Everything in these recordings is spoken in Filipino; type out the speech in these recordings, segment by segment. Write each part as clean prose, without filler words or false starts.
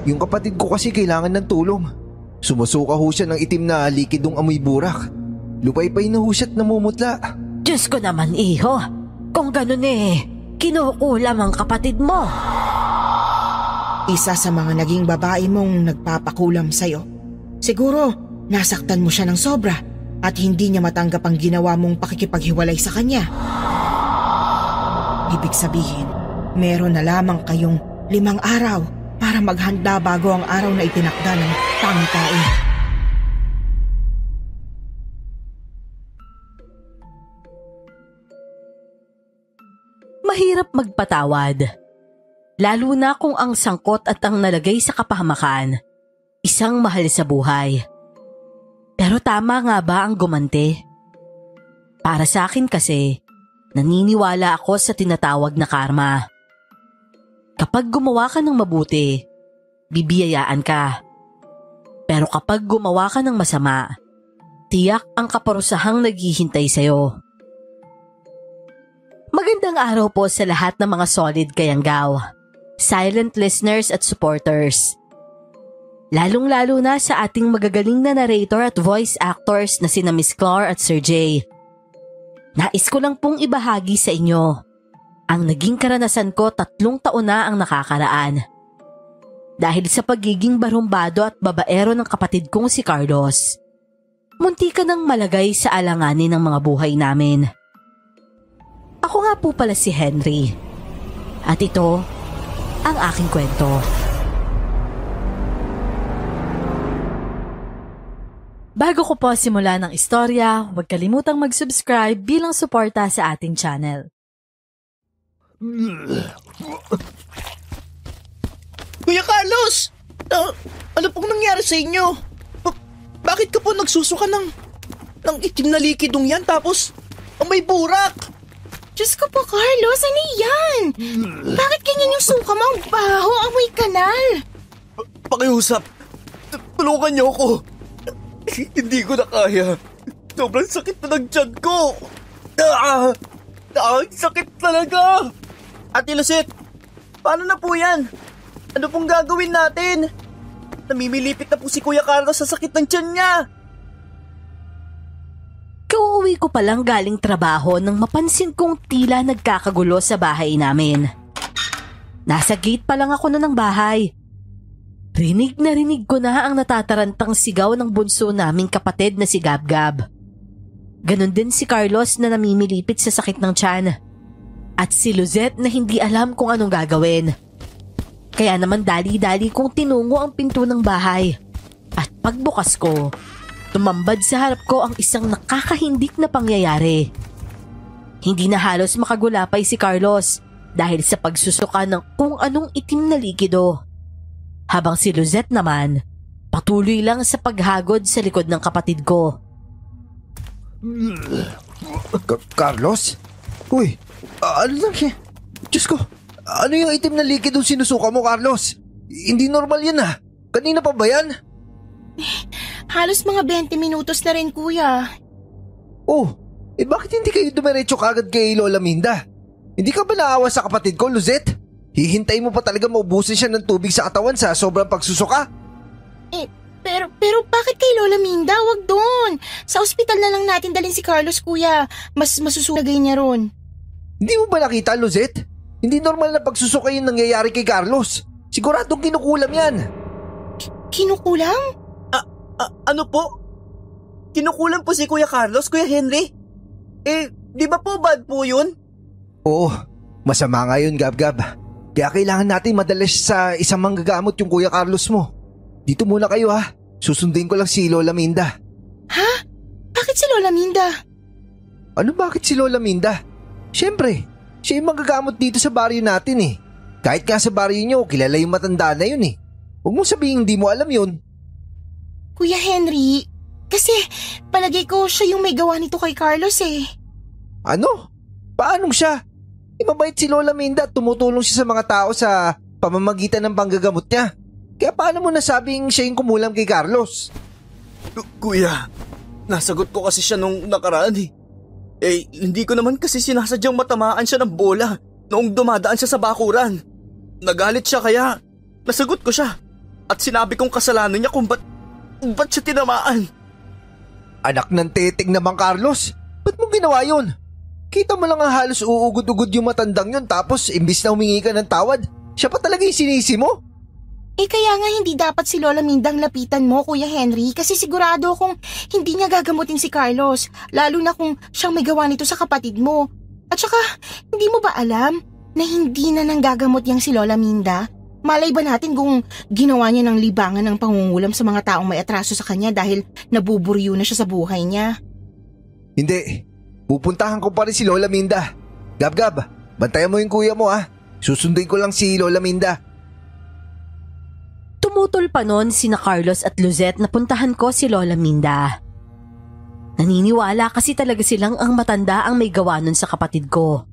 Yung kapatid ko kasi kailangan ng tulong. Sumusuka ho siya ng itim na likidong amoy burak. Lupay-pay na ho siya't namumutla. Diyos ko naman, iho. Kung ganun kinukulam ang kapatid mo. Isa sa mga naging babae mong nagpapakulam sa'yo. Siguro, nasaktan mo siya ng sobra at hindi niya matanggap ang ginawa mong pakikipaghiwalay sa kanya. Ibig sabihin, meron na lamang kayong 5 araw para maghanda bago ang araw na itinakda ng tanging. Mahirap magpatawad. Lalo na kung ang sangkot at ang nalagay sa kapahamakan, isang mahal sa buhay. Pero tama nga ba ang gumante? Para sa akin kasi, naniniwala ako sa tinatawag na karma. Kapag gumawa ka ng mabuti, bibiyayaan ka. Pero kapag gumawa ka ng masama, tiyak ang kaparusahang naghihintay sa'yo. Magandang araw po sa lahat ng mga solid kayanggaw, silent listeners at supporters. Lalong-lalo na sa ating magagaling na narrator at voice actors na sina Miss Clar at Sir Jay. Nais ko lang pong ibahagi sa inyo ang naging karanasan ko 3 taon na ang nakakaraan. Dahil sa pagiging barumbado at babaero ng kapatid kong si Carlos, munti ka nang malagay sa alanganin ng mga buhay namin. Ako nga po pala si Henry. At ito ang aking kwento. Bago ko po simulan ng istorya, huwag kalimutang mag-subscribe bilang suporta sa ating channel. Kuya Carlos! Ano pong nangyari sa inyo? Bakit ka po nagsusuka ng itim na likidong yan tapos may burak? Diyos ko po, Carlos, ano yan? Bakit ganyan yung suka mo? Ang baho, amoy kanal. Pakiusap, tulungan niyo ako. Hindi ko na kaya. Sobrang sakit na ng tiyan ko. Ang sakit talaga. Ate Lucette, paano na po yan? Ano pong gagawin natin? Namimilipit na po si Kuya Carlos sa sakit ng tiyan niya. Kauuwi ko palang galing trabaho nang mapansin kong tila nagkakagulo sa bahay namin. Nasa gate pa lang ako ng bahay. Rinig ko na ang natatarantang sigaw ng bunso naming kapatid na si Gab-Gab. Ganon din si Carlos na namimilipit sa sakit ng tiyan. At si Luzette na hindi alam kung anong gagawin. Kaya naman dali-dali kong tinungo ang pinto ng bahay. At pagbukas ko, tumambad sa harap ko ang isang nakakahindik na pangyayari. Hindi na halos makagulapay si Carlos dahil sa pagsusuka ng kung anong itim na likido. Habang si Luzette naman, patuloy lang sa paghagod sa likod ng kapatid ko. Carlos? Uy, ano lang yan? Diyos ko, ano yung itim na likido sinusuka mo, Carlos? Hindi normal yan ah. Kanina pa ba yan? Halos mga 20 minutos na rin, kuya. Oh, bakit hindi kayo dumiretso kagad kay Lola Minda? Hindi ka ba naawa sa kapatid ko, Luzette? Hihintay mo pa talaga maubusin siya ng tubig sa katawan sa sobrang pagsusuka? Pero bakit kay Lola Minda? Wag doon. Sa ospital na lang natin dalhin si Carlos, kuya. Mas masusunagay niya ron. Hindi mo ba nakita, Luzette? Hindi normal na pagsusuka yung nangyayari kay Carlos. Siguradong kinukulam yan. Kinukulam? Ano po? Kinukulam po si Kuya Carlos, Kuya Henry? Di ba po bad po yun? Oo, masama nga yun, Gab-Gab. Kaya kailangan natin madalas sa isang manggagamot yung Kuya Carlos mo. Dito muna kayo ha. Susundin ko lang si Lola Minda. Ha? Bakit si Lola Minda? Ano bakit si Lola Minda? Siyempre, siya yung manggagamot dito sa baryo natin eh. Kahit nga sa baryo nyo, kilala yung matanda na yun eh. Huwag mong sabihin hindi mo alam yun. Kuya Henry, kasi palagay ko siya yung may gawa nito kay Carlos eh. Ano? Paanong siya? Mabait si Lola Minda at tumutulong siya sa mga tao sa pamamagitan ng panggagamot niya. Kaya paano mo nasabing siya yung kumulam kay Carlos? Kuya, nasagot ko kasi siya nung nakaraan eh. Hindi ko naman kasi sinasadyang matamaan siya ng bola noong dumadaan siya sa bakuran. Nagalit siya kaya nasagot ko siya. At sinabi kong kasalanan niya kung ba't siya tinamaan. Anak ng teteng naman, Carlos. Ba't mo ginawa yun? Kita mo lang ang halos uugod-ugod yung matandang yun tapos imbis na humingi ka ng tawad, siya pa talaga yung sinisi mo? Kaya nga hindi dapat si Lola Mindang lapitan mo, Kuya Henry, kasi sigurado kung hindi niya gagamutin si Carlos, lalo na kung siyang may gawa nito sa kapatid mo. At saka, hindi mo ba alam na hindi na nang gagamot yang si Lola Minda? Malay ba natin kung ginawa niya ng libangan ng pangungulam sa mga taong may atraso sa kanya dahil nabuburyo na siya sa buhay niya? Hindi. Pupuntahan ko pa rin si Lola Minda. Gab-gab, bantayan mo yung kuya mo ha. Susunduin ko lang si Lola Minda. Tumutol pa noon sina Carlos at Luzette na puntahan ko si Lola Minda. Naniniwala kasi talaga silang ang matanda ang may gawa nun sa kapatid ko.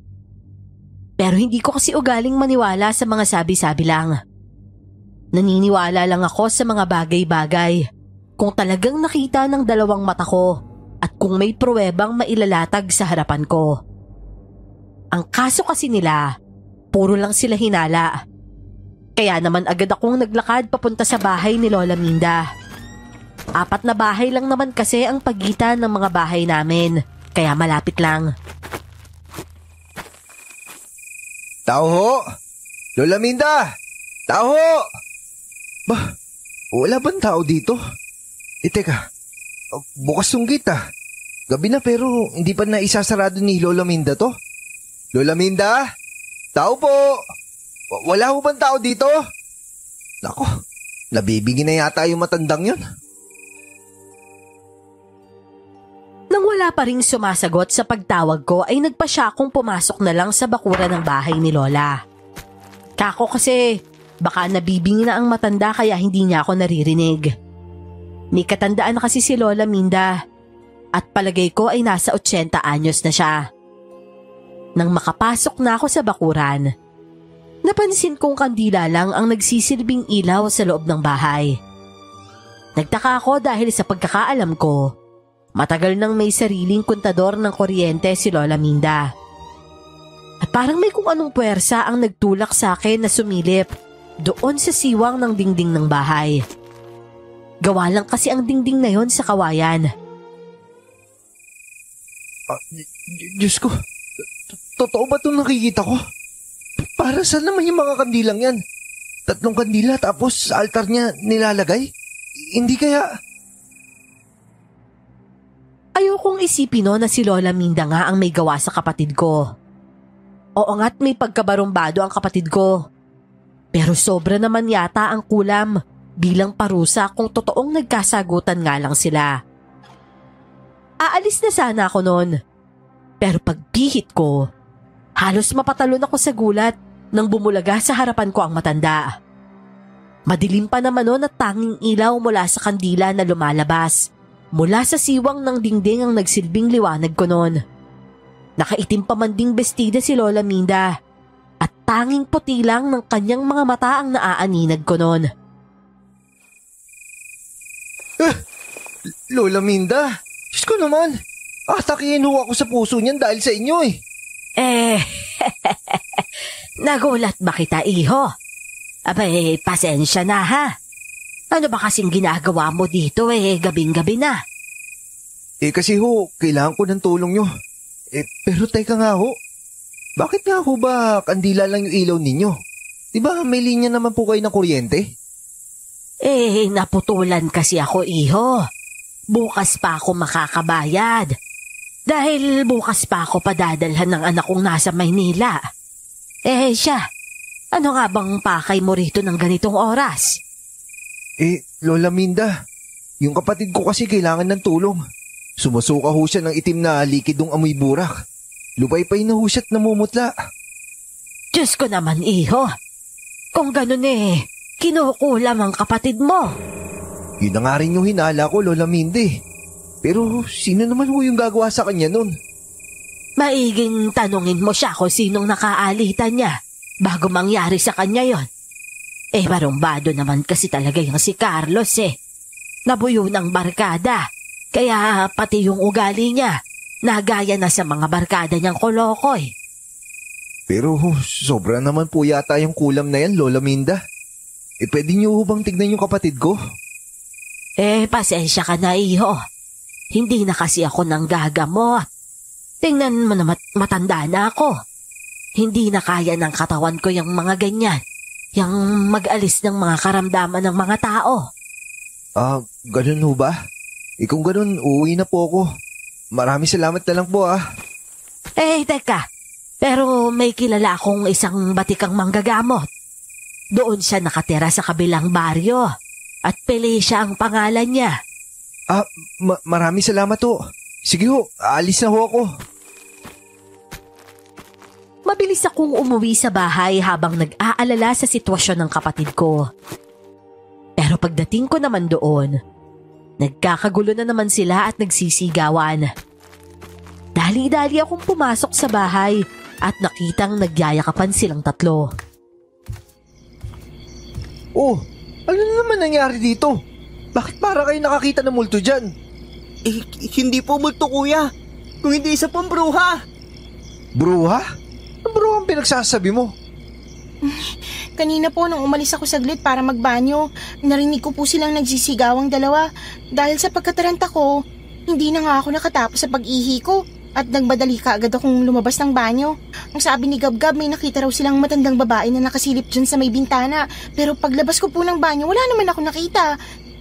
Pero hindi ko kasi ugaling maniwala sa mga sabi-sabi lang. Naniniwala lang ako sa mga bagay-bagay kung talagang nakita ng dalawang mata ko at kung may pruwebang mailalatag sa harapan ko. Ang kaso kasi nila, puro lang sila hinala. Kaya naman agad akong naglakad papunta sa bahay ni Lola Minda. 4 na bahay lang naman kasi ang pagitan ng mga bahay namin, kaya malapit lang. Tao ho! Lola Minda! Tao ho! Bah, wala bang tao dito? Teka, bukas tong gate ah. Gabi na pero hindi pa na isasarado ni Lola Minda to. Lola Minda? Tao po! Wala ho bang tao dito? Nako, nabibigin na yata yung matandang yun. Nang wala pa ring sumasagot sa pagtawag ko ay nagpa siya akong pumasok na lang sa bakuran ng bahay ni Lola. Kako kasi baka nabibingi na ang matanda kaya hindi niya ako naririnig. May katandaan na kasi si Lola Minda at palagay ko ay nasa 80 anyos na siya. Nang makapasok na ako sa bakuran, napansin kong kandila lang ang nagsisilbing ilaw sa loob ng bahay. Nagtaka ako dahil sa pagkakaalam ko, matagal nang may sariling kontador ng kuryente si Lola Minda. At parang may kung anong puwersa ang nagtulak sa akin na sumilip doon sa siwang ng dingding ng bahay. Gawa lang kasi ang dingding na yon sa kawayan. Diyos ko, totoo ba itong nakikita ko? Para saan naman yung mga kandilang yan? 3 kandila tapos sa altar niya nilalagay? Hindi kaya... Ayokong isipin no na si Lola Minda nga ang may gawa sa kapatid ko. Oo nga't may pagkabarumbado ang kapatid ko. Pero sobra naman yata ang kulam bilang parusa kung totoong nagkasagutan nga lang sila. Aalis na sana ako noon. Pero pagpihit ko, halos mapatalon ako sa gulat nang bumulaga sa harapan ko ang matanda. Madilim pa naman noon at tanging ilaw mula sa kandila na lumalabas. Mula sa siwang ng dingding ang nagsilbing liwanag ko noon. Nakaitim pa man ding bestida si Lola Minda at tanging puti lang ng kanyang mga mata ang naaaninag ko noon. Lola Minda, Diyos ko naman, atakihin ho ako sa puso niyan dahil sa inyo eh. Nagulat ba kita, iho? Abay, pasensya na ha. Ano ba kasing ginagawa mo dito gabing-gabi na? Kasi ho, kailangan ko ng tulong nyo. Pero teka nga ho, bakit nga ho ba kandila lang yung ilaw ninyo? Diba may linya naman po kayo ng kuryente? Naputulan kasi ako, iho. Bukas pa ako makakabayad. Dahil bukas pa ako padadalhan ng anak kong nasa Maynila. Siya, ano nga bang pakay mo rito ng ganitong oras? Lola Minda, yung kapatid ko kasi kailangan ng tulong. Sumusuka ho siya ng itim na likidong amoy burak. Lupay-pay na ho siya't namumutla. Diyos ko naman, iho. Kung ganun kinukulam ang kapatid mo. Yun na nga rin yung hinala ko, Lola Minda. Pero sino naman ho yung gagawa sa kanya nun? Maiging tanungin mo siya kung sinong nakaalitan niya bago mangyari sa kanya yon. Barumbado naman kasi talaga yung si Carlos Nabuyo ng barkada, kaya pati yung ugali niya, nagaya na sa mga barkada niyang kolokoy. Pero sobra naman po yata yung kulam na yan, Lola Minda. pwede niyo bang tignan yung kapatid ko? Pasensya ka na, iho. Hindi na kasi ako nanggagamot. Tingnan mo na matanda na ako. Hindi na kaya ng katawan ko yung mga ganyan. Yung mag-alis ng mga karamdaman ng mga tao. Ganun ho ba? Kung ganun, uuwi na po ako. Maraming salamat na lang po. Teka. Pero may kilala akong isang batikang manggagamot. Doon siya nakatira sa kabilang baryo. At Felicia ang pangalan niya. Maraming salamat ho. Sige ho, aalis na ho ako. Mabilis akong umuwi sa bahay habang nag-aalala sa sitwasyon ng kapatid ko. Pero pagdating ko naman doon, nagkakagulo na naman sila at nagsisigawan. Dali-dali akong pumasok sa bahay at nakitang nagyayakapan silang tatlo. Oh, ano na naman nangyari dito? Bakit para kayo nakakita ng multo dyan? Hindi po multo, kuya. Kung hindi isa pong bruha. Bruha? Ang bruha ang pinagsasabi mo? Kanina po nung umalis ako saglit para magbanyo, narinig ko po silang nagsisigawang dalawa. Dahil sa pagkataranta ko, hindi na nga ako nakatapos sa pag-ihi ko at nagmadali ka agad akong lumabas ng banyo. Ang sabi ni Gabgab, may nakita raw silang matandang babae na nakasilip dyan sa may bintana. Pero paglabas ko po ng banyo, wala naman ako nakita.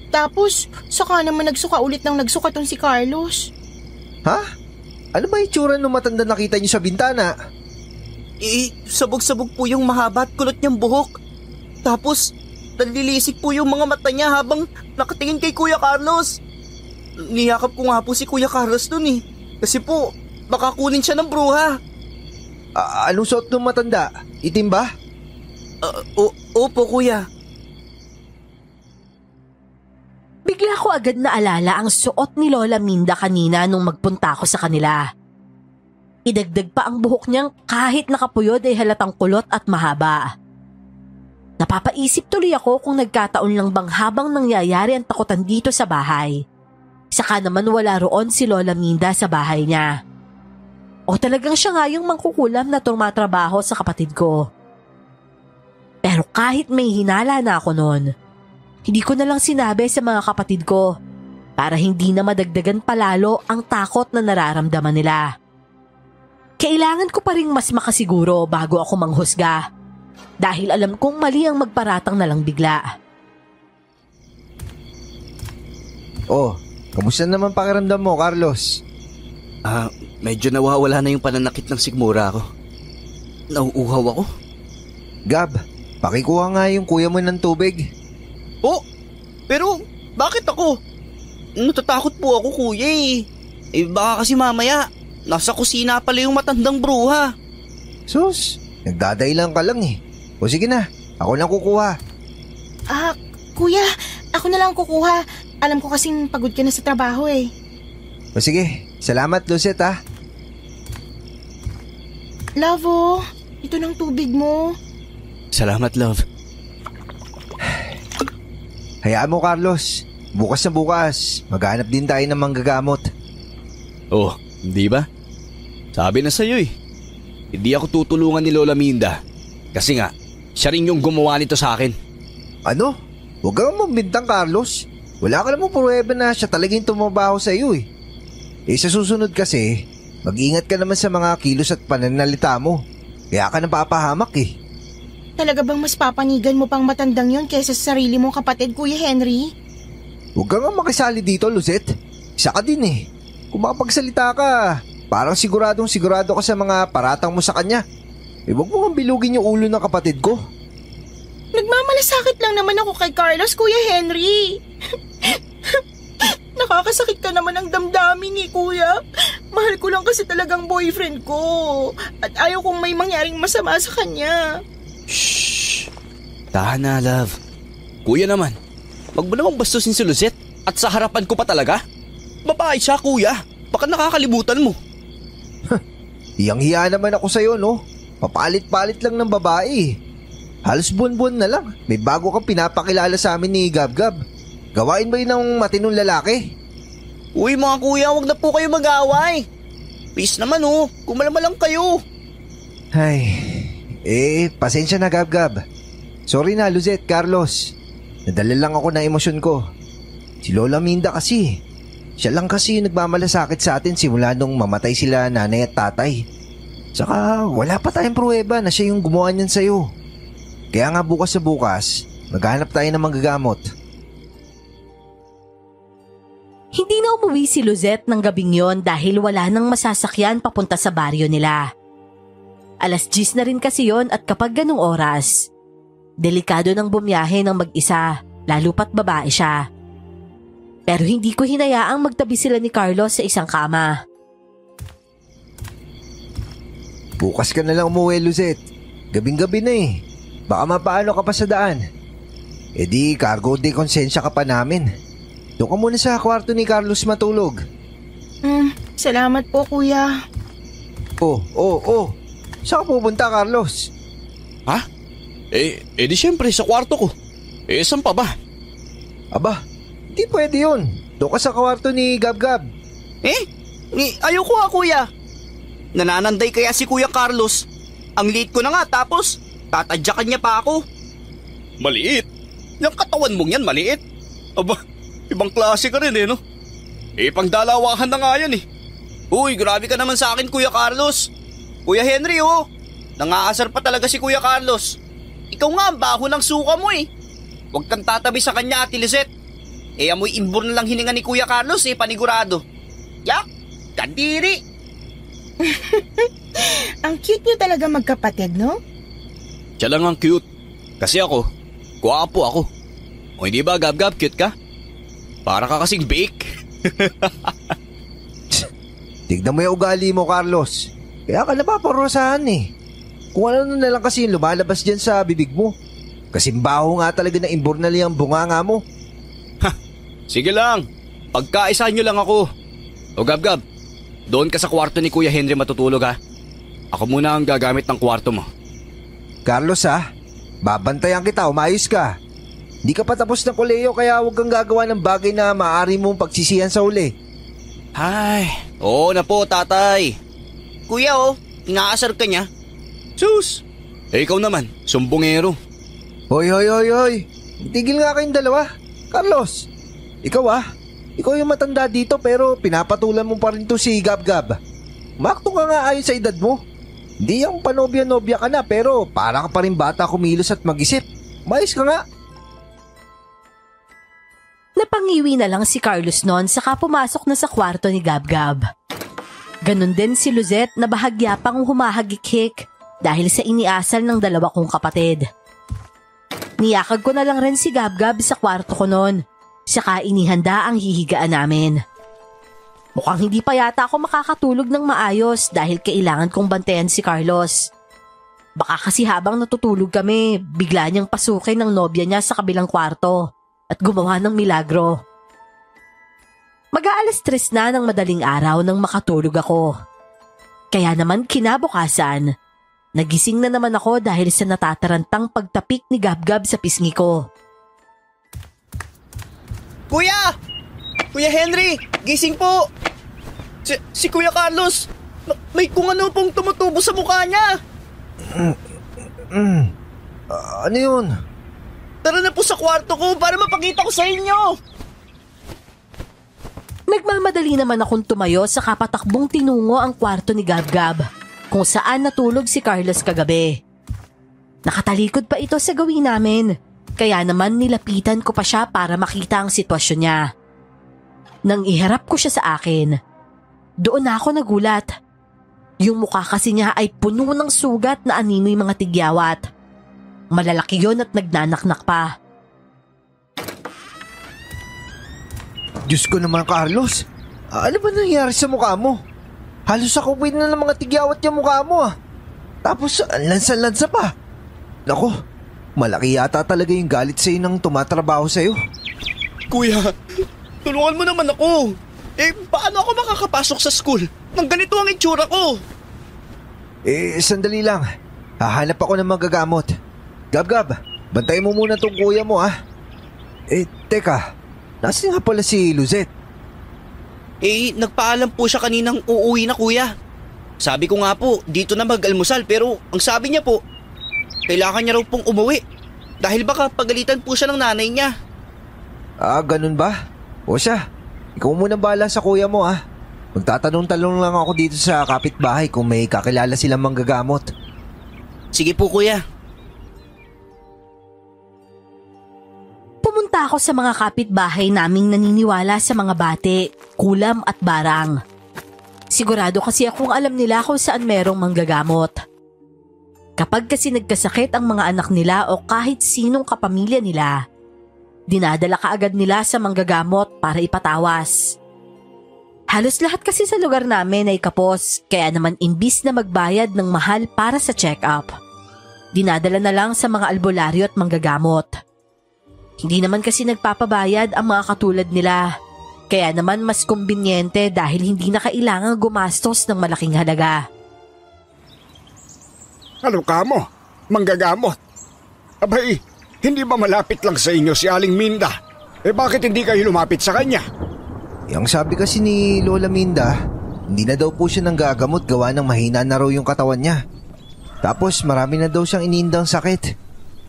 Tapos, saka naman nagsuka ulit ng nagsuka tong si Carlos. Ha? Ano ba itsura nung matanda nakita niyo sa bintana? Sabog-sabog po yung mahaba at kulot niyang buhok. Tapos, nalilisik po yung mga mata niya habang nakatingin kay Kuya Carlos. Niyakap ko nga po si Kuya Carlos dun eh. Kasi po, baka kunin siya ng bruha. Anong suot ng matanda? Itim ba? Opo, kuya. Bigla ko agad naalala ang suot ni Lola Minda kanina nung magpunta ako sa kanila. Idagdag pa ang buhok niyang kahit nakapuyod ay halatang kulot at mahaba. Napapaisip tuloy ako kung nagkataon lang bang habang nangyayari ang takutan dito sa bahay. Saka naman wala roon si Lola Minda sa bahay niya. O talagang siya nga yung mangkukulam na tumatrabaho sa kapatid ko. Pero kahit may hinala na ako noon, hindi ko na lang sinabi sa mga kapatid ko para hindi na madagdagan palalo ang takot na nararamdaman nila. Kailangan ko pa rin mas makasiguro bago ako manghusga dahil alam kong mali ang magparatang na lang bigla. Oh, kamusta naman pakiramdam mo, Carlos? Medyo nawawala na yung pananakit ng sigmura ko. Nauuhaw ako. Gab, pakikuha nga yung kuya mo ng tubig. Oh, pero bakit ako? Natatakot po ako, kuya eh. Baka kasi mamaya, nasa kusina pala yung matandang bruha. Sus, nagdadailan ka lang eh. O sige na, ako lang kukuha. Kuya, ako na lang kukuha. Alam ko kasing pagod ka na sa trabaho eh. O sige, salamat Lucette ha. Love, ito ng tubig mo. Salamat, love. Hayaan mo, Carlos. Bukas na bukas, maghanap din tayo ng manggagamot. Oh, hindi ba? Sabi na sa'yo eh. Hindi ako tutulungan ni Lola Minda. Kasi nga, siya rin yung gumawa nito sa akin. Ano? Huwag kang mambintang, Carlos. Wala ka namang pruweba na siya talagang tumabaho sa iyo eh. Sa susunod kasi, mag-ingat ka naman sa mga kilos at pananalita mo. Kaya ka napapahamak eh. Talaga bang mas papanigan mo pang matandang yon kaysa sa sarili mong kapatid, Kuya Henry? Huwag ka nga makisali dito, Lucette. Isa ka din eh. Kung makapagsalita ka, parang siguro ka sa mga paratang mo sa kanya. Huwag mo kang bilugin yung ulo ng kapatid ko. Nagmamalasakit lang naman ako kay Carlos, Kuya Henry. Nakakasakit ka naman ang damdamin Kuya. Mahal ko lang kasi talagang boyfriend ko. At ayaw kong may mangyaring masama sa kanya. Shhh! Tahan na, love. Kuya naman, wag mo namang bastusin si Lucette at sa harapan ko pa talaga. Babae siya, kuya. Baka nakakalimutan mo. Hiyang-hiya naman ako sa'yo, no? Papalit-palit lang ng babae. Halos buwan-buwan na lang. May bago kang pinapakilala sa amin ni Gab-Gab. Gawain ba yun ng matinong lalaki? Uy mga kuya, wag na po kayo mag-away. Peace naman kumalma lang kayo. Ay, pasensya na Gab-Gab. Sorry na, Luzette, Carlos. Nadala lang ako ng emosyon ko. Si Lola Minda kasi. Siya lang kasi yung nagmamalasakit sa atin simula nung mamatay sila nanay at tatay. Tsaka wala pa tayong pruweba na siya yung gumawa niyan sa'yo. Kaya nga bukas sa bukas, maghanap tayo ng manggagamot. Hindi na umuwi si Luzette ng gabing yon dahil wala nang masasakyan papunta sa baryo nila. 10:00 na rin kasi yon at kapag ganong oras, delikado nang bumiyahe ng mag-isa, lalo pat babae siya. Pero hindi ko hinayaang magtabi sila ni Carlos sa isang kama. Bukas ka na lang umuwi, Luzette. Gabing-gabi na eh. Baka mapaano ka pa sa daan. E di cargo de konsensya ka pa namin. Doon ka muna sa kwarto ni Carlos matulog. Salamat po, kuya. Oh. Saan ka pupunta, Carlos? Ha? Di syempre sa kwarto ko. Saan pa ba? Aba, hindi pwede yun. Doon ka sa kwarto ni Gab-Gab. Ayoko kuya. Nanananday kaya si Kuya Carlos. Ang liit ko na nga tapos tatadyakan niya pa ako. Maliit? Yung katawan mong yan maliit? Aba, ibang klase ka rin no? Pangdalawahan na nga yan Uy, grabe ka naman sa akin Kuya Carlos. Kuya Henry nangaasar pa talaga si Kuya Carlos. Ikaw nga ang baho ng suka mo Huwag kang tatabi sa kanya, Ate Lizette. Amoy inborn na lang hininga ni Kuya Carlos panigurado. Yak, kadiri. Ang cute niyo talaga magkapatid, no? Siya lang ang cute. Kasi ako, guwapo ako. O hindi ba, Gab-Gab, cute ka? Para ka kasing bake. Tignan mo yung ugali mo, Carlos. Kaya ka napaparusahan Kung ano na lang kasi yung lumalabas dyan sa bibig mo. Kasing baho nga talaga na imbornal yung bunganga mo. Sige lang, pagkaisahan nyo lang ako. O Gab-Gab, doon ka sa kwarto ni Kuya Henry matutulog ha. Ako muna ang gagamit ng kwarto mo. Carlos babantayan kita, umayos ka. Hindi ka pa tapos ng koleyo kaya huwag kang gagawa ng bagay na maaari mong pagsisihan sa uli. Ay, oo na po tatay. Kuya inaasar ka niya. Sus, ikaw naman, sumbongero. Hoy. Tigil nga kayong dalawa. Carlos, ikaw ikaw yung matanda dito pero pinapatulan mo pa rin to si Gab-Gab. Makto ka nga ayon sa edad mo. Hindi yung panobya-nobya ka na pero para ka pa rin bata kumilos at mag-isip. Mayos ka nga. Napangiwi na lang si Carlos noon saka pumasok na sa kwarto ni Gab-Gab. Ganon din si Luzette na bahagya pang humahagik-hik dahil sa iniasal ng dalawa kong kapatid. Niyakag ko na lang rin si Gab-Gab sa kwarto ko noon. Saka inihanda ang hihigaan namin. Mukhang hindi pa yata ako makakatulog ng maayos dahil kailangan kong bantayan si Carlos. Baka kasi habang natutulog kami, bigla niyang pasukin ng nobya niya sa kabilang kwarto at gumawa ng milagro. Mag-aalas-3 na ng madaling araw nang makatulog ako. Kaya naman kinabukasan, nagising na naman ako dahil sa natatarantang pagtapik ni Gab-Gab sa pisngi ko. Kuya! Kuya Henry! Gising po! Si Kuya Carlos! May kung ano pong tumutubo sa mukha niya! Ano yun? Tara na po sa kwarto ko para mapakita ko sa inyo! Nagmamadali naman akong tumayo sa kapatakbong tinungo ang kwarto ni Gab-Gab kung saan natulog si Carlos kagabi. Nakatalikod pa ito sa gawin namin. Kaya naman nilapitan ko pa siya para makita ang sitwasyon niya. Nang iharap ko siya sa akin, doon na ako nagulat. Yung mukha kasi niya ay puno ng sugat na animoy mga tigyawat. Malalaki yon at nagnanaknak pa. Diyos ko naman, Carlos. Ano ba nangyari sa mukha mo? Halos ako win na ng mga tigyawat yung mukha mo Tapos lansa-lansa pa. Nako. Malaki yata talaga yung galit sa'yo nang tumatrabaho sa'yo. Kuya, tulungan mo naman ako. Paano ako makakapasok sa school nang ganito ang itsura ko? Sandali lang. Hahanap ako ng magagamot. Gab-Gab, bantayin mo muna tong kuya mo Teka. Nasaan nga pala si Luzette? Nagpaalam po siya kaninang uuwi na kuya. Sabi ko nga po, dito na mag-almusal pero ang sabi niya po, kailangan niya raw pong umuwi. Dahil baka pagalitan po siya ng nanay niya. Ganun ba? O siya, ikaw muna bahala sa kuya mo Magtatanong-talong lang ako dito sa kapitbahay kung may kakilala silang manggagamot. Sige po kuya. Pumunta ako sa mga kapitbahay naming naniniwala sa mga bate, kulam at barang. Sigurado kasi akong alam nila kung saan merong manggagamot. Kapag kasi nagkasakit ang mga anak nila o kahit sinong kapamilya nila, dinadala kaagad nila sa manggagamot para ipatawas. Halos lahat kasi sa lugar namin ay kapos, kaya naman imbis na magbayad ng mahal para sa check-up, dinadala na lang sa mga albularyo at manggagamot. Hindi naman kasi nagpapabayad ang mga katulad nila, kaya naman mas kumbinyente dahil hindi na kailangang gumastos ng malaking halaga. Ano ka mo? Manggagamot? Abay, hindi ba malapit lang sa inyo si Aling Minda? Bakit hindi kayo lumapit sa kanya? Ang sabi kasi ni Lola Minda, hindi na daw po siya nanggagamot gawa ng mahina na raw yung katawan niya. Tapos marami na daw siyang iniindang sakit.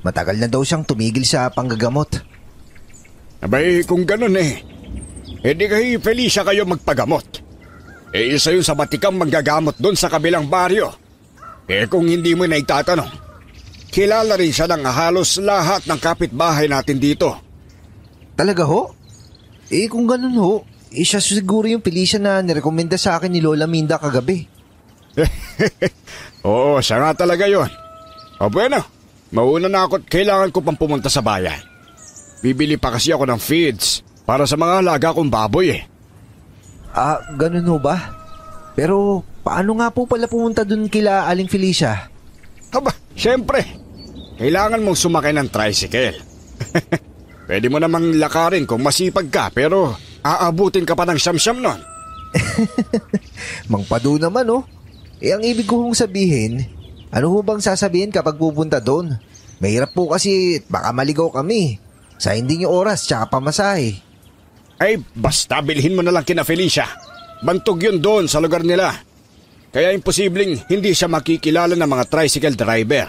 Matagal na daw siyang tumigil sa panggagamot. Abay, kung ganun di kay Felicia kayo magpagamot. Isa yun sa batikang manggagamot doon sa kabilang baryo. Kung hindi mo na itatanong, kilala rin siya ng halos lahat ng kapitbahay natin dito. Talaga ho? Kung ganun ho, siya siguro yung Felicia na nirekomenda sa akin ni Lola Minda kagabi. Oo, siya nga talaga yun. O bueno, mauna na ako at kailangan ko pang pumunta sa bayan. Bibili pa kasi ako ng feeds para sa mga alaga kong baboy Ganun ho ba? Pero paano nga po pala pumunta dun kila Aling Felicia? Aba, syempre. Kailangan mong sumakay ng tricycle. Pwede mo namang lakarin kung masipag ka pero aabutin ka pa ng siyam-siyam nun. Mang Padu naman ang ibig ko hong sabihin, ano ho bang sasabihin kapag pupunta doon? Mahirap po kasi baka maligaw kami. Sa hindi niyo oras tsaka pamasahe. Ay, basta bilhin mo na lang kina Felicia. Bantog yun doon sa lugar nila. Kaya imposibleng hindi siya makikilala ng mga tricycle driver.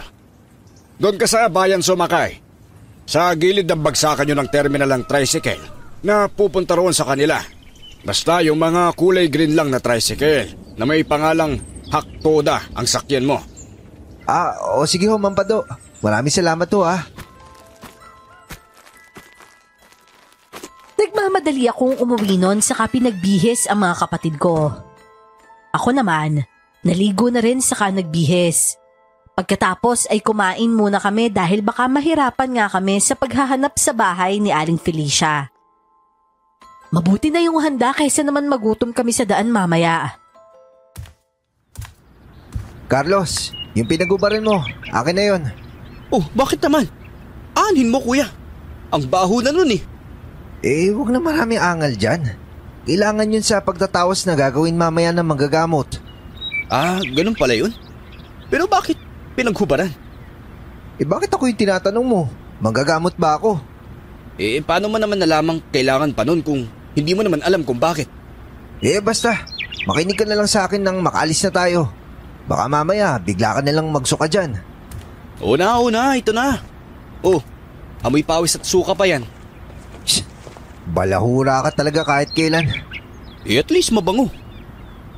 Doon ka sa bayan sumakay. Sa gilid ng bagsakan yun ng terminal ng tricycle na pupunta roon sa kanila. Basta yung mga kulay green lang na tricycle na may pangalang Haktoda ang sakyan mo. Sige ho, Mang Pado. Maraming salamat ho Nagmamadali akong umuwi nun saka pinagbihis ang mga kapatid ko. Ako naman, naligo na rin saka nagbihis. Pagkatapos ay kumain muna kami dahil baka mahirapan nga kami sa paghahanap sa bahay ni Aling Felicia. Mabuti na yung handa kaysa naman magutom kami sa daan mamaya. Carlos, yung pinagubaran mo, akin na yun. Oh, bakit naman? Aanhin mo kuya. Ang baho na nun Huwag na maraming angal dyan. Kailangan yun sa pagtatawas na gagawin mamaya ng manggagamot. Ganun pala yun? Pero bakit pinaghubaran? Bakit ako yung tinatanong mo? Manggagamot ba ako? Paano mo naman nalamang kailangan pa nun kung hindi mo naman alam kung bakit? Basta, makinig ka na lang sa akin nang makaalis na tayo. Baka mamaya, bigla ka na lang magsuka dyan. Oo na, ito na. Oh, amoy pawis at suka pa yan. Balahura ka talaga kahit kailan. At least mabango.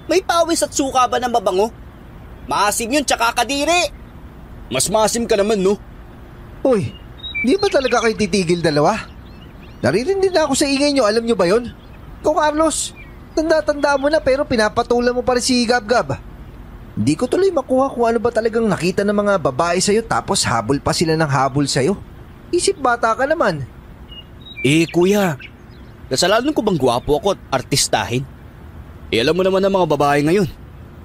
May pawis at suka ba na mabango? Maasim yun tsaka kadiri. Mas maasim ka naman, no? Uy, di ba talaga kayo titigil dalawa? Naririnig na ako sa ingay nyo, alam nyo ba yun? Ikaw, Carlos, tanda-tanda mo na pero pinapatulan mo pa rin si Gab-Gab. Hindi ko tuloy makuha kung ano ba talagang nakita ng mga babae sa'yo tapos habol pa sila ng habol sa'yo. Isip bata ka naman. Kuya, kasalanan ko bang gwapo ako at artistahin? Alam mo naman ang mga babae ngayon.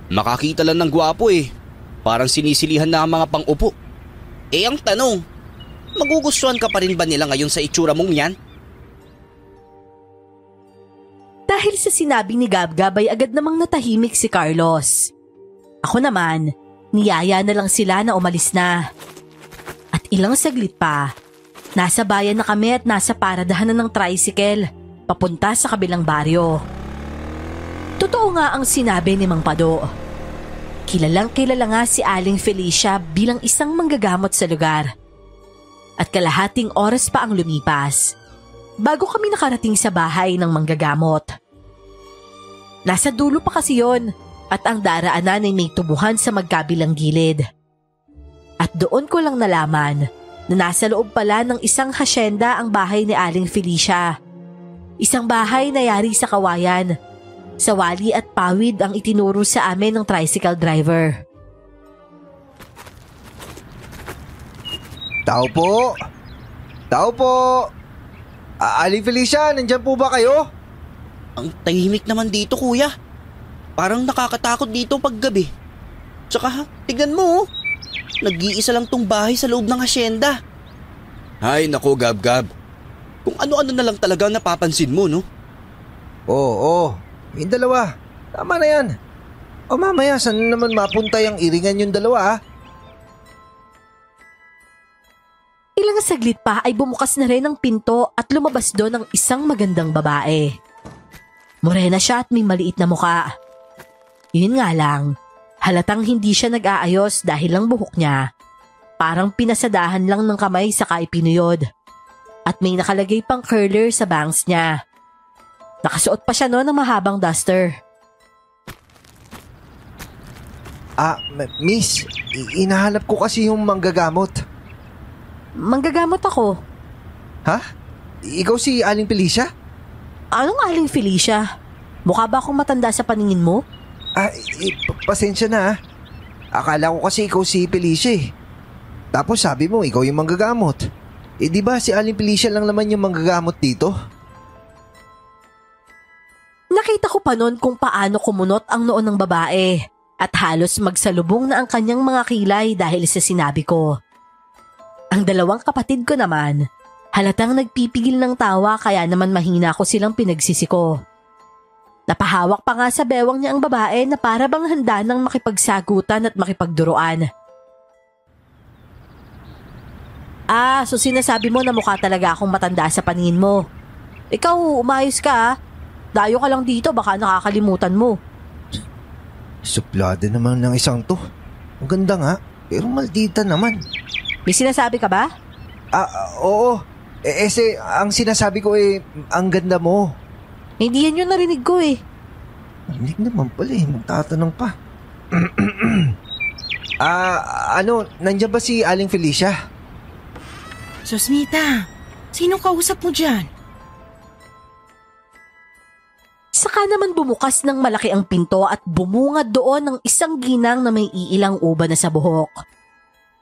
Makakita lang ng gwapo parang sinisilihan na ang mga pang-upo. Ang tanong, magugustuhan ka pa rin ba nila ngayon sa itsura mong yan? Dahil sa sinabi ni Gab-Gab ay agad namang natahimik si Carlos. Ako naman, niyaya na lang sila na umalis na. At ilang saglit pa, nasa bayan na kami at nasa paradahan na ng tricycle, papunta sa kabilang baryo. Totoo nga ang sinabi ni Mang Pado. Kilalang kilala nga si Aling Felicia bilang isang manggagamot sa lugar. at kalahating oras pa ang lumipas bago kami nakarating sa bahay ng manggagamot. Nasa dulo pa kasi yon at ang daraanan ay may tubuhan sa magkabilang gilid. At doon ko lang nalaman na nasa loob pala ng isang hasyenda ang bahay ni Aling Felicia. Isang bahay na yari sa kawayan. Sawali at pawid ang itinuro sa amin ng tricycle driver. Tao po! Tao po! Aling Felicia, nandyan po ba kayo? Ang tahimik naman dito, kuya. Parang nakakatakot dito paggabi. Tsaka, tignan mo, nag-iisa lang tong bahay sa loob ng hasyenda. Ay, nako, Gab-Gab. Kung ano-ano na lang talaga napapansin mo, no? Oo, yung dalawa. Tama na yan. O mamaya, saan naman mapunta yung iringan yung dalawa, Ilang saglit pa ay bumukas na rin ang pinto at lumabas doon ang isang magandang babae. Morena siya at may maliit na muka. Yun nga lang, halatang hindi siya nag-aayos dahil lang buhok niya. Parang pinasadahan lang ng kamay saka ipinuyod. At may nakalagay pang curler sa bangs niya. Nakasuot pa siya noon ng mahabang duster. Miss, inahanap ko kasi yung manggagamot. Manggagamot ako. Ha? Ikaw si Aling Felicia? Anong Aling Felicia? Mukha ba akong matanda sa paningin mo? Pasensya na. Akala ko kasi ikaw si Felicia eh. Tapos sabi mo ikaw yung manggagamot. Di ba si Aling Felicia lang naman yung manggagamot dito? Nakita ko pa noon kung paano kumunot ang noo ng babae at halos magsalubong na ang kanyang mga kilay dahil sa sinabi ko. Ang dalawang kapatid ko naman, halatang nagpipigil ng tawa kaya naman mahina ko silang pinagsisiko. Napahawak pa nga sa bewang niya ang babae na para bang handa ng makipagsagutan at makipagduruan. So sinasabi mo na mukha talaga akong matanda sa paningin mo. Ikaw, umayos ka ha. Dayo ka lang dito, baka nakakalimutan mo. Suplada naman ng isang to. Ang ganda nga, pero maldita naman. May sinasabi ka ba? Oo. Ang sinasabi ko ang ganda mo. Hindi yan yung narinig ko eh. Narinig naman pala magtatanong pa. Nandiyan ba si Aling Felicia? Susmita, sino kausap mo dyan? Saka naman bumukas ng malaki ang pinto at bumungad doon ng isang ginang na may iilang uba na sa buhok.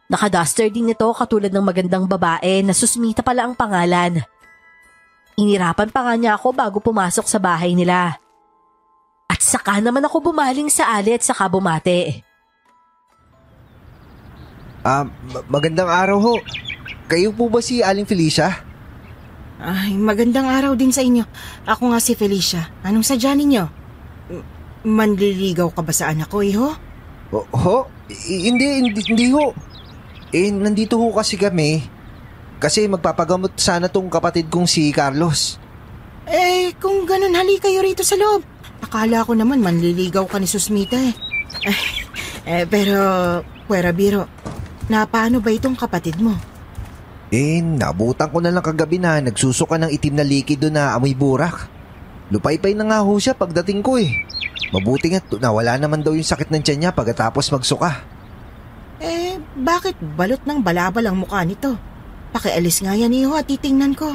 Nakaduster din ito katulad ng magandang babae na Susmita pala ang pangalan. Inirapan pa nga niya ako bago pumasok sa bahay nila. At saka naman ako bumaling sa ali at saka bumate. Magandang araw ho. Kayo po ba si Aling Felicia? Ay, magandang araw din sa inyo. Ako nga si Felicia. Anong sadya ninyo? Manliligaw ka ba sa anak ko, iho? Hindi ho. Nandito ho kasi kami. Kasi magpapagamot sana tong kapatid kong si Carlos. Kung ganun, hali kayo rito sa loob. Akala ko naman manliligaw ka ni Susmita pero, puwera biro. Na paano ba itong kapatid mo? Nabutan ko na lang kagabi na nagsusuka ng itim na likido na amoy burak. Lupay-pay na nga ho siya pagdating ko Mabuti nga nawala naman daw yung sakit ng tiyan niya pagkatapos magsuka. Bakit balot ng balabal ang mukha nito? Pakialis nga yan iho at titingnan ko.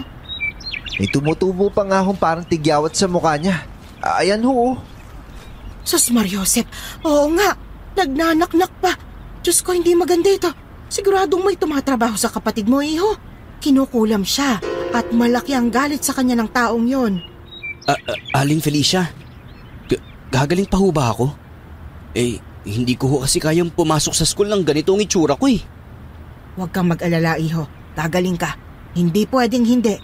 Tumutubo pa nga hong parang tigyawat sa mukha niya. Ayan ho. Sus Mariosep, oo nga, nagnanaknak pa. Diyos ko, hindi maganda ito. Siguradong may tumatrabaho sa kapatid mo, iho. Kinukulam siya at malaki ang galit sa kanya ng taong yon. Aling Felicia, gagaling pa ho ba ako? Hindi ko ho kasi kayang pumasok sa school ng ganitong itsura ko Huwag kang mag-alala, iho. Gagaling ka. Hindi pwedeng hindi.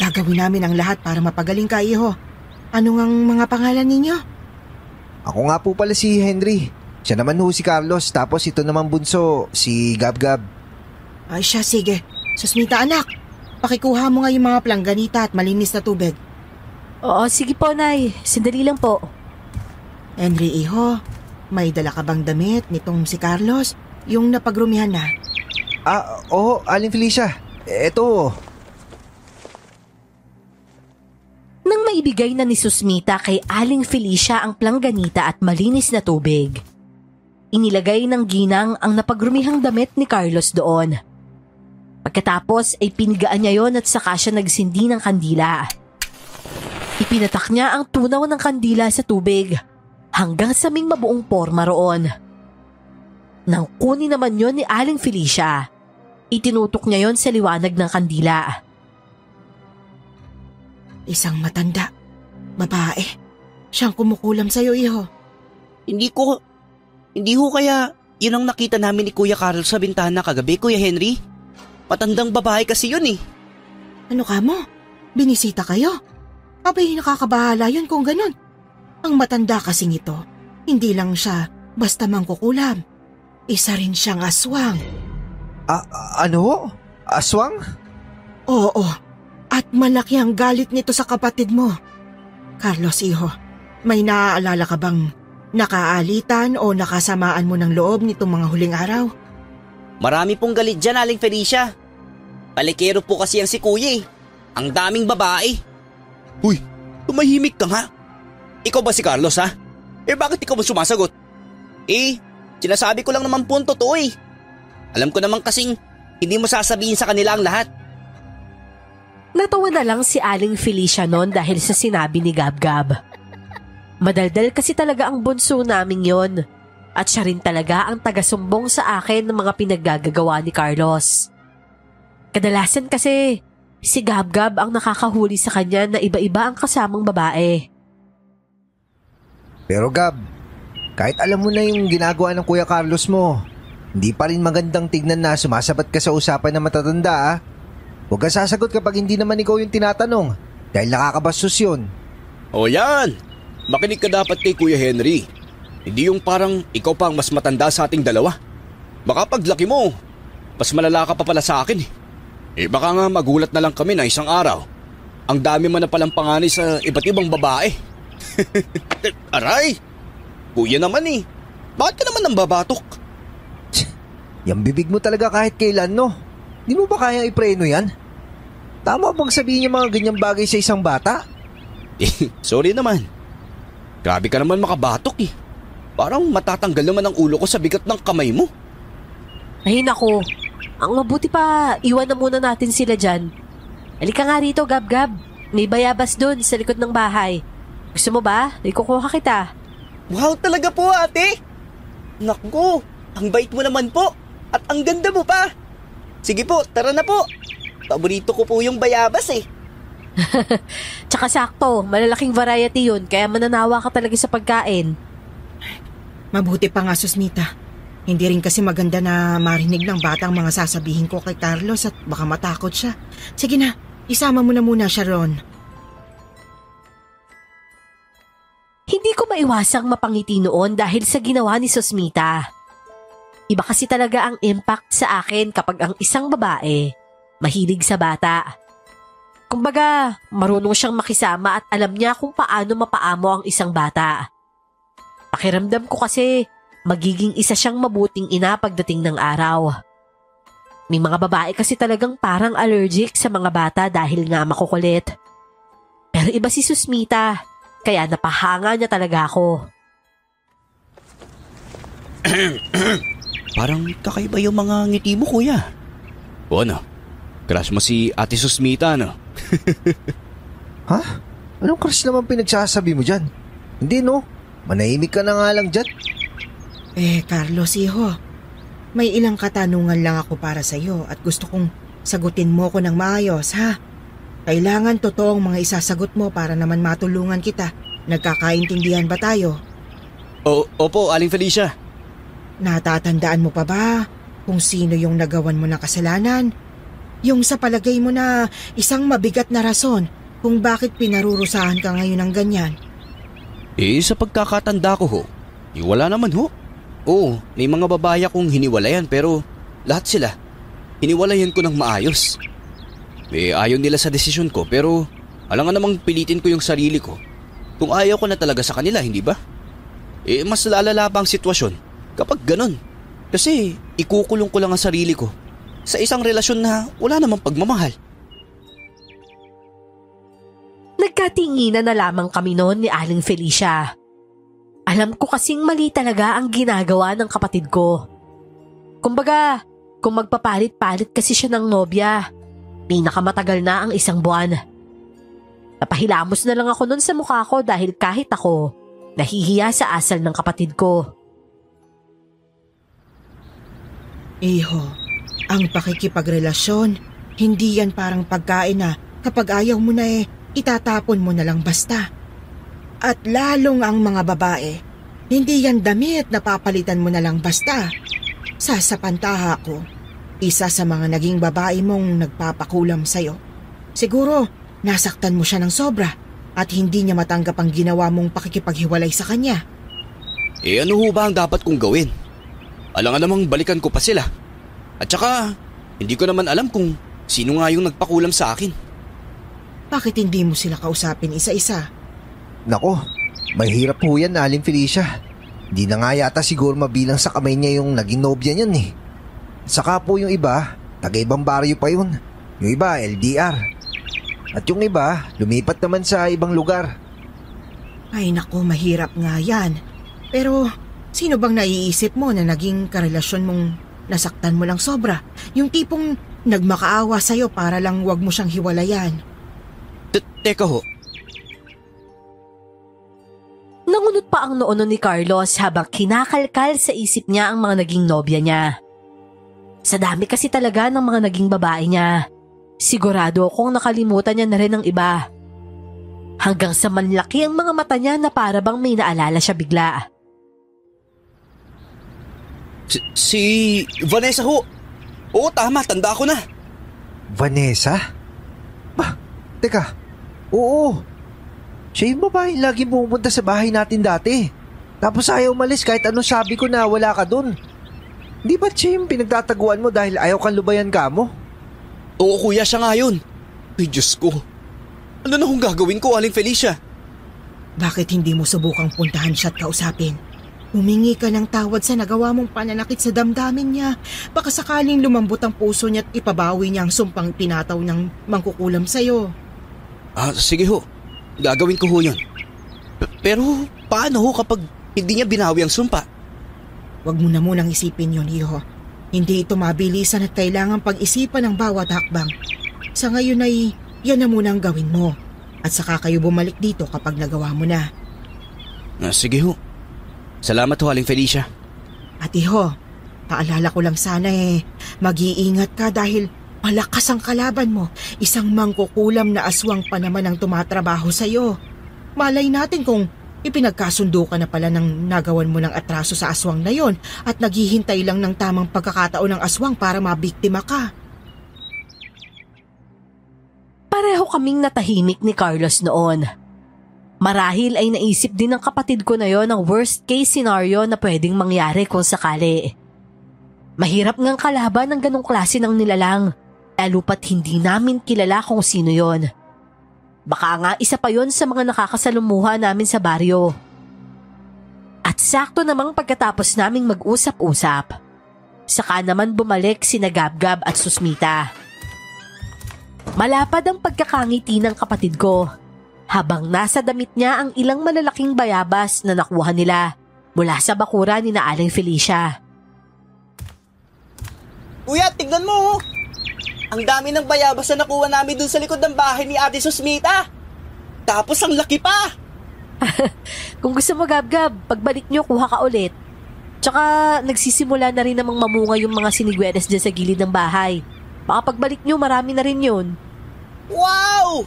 Gagawin namin ang lahat para mapagaling ka, iho. Ano ngang mga pangalan ninyo? Ako nga po pala si Henry. Siya naman ho si Carlos, tapos ito naman bunso, si Gab-Gab. Ay siya, sige. Susmita anak, pakikuha mo nga yung mga planggανita at malinis na tubig. Oo, sige po, Nay. Sandali lang po. Henry, iho, may dala ka bang damit nitong si Carlos? Yung napagrumihan na? Oo, Aling Felicia. Eto. Nang maibigay na ni Susmita kay Aling Felicia ang plangganita at malinis na tubig, inilagay ng ginang ang napagrumihang damit ni Carlos doon. Pagkatapos ay pinigaan niya yon at saka siya nagsindi ng kandila. Ipinatak niya ang tunaw ng kandila sa tubig hanggang sa may mabuong porma roon. Nang kunin naman yon ni Aling Felicia, itinutok niya yon sa liwanag ng kandila. Isang matanda, babae. Siyang kumukulam sa'yo, iho. Hindi ho kaya yun ang nakita namin ni Kuya Carl sa bintana kagabi, Kuya Henry? Matandang babae kasi yun eh. Ano ka mo? Binisita kayo? Abay, nakakabahala yun kung ganun. Ang matanda kasing ito, hindi lang siya basta mangkukulam. Isa rin siyang aswang. Ano? Aswang? Oo, at malaki ang galit nito sa kapatid mo. Carlos, iho, may naaalala ka bang nakaalitan o nakasamaan mo ng loob nitong mga huling araw? Marami pong galit dyan, Aling Felicia. Palikero po kasi ang si Kuya eh. Ang daming babae. Uy, tumahimik ka nga. Ikaw ba si Carlos ha? Bakit ikaw mo sumasagot? Sinasabi ko lang naman po ang totoo eh. Alam ko naman kasing hindi mo sasabihin sa kanila ang lahat. Natawa na lang si Aling Felicia noon dahil sa sinabi ni Gab-Gab. Madaldal kasi talaga ang bunso naming yon. At siya rin talaga ang taga-sumbong sa akin ng mga pinaggagawa ni Carlos. Kadalasan kasi si Gab-Gab ang nakakahuli sa kanya na iba-iba ang kasamang babae. Pero Gab, kahit alam mo na yung ginagawa ng Kuya Carlos mo, hindi pa rin magandang tignan na sumasabat ka sa usapan ng matatanda ah. Huwag ka sasagot kapag hindi naman ikaw yung tinatanong dahil nakakabastos yun. O yan! Makinig ka dapat kay Kuya Henry. Hindi yung parang ikaw pa ang mas matanda sa ating dalawa. Baka paglaki mo, mas malala ka pa pala sa akin eh. Baka nga magulat na lang kami na isang araw ang dami man na palang panganay sa iba't ibang babae. Aray! Kuya naman eh. Bakit ka naman nambabatok? Yang bibig mo talaga kahit kailan no? Di mo ba kayang ipreno yan? Tama bang sabihin yung mga ganyang bagay sa isang bata? Sorry naman. Grabe ka naman makabatok eh. Parang matatanggal naman ang ulo ko sa bigat ng kamay mo. Ay nako, ang mabuti pa, iwan na muna natin sila dyan. Halika nga rito, Gab-Gab. May bayabas doon sa likod ng bahay. Gusto mo ba? Ikukuha kita. Wow talaga po ate! Naku, ang bait mo naman po. At ang ganda mo pa. Sige po, tara na po. Paborito ko po yung bayabas eh. Tsaka sakto, malalaking variety yun kaya mananawa ka talaga sa pagkain. Mabuti pa nga, Susmita. Hindi rin kasi maganda na marinig ng batang mga sasabihin ko kay Carlos at baka matakot siya. Sige na, isama mo na muna siya ron. Hindi ko maiwasang mapangiti noon dahil sa ginawa ni Susmita. Iba kasi talaga ang impact sa akin kapag ang isang babae mahilig sa bata. Kumbaga, marunong siyang makisama at alam niya kung paano mapaamo ang isang bata. Pakiramdam ko kasi magiging isa siyang mabuting ina pagdating ng araw. May mga babae kasi talagang parang allergic sa mga bata dahil nga makukulit. Pero iba si Susmita, kaya napahanga niya talaga ako. Parang kakaiba yung mga ngiti mo, kuya. O ano? Crush mo si Ate Susmita, no? Ha? Anong crush naman pinagsasabi mo dyan? Hindi no, manahimik ka na nga lang dyan. Carlos, iho. May ilang katanungan lang ako para sa'yo at gusto kong sagutin mo ko ng maayos, ha? Kailangan totoong mga isasagot mo para naman matulungan kita. Nagkakaintindihan ba tayo? Opo, Aling Felicia. Natatandaan mo pa ba kung sino yung nagawan mo ng kasalanan? Yung sa palagay mo na isang mabigat na rason kung bakit pinarurusahan ka ngayon ng ganyan? Sa pagkakatanda ko ho, wala naman ho. Oo, may mga babae akong hiniwalayan pero lahat sila, hiniwalayan ko ng maayos. Ayaw nila sa desisyon ko pero alangan namang pilitin ko yung sarili ko. Kung ayaw ko na talaga sa kanila, hindi ba? Mas lalala pa ang sitwasyon kapag ganon. Kasi ikukulong ko lang ang sarili ko sa isang relasyon na wala namang pagmamahal? Nagkatinginan na lamang kami noon ni Aling Felicia. Alam ko kasing mali talaga ang ginagawa ng kapatid ko. Kumbaga, kung magpapalit-palit kasi siya ng nobya, pinakamatagal na ang 1 buwan. Napahilamos na lang ako noon sa mukha ko dahil kahit ako, nahihiya sa asal ng kapatid ko. Iho, ang pakikipagrelasyon, hindi yan parang pagkain na kapag ayaw mo na itatapon mo na lang basta. At lalong ang mga babae, hindi yan damit na papalitan mo na lang basta. Sasapantaha ko, isa sa mga naging babae mong nagpapakulam sa'yo. Siguro, nasaktan mo siya ng sobra at hindi niya matanggap ang ginawa mong pakikipaghiwalay sa kanya. Ano ho ba ang dapat kong gawin? Alangan namang balikan ko pa sila. At saka, hindi ko naman alam kung sino nga yung nagpakulam sa akin. Bakit hindi mo sila kausapin isa-isa? Nako, mahirap po yan, Aling Felicia. Di na nga yata siguro mabilang sa kamay niya yung naging nobya niyan eh. Saka po yung iba, taga-ibang baryo pa yun. Yung iba, LDR. At yung iba, lumipat naman sa ibang lugar. Ay nako, mahirap nga yan. Pero sino bang naiisip mo na naging karelasyon mong nasaktan mo lang sobra? Yung tipong nagmakaawa sa'yo para lang wag mo siyang hiwalayan. Teka ho. Nangunot pa ang noo ni Carlos habang kinakalkal sa isip niya ang mga naging nobya niya. Sa dami kasi talaga ng mga naging babae niya, sigurado akong nakalimutan niya na rin ang iba. Hanggang sa manlaki ang mga mata niya na para bang may naalala siya bigla. Si Vanessa ho. Oo, tama, tanda ko na. Vanessa? Teka, oo. Siya yung babae lagi pumunta sa bahay natin dati. Tapos ayaw umalis kahit anong sabi ko na wala ka dun. Di ba siya yung pinagtataguan mo dahil ayaw kang lubayan ka mo? Oo kuya, siya nga yun. Ay Diyos ko. Ano na kung gagawin ko, Aling Felicia? Bakit hindi mo subukang puntahan siya at kausapin? Humingi ka ng tawad sa nagawa mong pananakit sa damdamin niya. Baka sakaling lumambot ang puso niya at ipabawi niya ang sumpang tinataw ng mangkukulam sa'yo. Sige ho. Gagawin ko ho yun. Pero paano ho kapag hindi niya binawi ang sumpa? Huwag mo na munang isipin yun, Iho. Hindi ito mabilisan at kailangan pag-isipan ng bawat hakbang. Sa ngayon ay yan na munang gawin mo. At saka kayo bumalik dito kapag nagawa mo na. Sige ho. Salamat ho, Aling Felicia. At Iho, paalala ko lang sana mag-iingat ka dahil malakas ang kalaban mo. Isang mangkukulam na aswang pa naman ang tumatrabaho sa'yo. Malay natin kung ipinagkasundo ka na pala ng nagawan mo ng atraso sa aswang na yon at naghihintay lang ng tamang pagkakataon ng aswang para mabiktima ka. Pareho kaming natahimik ni Carlos noon. Marahil ay naisip din ng kapatid ko na yon ang worst case scenario na pwedeng mangyari kung sakali. Mahirap ngang kalaban ng ganong klase ng nilalang. Lalo pat hindi namin kilala kung sino yon. Baka nga isa pa yon sa mga nakakasalumuha namin sa baryo. At sakto namang pagkatapos naming mag-usap-usap, saka naman bumalik sina Gabgab at Susmita. Malapad ang pagkakangiti ng kapatid ko habang nasa damit niya ang ilang malalaking bayabas na nakuha nila mula sa bakura ni na Aling Felicia. Kuya, tignan mo! Ang dami ng bayabas na nakuha namin dun sa likod ng bahay ni Ate Susmita. Tapos ang laki pa. Kung gusto mo, Gabgab, pagbalik nyo, kuha ka ulit. Tsaka nagsisimula na rin namang mamunga yung mga sinigwetes dyan sa gilid ng bahay. Baka pagbalik nyo, marami na rin yun. Wow!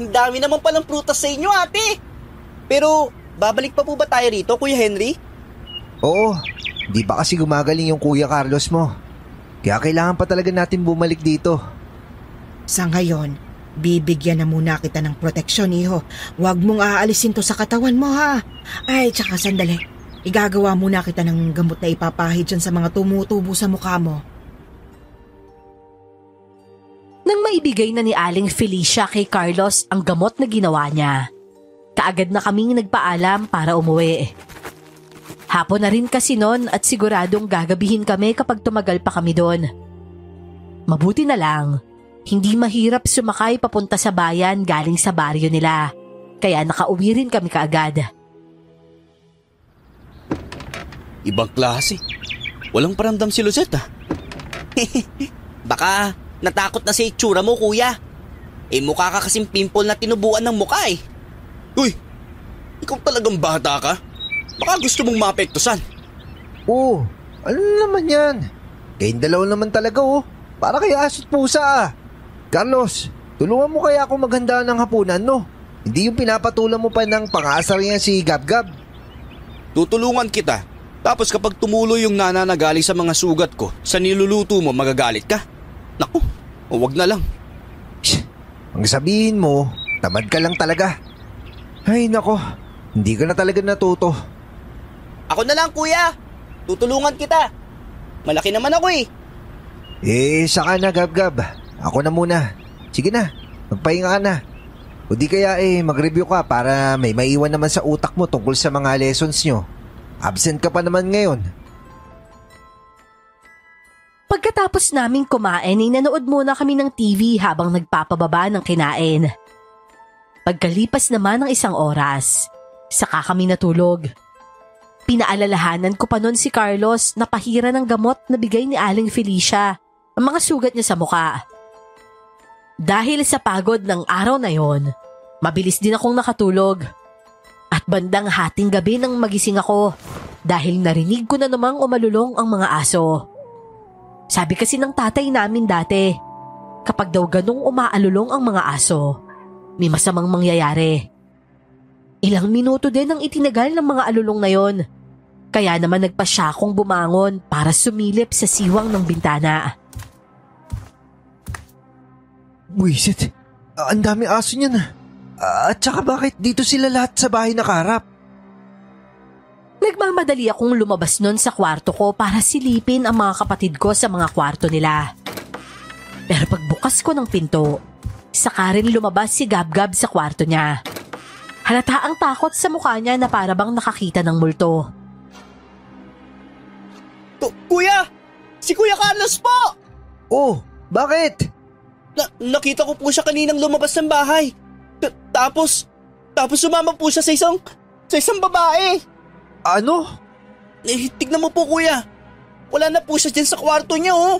Ang dami naman palang prutas sa inyo, ate. Pero babalik pa po ba tayo rito, Kuya Henry? Oo, di ba kasi gumagaling yung Kuya Carlos mo? Kaya kailangan pa talaga natin bumalik dito. Sa ngayon, bibigyan na muna kita ng proteksyon, Iho. Huwag mong aalisin to sa katawan mo, ha? Ay, tsaka sandali. Igagawa muna kita ng gamot na ipapahid dyan sa mga tumutubo sa mukha mo. Nang maibigay na ni Aling Felicia kay Carlos ang gamot na ginawa niya, kaagad na kaming nagpaalam para umuwi. Hapon na rin kasi noon at siguradong gagabihin kami kapag tumagal pa kami doon. Mabuti na lang, hindi mahirap sumakay papunta sa bayan galing sa baryo nila. Kaya nakauwi rin kami kaagad. Ibang klase. Walang paramdam si Luzette ah. Baka natakot na sa itsura mo, kuya. Mukha ka kasing pimple na tinubuan ng mukha eh. Uy, ikaw talagang bata ka? Baka gusto mong maapektusan. Oo, ano naman yan? Kayong dalaw naman talaga oh. Para kay aso't pusa ah. Carlos, tulungan mo kaya ako maghanda ng hapunan no? Hindi yung pinapatulan mo pa ng pang-aasar niya si Gab-Gab. Tutulungan kita. Tapos kapag tumulo yung nana na galing sa mga sugat ko, sa niluluto mo magagalit ka? Naku, wag na lang. Ang sabihin mo, tamad ka lang talaga. Ay nako, hindi ka na talaga natuto. Ako na lang kuya, tutulungan kita. Malaki naman ako eh. Saka na Gab-Gab. Ako na muna. Sige na, magpahinga ka na. O di kaya mag-review ka para may maiwan naman sa utak mo tungkol sa mga lessons nyo. Absent ka pa naman ngayon. Pagkatapos naming kumain ay nanood muna kami ng TV habang nagpapababa ng kinain. Pagkalipas naman ng 1 oras, saka kami natulog. Pinaalalahanan ko pa noon si Carlos na pahira ng gamot na bigay ni Aling Felicia ang mga sugat niya sa muka. Dahil sa pagod ng araw na yon, mabilis din akong nakatulog. At bandang hating gabi nang magising ako dahil narinig ko na namang umalulong ang mga aso. Sabi kasi ng tatay namin dati, kapag daw ganong umaalulong ang mga aso, may masamang mangyayari. Ilang minuto din ang itinagal ng mga alulong na yon. Kaya naman nagpasya akong bumangon para sumilip sa siwang ng bintana. Buisit, ang dami aso niyan. At saka bakit dito sila lahat sa bahay nakaharap? Nagmamadali akong lumabas nun sa kwarto ko para silipin ang mga kapatid ko sa mga kwarto nila. Pero pagbukas ko ng pinto, saka rin lumabas si Gab-Gab sa kwarto niya. Halata ang takot sa mukha niya na para bang nakakita ng multo. Kuya! Si Kuya Carlos po! Oh, bakit? Nakita ko po siya kaninang lumabas ng bahay. Tapos sumama po siya sa isang babae. Ano? Tignan mo po kuya. Wala na po siya dyan sa kwarto niya oh.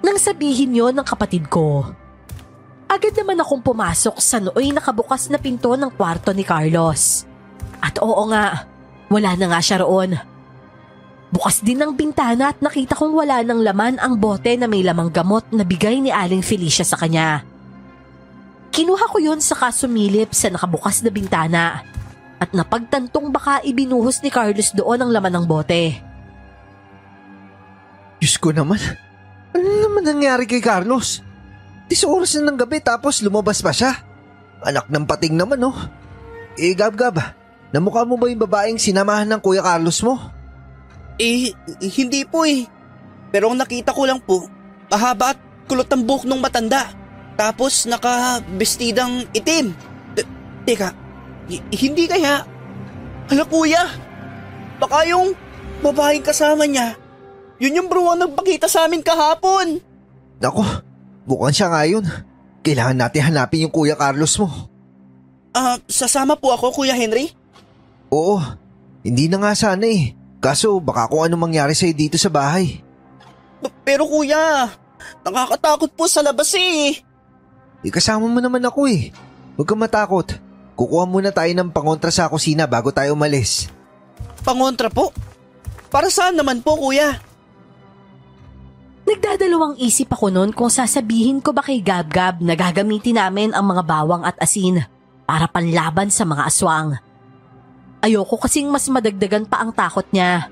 Nang sabihin yon ng kapatid ko, agad naman akong pumasok sa nooy nakabukas na pinto ng kwarto ni Carlos. At oo nga, wala na nga siya roon. Bukas din ang bintana at nakita kong wala ng laman ang bote na may lamang gamot na bigay ni Aling Felicia sa kanya. Kinuha ko yon saka sumilip sa nakabukas na bintana at napagtantong baka ibinuhos ni Carlos doon ang laman ng bote. Diyos ko naman, ano naman nangyari kay Carlos? 10 oras na ng gabi tapos lumabas pa siya. Anak ng pating naman oh. Gab-Gab, namukha mo ba yung babaeng sinamahan ng Kuya Carlos mo? Hindi po eh. Pero ang nakita ko lang po, mahaba at kulot ang buhok ng matanda. Tapos nakabestidang itim. Teka, hindi kaya? Hala kuya, baka yung babaeng kasama niya, yun yung bruwang nagpakita sa amin kahapon. Nako, mukhang siya nga yun. Kailangan natin hanapin yung Kuya Carlos mo. Sasama po ako Kuya Henry? Oo, hindi na nga sana eh. Kaso baka kung ano mangyari sa'yo dito sa bahay. Pero kuya, nakakatakot po sa labas eh. Kasama mo naman ako eh. Huwag kang matakot. Kukuha muna tayo ng pangontra sa kusina bago tayo umalis. Pangontra po? Para saan naman po kuya? Nagdadalawang isip ako noon kung sasabihin ko ba kay Gab-Gab na gagamitin namin ang mga bawang at asin para panlaban sa mga aswang. Ayoko kasing mas madagdagan pa ang takot niya.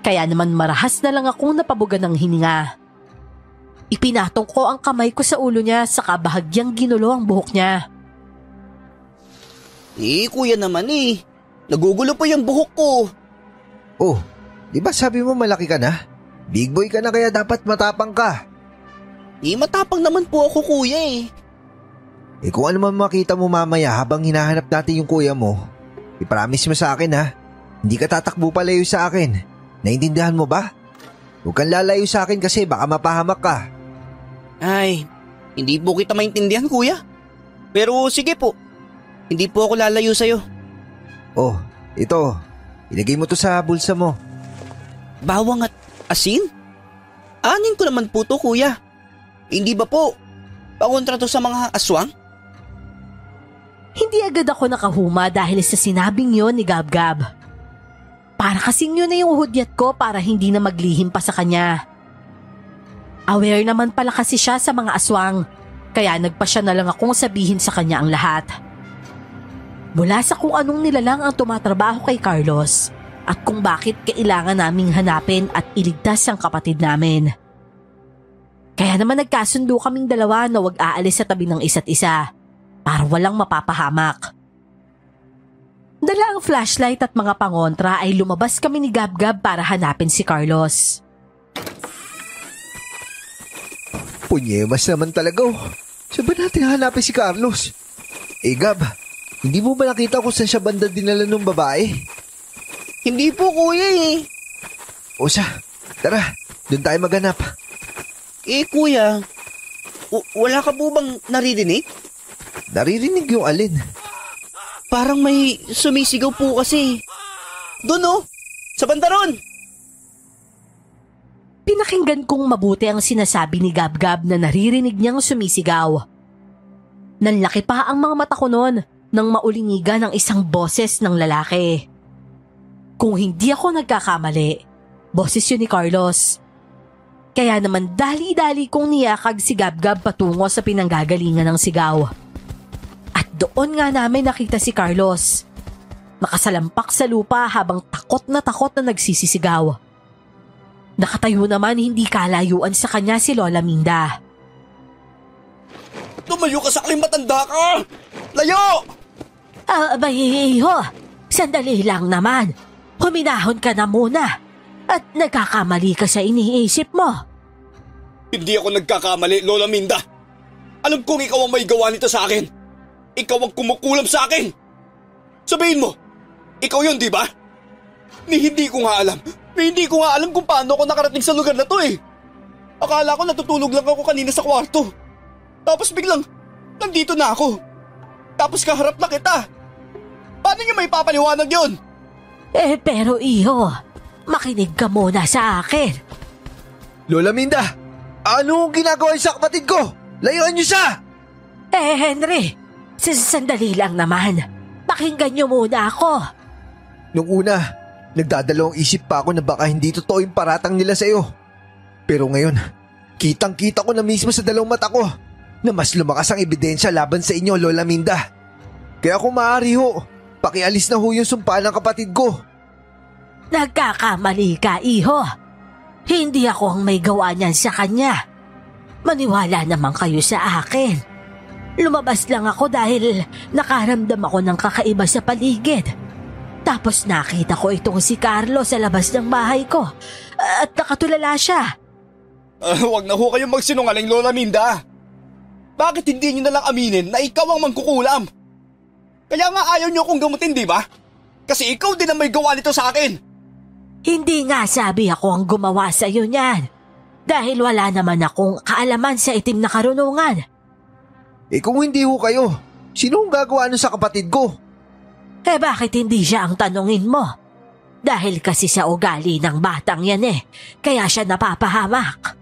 Kaya naman marahas na lang akong napabugan ng hininga. Ipinatong ko ang kamay ko sa ulo niya saka bahagyang ginulo ang buhok niya. Kuya naman eh. Nagugulo po yung buhok ko. Oh, di ba sabi mo malaki ka na? Big boy ka na kaya dapat matapang ka. Matapang naman po ako kuya eh. Kung ano man makita mo mamaya habang hinahanap natin yung kuya mo, i-promise mo sa akin ha, hindi ka tatakbo palayo sa akin. Naintindihan mo ba? Huwag kang lalayo sa akin kasi baka mapahamak ka. Ay, hindi po kita maintindihan kuya. Pero sige po, hindi po ako lalayo sa'yo. Oh, ito. Ilagay mo to sa bulsa mo. Bawang at asin? Anin ko naman po to kuya. Hindi ba po pakontra to sa mga aswang? Hindi agad ako nakahuma dahil sa sinabing yon ni Gab-Gab. Para kasing yun na yung hudyat ko para hindi na maglihim pa sa kanya. Aware naman pala kasi siya sa mga aswang, kaya nagpasya na lang akong sabihin sa kanya ang lahat. Mula sa kung anong nilalang ang tumatrabaho kay Carlos at kung bakit kailangan naming hanapin at iligtas ang kapatid namin. Kaya naman nagkasundo kaming dalawa na wag aalis sa tabi ng isa't isa para walang mapapahamak. Dala ang flashlight at mga pangontra ay lumabas kami ni Gab-Gab para hanapin si Carlos. Punyemas naman talaga oh. Saan ba natin hanapin si Carlos? Gab, hindi mo ba nakita kung saan siya banda dinala ng babae? Hindi po kuya eh. O siya, tara, doon tayo maghanap. Kuya, wala ka po bang naririnig? Naririnig yung alin? Parang may sumisigaw po kasi. Doon oh, sa banda ron. Pinakinggan kong mabuti ang sinasabi ni Gab-Gab na naririnig niyang sumisigaw. Nanlaki pa ang mga mata ko noon nang maulinigan ng isang boses ng lalaki. Kung hindi ako nagkakamali, boses yun ni Carlos. Kaya naman dali-dali kong niyakag si Gab-Gab patungo sa pinanggagalingan ng sigaw. At doon nga namin nakita si Carlos. Nakasalampak sa lupa habang takot na nagsisisigaw. Nakatayo naman hindi kalayuan sa kanya si Lola Minda. Tumayo ka sa akin, matanda ka! Layo! Iho, sandali lang naman. Huminahon ka na muna at nagkakamali ka sa iniisip mo. Hindi ako nagkakamali, Lola Minda. Alam kong ikaw ang may gawa nito sa akin. Ikaw ang kumukulam sa akin. Sabihin mo, ikaw yun, di ba? Hindi ko nga alam kung paano ako nakarating sa lugar na to eh. Akala ko natutulog lang ako kanina sa kwarto. Tapos biglang, nandito na ako. Tapos kaharap na kita. Paano niyo may papaliwanag yun? Pero iho, makinig ka muna sa akin. Lola Minda, ano ang ginagawa sa kapatid ko? Layuan niyo siya! Henry, sandali lang naman. Pakinggan niyo muna ako. Nung una, nagdadalawang isip pa ako na baka hindi totoo yung paratang nila sa'yo. Pero ngayon, kitang-kita ko na mismo sa dalawang mata ko na mas lumakas ang ebidensya laban sa inyo, Lola Minda. Kaya kung maaari ho, pakialis na ho yung sumpa ng kapatid ko. Nagkakamali ka, iho. Hindi ako ang may gawa niyan sa kanya. Maniwala naman kayo sa akin. Lumabas lang ako dahil nakaramdam ako ng kakaiba sa paligid. Tapos nakita ko itong si Carlos sa labas ng bahay ko at nakatulala siya. Huwag na ho kayong magsinungaling, Lola Minda. Bakit hindi niyo na lang aminin na ikaw ang mangkukulam? Kaya nga ayaw niyo akong gamutin, di ba? Kasi ikaw din ang may gawa nito sa akin. Hindi nga sabi ako ang gumawa sa iyo niyan. Dahil wala naman akong kaalaman sa itim na karunungan. Kung hindi ho kayo, sino ang gagawa nun sa kapatid ko? Bakit hindi siya ang tanungin mo? Dahil kasi sa ugali ng batang yan kaya siya napapahamak.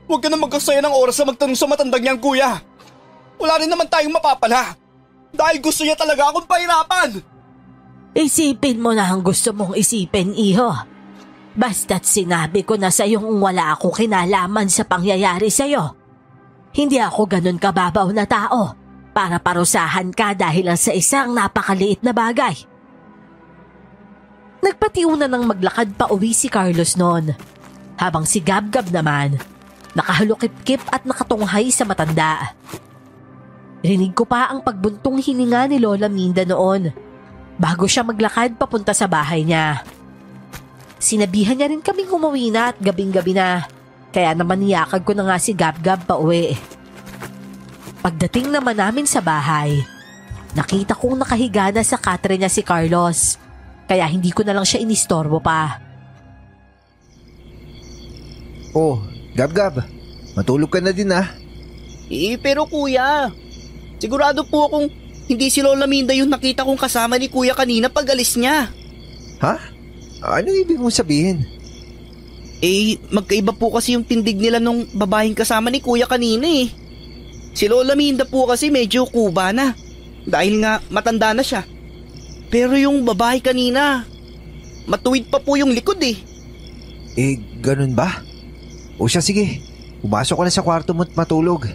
Huwag ka na magkasaya ng oras na magtanong sa matandang yan, kuya. Wala rin naman tayong mapapala. Dahil gusto niya talaga akong pahirapan. Isipin mo na ang gusto mong isipin, iho. Basta't sinabi ko na sa'yong wala akong kinalaman sa pangyayari sa'yo. Hindi ako ganun kababaw na tao para parusahan ka dahil lang sa isang napakaliit na bagay. Nagpatiuna ng maglakad pa uwi si Carlos noon. Habang si Gab-Gab naman, nakahalukip-kip at nakatunghay sa matanda. Rinig ko pa ang pagbuntong hininga ni Lola Minda noon bago siya maglakad papunta sa bahay niya. Sinabihan niya rin kaming umuwi na at gabing-gabi na, kaya naman niyakag ko na nga si Gab-Gab pa uwi. Pagdating naman namin sa bahay, nakita kong nakahiga na sa katre niya si Carlos, kaya hindi ko na lang siya inistorbo pa. Oh, Gab-Gab, matulog ka na din ah. Pero kuya, sigurado po akong hindi si Lola Minda yung nakita kong kasama ni kuya kanina pag alis niya. Ha? Ano ibig mong sabihin? Magkaiba po kasi yung tindig nila nung babaeng kasama ni kuya kanina eh. Si Lola Minda po kasi medyo kuba na dahil nga matanda na siya. Pero yung babae kanina, matuwid pa po yung likod eh. Ganun ba? O siya, sige. Pumasok ka na sa kwarto mo at matulog.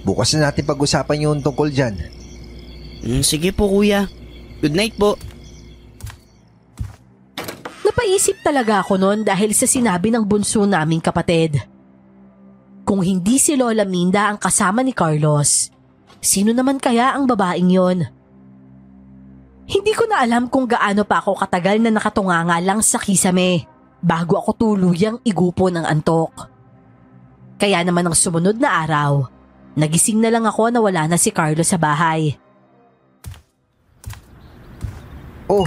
Bukas na natin pag-usapan yung tungkol dyan. Sige po kuya. Good night po. Napaisip talaga ako noon dahil sa sinabi ng bunso naming kapatid. Kung hindi si Lola Minda ang kasama ni Carlos, sino naman kaya ang babaeng yon? Hindi ko na alam kung gaano pa ako katagal na nakatunganga lang sa kisame bago ako tuluyang igupo ng antok. Kaya naman ang sumunod na araw, nagising na lang ako na wala na si Carlos sa bahay. Oh,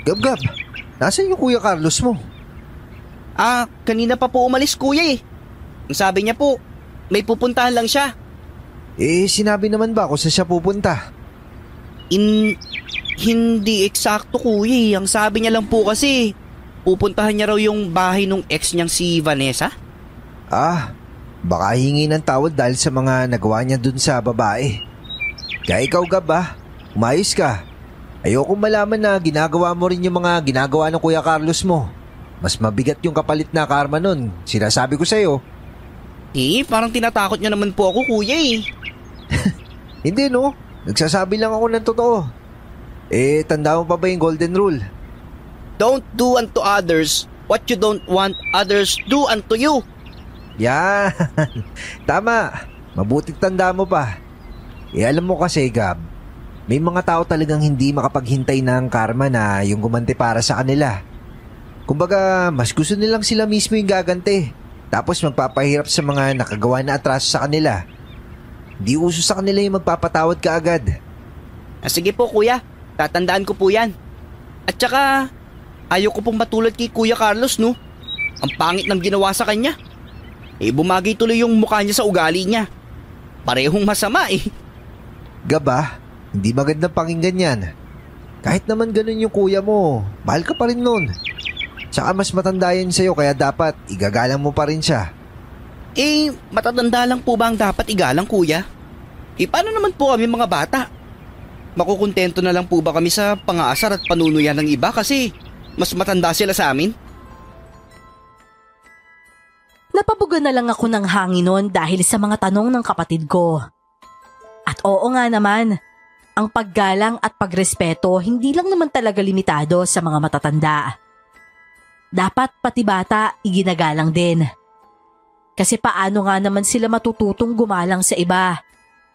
Gab-Gab, nasaan yung Kuya Carlos mo? Kanina pa po umalis kuya eh. Ang sabi niya po, may pupuntahan lang siya. Sinabi naman ba kung saan siya pupunta? Hindi eksakto kuya eh. Ang sabi niya lang po kasi, pupuntahan niya raw yung bahay nung ex niyang si Vanessa. Baka hingi ng tawad dahil sa mga nagawa niya dun sa babae. Kaya ikaw, Gab, umayos ka. Ayoko malaman na ginagawa mo rin yung mga ginagawa ng Kuya Carlos mo. Mas mabigat yung kapalit na karma nun, sinasabi ko sa'yo. Parang tinatakot niya naman po ako kuya eh. Hindi no, nagsasabi lang ako ng totoo. Tanda mo pa ba yung golden rule? Don't do unto others what you don't want others do unto you. Yan, tama. Mabuting tanda mo pa. Alam mo kasi, Gab, may mga tao talagang hindi makapaghintay ng karma na yung gumanti para sa kanila. Kumbaga, mas gusto nilang sila mismo yung gaganti. Tapos magpapahirap sa mga nakagawa na atraso sa kanila. Di uso sa kanila yung magpapatawad ka agad. Sige po kuya, tatandaan ko po yan. At saka, ayaw ko pong matulad kay Kuya Carlos no. Ang pangit ng ginawa sa kanya. Bumagay tuloy yung mukha niya sa ugali niya. Parehong masama eh. Gaba, hindi magandang pakinggan yan. Kahit naman ganun yung kuya mo, mahal ka pa rin nun. Tsaka mas matanda yan sa'yo kaya dapat igagalang mo pa rin siya. Matatanda lang po ba ang dapat igalang kuya? Paano naman po kami mga bata? Makukontento na lang po ba kami sa pangaasar at panunuyan ng iba kasi mas matanda sila sa amin? Napabugan na lang ako ng hangin noon dahil sa mga tanong ng kapatid ko. At oo nga naman, ang paggalang at pagrespeto hindi lang naman talaga limitado sa mga matatanda. Dapat pati bata iginagalang din. Kasi paano nga naman sila matututong gumalang sa iba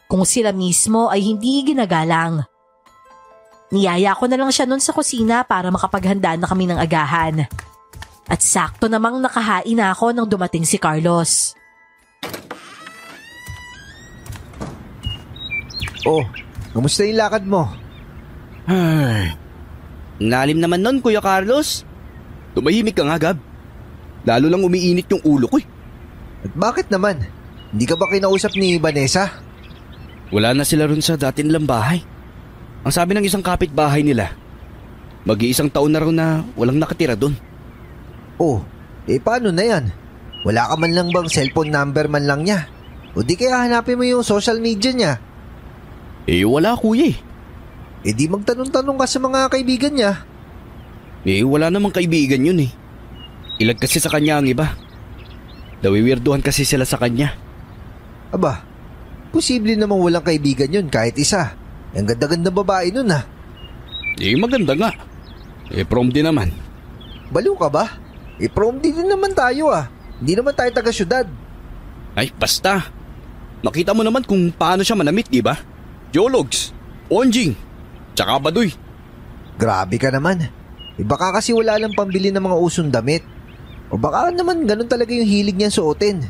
kung sila mismo ay hindi ginagalang? Niyaya ko na lang siya nun sa kusina para makapaghanda na kami ng agahan. At sakto namang nakahain na ako nang dumating si Carlos. Oh, kamusta yung lakad mo? Lalim naman nun Kuya Carlos. Tumahimik ka nga Gab. Lalo lang umiinit yung ulo ko eh. At bakit naman? Hindi ka ba kinausap ni Vanessa? Wala na sila ron sa dati nilang bahay. Ang sabi ng isang kapitbahay nila, mag-iisang taon na raw na walang nakatira doon. Oh, paano na yan? Wala ka man lang bang cellphone number man lang niya? O di kaya hanapin mo yung social media niya? Wala kuya eh. Di magtanong-tanong ka sa mga kaibigan niya. Wala namang kaibigan yun eh. Ilag kasi sa kanya ang iba. Nawiwirduhan kasi sila sa kanya. Aba, posible namang walang kaibigan yun kahit isa. Ang ganda-ganda babae nun ah. Maganda nga. Prom din naman. Baliw ka ba? Prom din naman tayo ah. Hindi naman tayo taga-syudad. Ay, basta. Makita mo naman kung paano siya manamit, di ba? Jologs, onjing, tsaka baduy. Grabe ka naman. Baka kasi wala lang pambili ng mga usong damit. O baka naman ganun talaga yung hilig niyan suotin.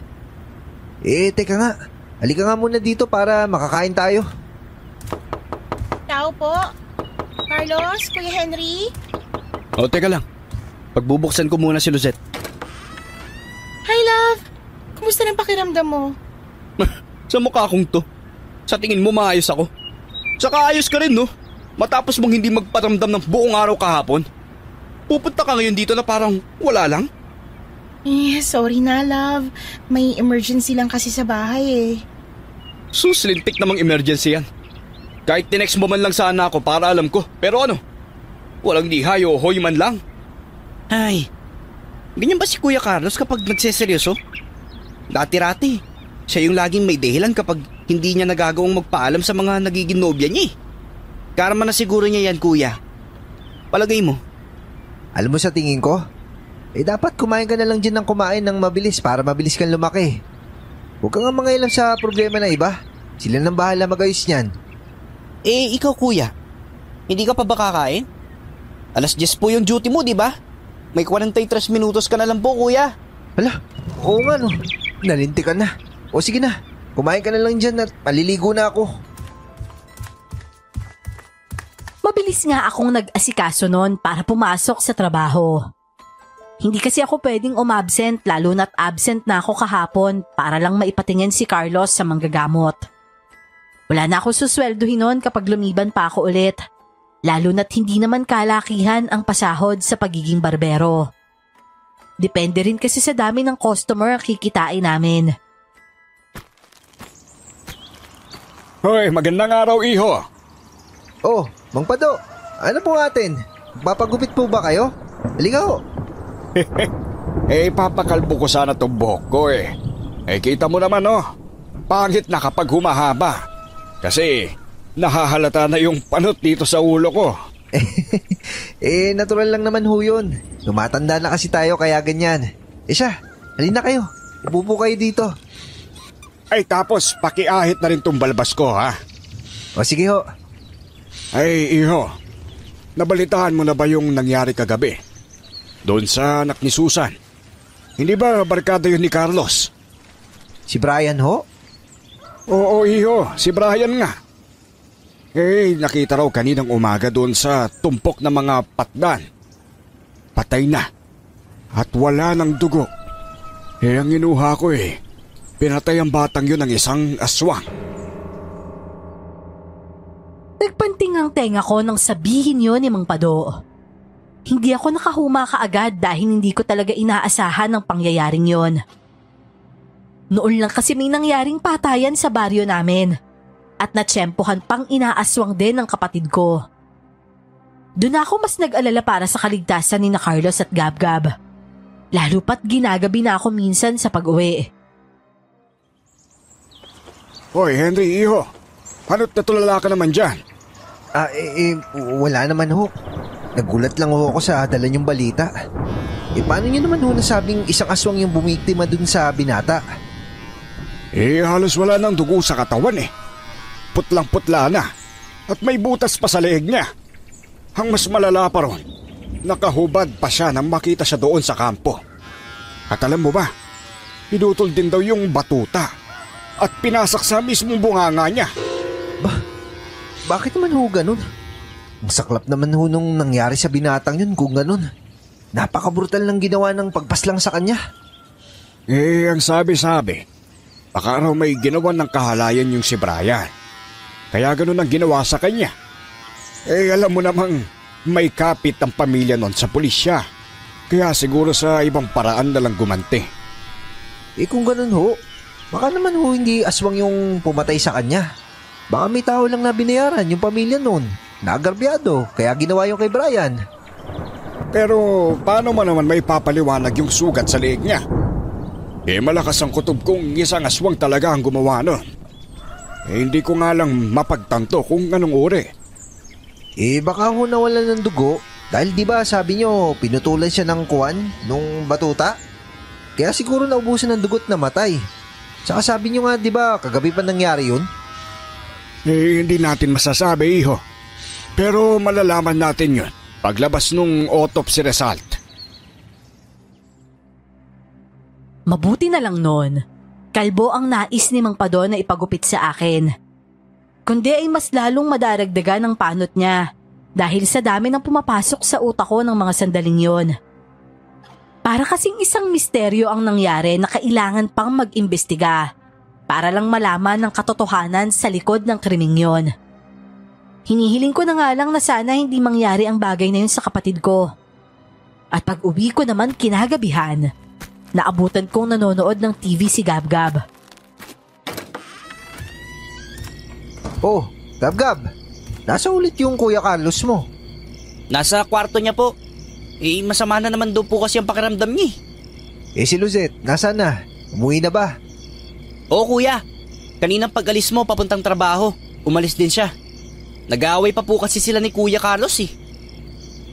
Teka nga. Halika nga muna dito para makakain tayo. Tao po. Carlos, Kuya Henry. Teka lang. Pagbubuksan ko muna si Luzette. Hi, love. pakiramdam mo? Sa mukha kong to. Sa tingin mo maayos ako. Tsaka ayos ka rin, no? Matapos mong hindi magparamdam ng buong araw kahapon. Pupunta ka ngayon dito na parang wala lang? Sorry na, love. May emergency lang kasi sa bahay eh. Suslintik namang emergency yan. Kahit tinext mo man lang sana ako para alam ko. Pero ano? Walang lihay o hoy man lang. Ay, ganyan ba si Kuya Carlos kapag nagseseryoso? Dati-rati, siya yung laging may dahilan kapag hindi niya nagagawang magpaalam sa mga nagiging nobya niya eh. Karma na siguro niya yan, Kuya. Palagay mo? Alam mo sa tingin ko, dapat kumain ka na lang dyan ng kumain ng mabilis para mabilis kang lumaki. Huwag kang mangailam sa problema na iba. Sila nang bahala magayos niyan. Ikaw Kuya, hindi ka pa ba kakain? 10:00 po yung duty mo, di ba? May 43 minutos ka na lang po, Kuya. Hala, oo nga no. Nalinti ka na. O sige na, kumain ka na lang dyan at maliligo na ako. Mabilis nga akong nag-asikaso noon para pumasok sa trabaho. Hindi kasi ako pwedeng umabsent lalo na't absent na ako kahapon para lang maipatingin si Carlos sa manggagamot. Wala na ako susweldohin noon kapag lumiban pa ako ulit. Lalo na't hindi naman kalakihan ang pasahod sa pagiging barbero. Depende rin kasi sa dami ng customer ang kikitain namin. Hoy, magandang araw, iho. Oh, Mang Pado, ano po atin? Magpapagupit po ba kayo? Halika ho. Papakalbo ko sana itong buhok ko eh. Kita mo naman pangit na kapag humahaba. Kasi nahahalata na yung panot dito sa ulo ko. Natural lang naman ho yun. Tumatanda na kasi tayo kaya ganyan. Siya, halina kayo. Upo kayo dito. Tapos pakiahit na rin tong balbas ko ha. O sige ho. Iho, nabalitaan mo na ba yung nangyari kagabi? Doon sa anak ni Susan. Hindi ba barkada yun ni Carlos? Si Brian ho? Oo, iho, si Brian nga. Nakita raw kaninang umaga doon sa tumpok ng mga patdan. Patay na. At wala ng dugo. Ang inuha ko pinatay ang batang yun ng isang aswang. Nagpanting ang tenga ko nang sabihin yun ni Mang Pado. Hindi ako nakahuma kaagad dahil hindi ko talaga inaasahan ang pangyayaring yon. Noon lang kasi may nangyaring patayan sa baryo namin at natsyempohan pang inaaswang din ng kapatid ko. Doon ako mas nag-alala para sa kaligtasan ni na Carlos at Gab-Gab. Lalo pat ginagabi na ako minsan sa pag-uwi. Hoy, Henry, iho. Ano't natulala ka naman dyan? Wala naman ho. Nagulat lang ho ako sa dala niyong balita. Paano niyo naman ho nasabing isang aswang yung bumiktima dun sa binata? Halos wala ng dugo sa katawan Putlang-putla na. At may butas pa sa leeg niya. Ang mas malala pa ron, nakahubad pa siya nang makita siya doon sa kampo. At alam mo ba, pinutol din daw yung batuta at pinasak sa mismong bunganga niya. Bakit naman ho ganun? Ang saklap naman ho nung nangyari sa binatang yun kung ganun. Napaka-brutal ng ginawa ng pagpaslang sa kanya. Ang sabi-sabi, baka raw may ginawa ng kahalayan yung si Brian. Kaya ganun ang ginawa sa kanya. Alam mo namang may kapit ang pamilya nun sa pulisya. Kaya siguro sa ibang paraan na lang gumanti. Kung ganun ho, baka naman ho hindi aswang yung pumatay sa kanya. Baka may tao lang na binayaran yung pamilya nun. Naagarbyado, kaya ginawa yung kay Brian. Pero paano man naman may papaliwanag yung sugat sa leeg niya? Malakas ang kutob kung isang aswang talaga ang gumawa nun. Hindi ko nga lang mapagtanto kung anong uri. Baka ho nawalan ng dugo dahil di ba sabi nyo pinutulan siya ng kuwan nung batuta? Kaya siguro naubusan ng dugo't namatay. Saka sabi nyo nga di ba kagabi pa nangyari yun? Hindi natin masasabi, iho. Pero malalaman natin yun paglabas nung autopsy result. Mabuti na lang noon. Kalbo ang nais ni Mang Pado na ipagupit sa akin. Kundi ay mas lalong madaragdagan ang panot niya dahil sa dami ng pumapasok sa utak ko ng mga sandaling yon. Para kasing isang misteryo ang nangyari na kailangan pang mag-imbestiga para lang malaman ng katotohanan sa likod ng krimeng yon. Hinihiling ko na nga lang na sana hindi mangyari ang bagay na yun sa kapatid ko. At pag uwi ko naman kinagabihan, naabutan kong nanonood ng TV si Gab-Gab. Oh, Gab-Gab, nasa ulit yung Kuya Carlos mo? Nasa kwarto niya po. Masama na naman daw po kasi ang pakiramdam niya. Si Luzette, nasaan na? Umuwi na ba? Oo kuya, kaninang pag-alis mo papuntang trabaho, umalis din siya. Nag-aaway pa po kasi sila ni Kuya Carlos eh.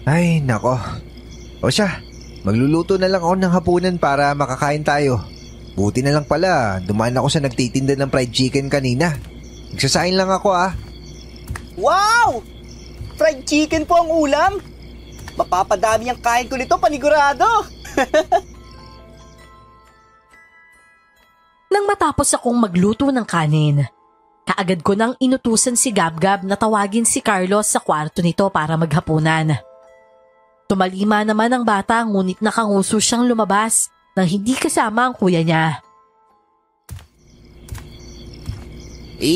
Ay, nako. O siya, magluluto na lang ako ng hapunan para makakain tayo. Buti na lang pala, dumaan ako sa nagtitinda ng fried chicken kanina. Nagsasain lang ako ah. Wow! Fried chicken po ang ulam? Mapapadami ang kain ko nito, panigurado! Nang matapos akong magluto ng kanin, kaagad ko nang inutusan si Gab-Gab na tawagin si Carlos sa kwarto nito para maghapunan. Tumalima naman ang bata ngunit nakanguso siyang lumabas nang hindi kasama ang kuya niya.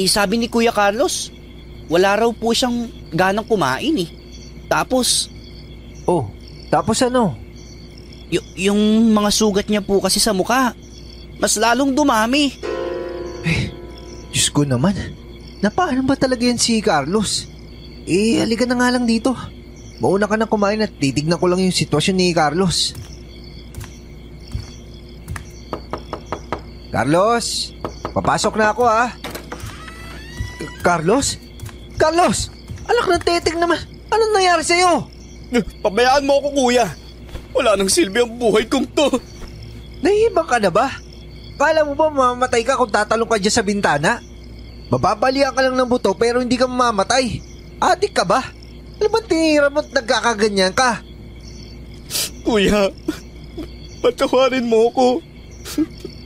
Sabi ni Kuya Carlos, wala raw po siyang ganang kumain eh. Tapos... Oh, tapos ano? Yung mga sugat niya po kasi sa mukha, mas lalong dumami. Diyos ko naman. Napaano ba talaga yan si Carlos? Halika na nga lang dito. Mauna ka na kumain at titignan ko lang yung sitwasyon ni Carlos. Carlos, papasok na ako ha. Carlos? Carlos! Alak ng tetek naman. Anong nangyari sa'yo? Pabayaan mo ako kuya. Wala nang silbi ang buhay kong to. Nahihibang ka na ba? Kala mo ba mamamatay ka kung tatalong ka dyan sa bintana? Mababalian ka lang ng buto pero hindi ka mamamatay. Adik ka ba? Ano ba tinira mo at nagkakaganyan ka? Kuya, patawarin mo ako.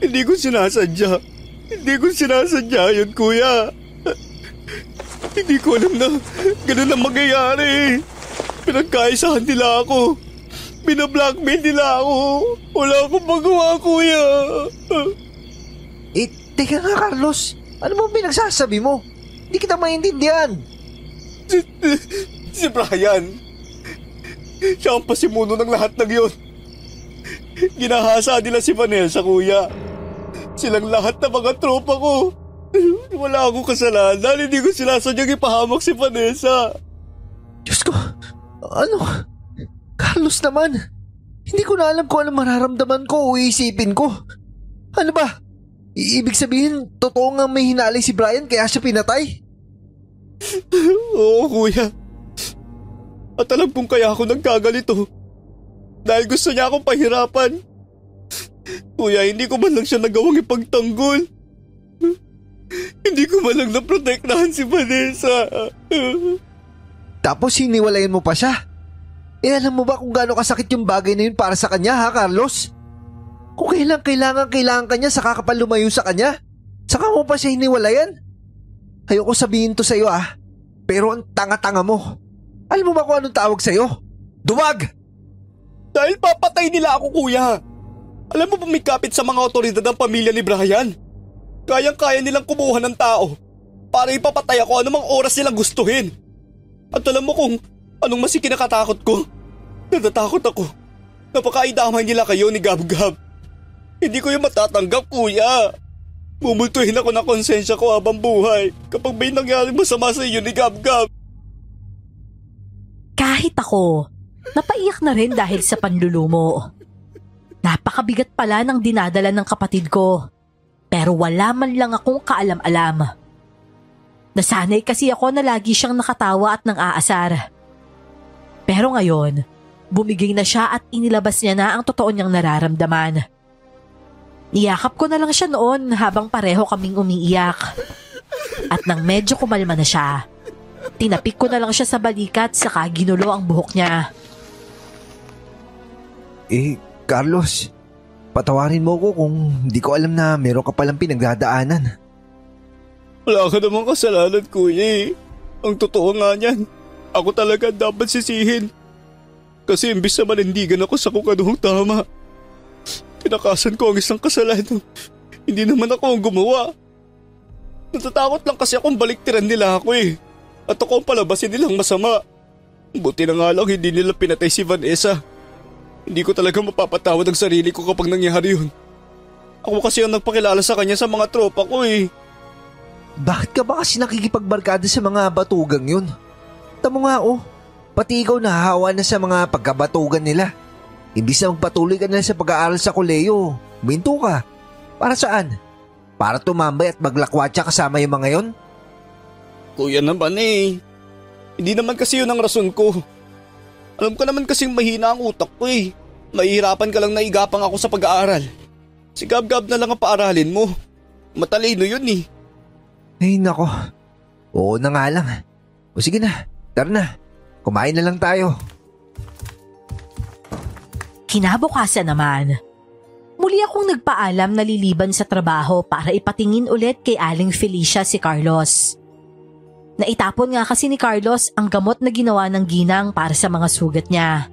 Hindi ko sinasadya. Hindi ko sinasadya yun kuya. Hindi ko alam na ganun ang mangyayari. Pinagkaisahan nila ako. Binablockmail nila ako. Wala akong magawa, kuya. Teka nga, Carlos. Ano bang pinagsasabi mo? Hindi kita maintindihan. Si Brian. Siya ang pasimuno ng lahat ng yun. Ginahasa nila si Vanessa, kuya. Silang lahat na mga tropa ko. Wala akong kasalanan. Hindi ko sinasadyang ipahamak si Vanessa. Diyos ko. Ano? Carlos naman. Hindi ko na alam kung ano mararamdaman ko o isipin ko. Ano ba? Ibig sabihin, totoo nga may hinalay si Brian kaya siya pinatay? Oo, kuya. At alam kong kaya ako nagkagalito. Dahil gusto niya akong pahirapan. Kuya, hindi ko man lang siya nagawang ipagtanggol. Hindi ko man lang naprotektahan si Vanessa. Tapos hiniwalayan mo pa siya? Alam mo ba kung gaano kasakit yung bagay na yun para sa kanya ha, Carlos? Kung kailangan ka niya saka ka pa lumayo sa kanya, saka mo pa siya hiniwalayan? Ayoko sabihin to sa'yo pero ang tanga-tanga mo. Alam mo ba kung anong tawag sa'yo? Duwag! Dahil papatay nila ako, kuya. Alam mo ba may kapit sa mga otoridad ng pamilya ni Brian? Kayang-kaya nilang kumuha ng tao para ipapatay ako anumang oras nilang gustuhin. At alam mo kung anong mas ikinakatakot ko? Natatakot ako. Napakaidamay nila kayo ni Gab-Gab. Hindi ko yung matatanggap, kuya. Mumultuhin ako ng konsensya ko habang buhay kapag may nangyari masama sa iyo ni Gab-Gab. Kahit ako, napaiyak na rin dahil sa panlulumo. Napakabigat pala ng dinadala ng kapatid ko. Pero wala man lang akong kaalam-alam. Nasanay kasi ako na lagi siyang nakatawa at nang-aasar. Pero ngayon, bumigay na siya at inilabas niya na ang totoo niyang nararamdaman. Niyakap ko na lang siya noon habang pareho kaming umiiyak. At nang medyo kumalma na siya, tinapik ko na lang siya sa balikat saka ginulo ang buhok niya. Carlos, patawarin mo ko kung hindi ko alam na meron ka palang pinagdadaanan. Wala ka namang kasalanan, kuya. Ang totoo nga niyan, ako talaga dapat sisihin. Kasi imbis na manindigan ako sa kung anong tama, Tinakasan ko ang isang kasalanan. Hindi naman ako ang gumawa. Natatakot lang kasi akong baliktiran nila ako eh. At ako ang palabasin nilang masama. Buti na nga lang hindi nila pinatay si Vanessa. Hindi ko talaga mapapatawad ang sarili ko kapag nangyari yun. Ako kasi ang nagpakilala sa kanya sa mga tropa ko eh. Bakit ka ba kasi nakikipagbarkada sa mga batugang yun? Tamo nga pati ikaw nahahawa na sa mga pagkabatugan nila. Imbis na magpatuloy ka na sa pag-aaral sa koleyo, minto ka. Para saan? Para tumambay at maglakwatsa kasama yung mga yon? Kuya naman eh. Hindi naman kasi yun ang rason ko. Alam ko naman kasing mahina ang utak ko eh. Mahihirapan ka lang na igapang ako sa pag-aaral. Si Gab-Gab na lang ang paaralin mo. Matalino yun eh. Ay nako. Oo na nga lang. O sige na, tara na. Kumain na lang tayo. Kinabukasan naman, muli akong nagpaalam na liliban sa trabaho para ipatingin ulit kay Aling Felicia si Carlos. Naitapon nga kasi ni Carlos ang gamot na ginawa ng ginang para sa mga sugat niya.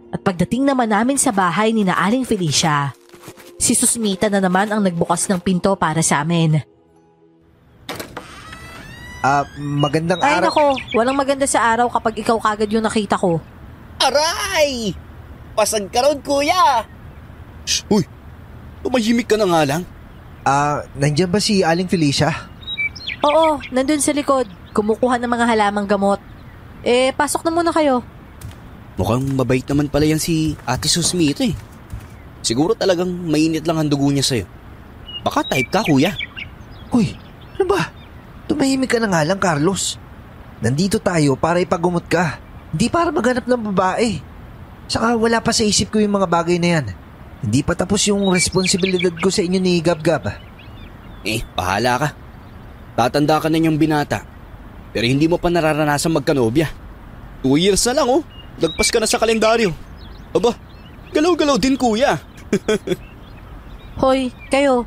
At pagdating naman namin sa bahay ni na Aling Felicia, si Susmita na naman ang nagbukas ng pinto para sa amin. Magandang Ay araw. nako, walang maganda sa araw kapag ikaw kagad yung nakita ko. Aray! Pasag ka ron, kuya! Shh, uy! Tumahimik ka na nga lang. Nandiyan ba si Aling Felicia? Oo, nandun sa likod. Kumukuha ng mga halamang gamot. Pasok na muna kayo. Mukhang mabait naman pala yan si Ate Susmita eh. Siguro talagang mainit lang ang dugo niya sa'yo. Baka type ka, kuya. Uy, ano ba? Tumahimik ka na nga lang, Carlos. Nandito tayo para ipagumot ka. Hindi para maghanap ng babae. Saka wala pa sa isip ko yung mga bagay na yan. Hindi pa tapos yung responsibilidad ko sa inyo ni Gab-Gab. Pahala ka. Tatanda ka na niyang binata. Pero hindi mo pa nararanasan magkanobya. 2 years na lang Lagpas ka na sa kalendaryo. Aba, galaw-galaw din kuya. Hoy, kayo.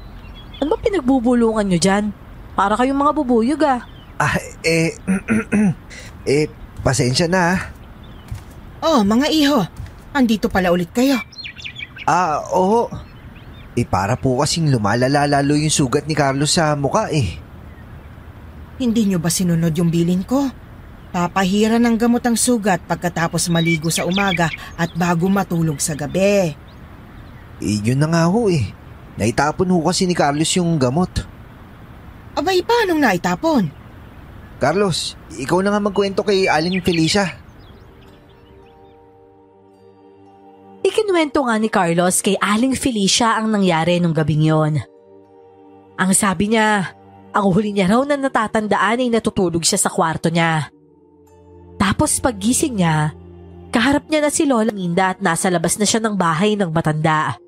Ano ba pinagbubulungan nyo dyan? Para kayong mga bubuyog Pasensya na mga iho. Andito pala ulit kayo. Oo. Para po kasing lumalala lalo yung sugat ni Carlos sa muka Hindi nyo ba sinunod yung bilin ko? Papahira ng gamot ang sugat pagkatapos maligo sa umaga at bago matulog sa gabi. Yun na nga Naitapon kasi ni Carlos yung gamot. Abay, paanong naitapon? Carlos, ikaw na nga magkwento kay Aling Felicia. Ikinuwento nga ni Carlos kay Aling Felicia ang nangyari nung gabing yon. Ang sabi niya, ang huli niya raw na natatandaan ay natutulog siya sa kwarto niya. Tapos paggising niya, kaharap niya na si Lola Minda at nasa labas na siya ng bahay ng matanda.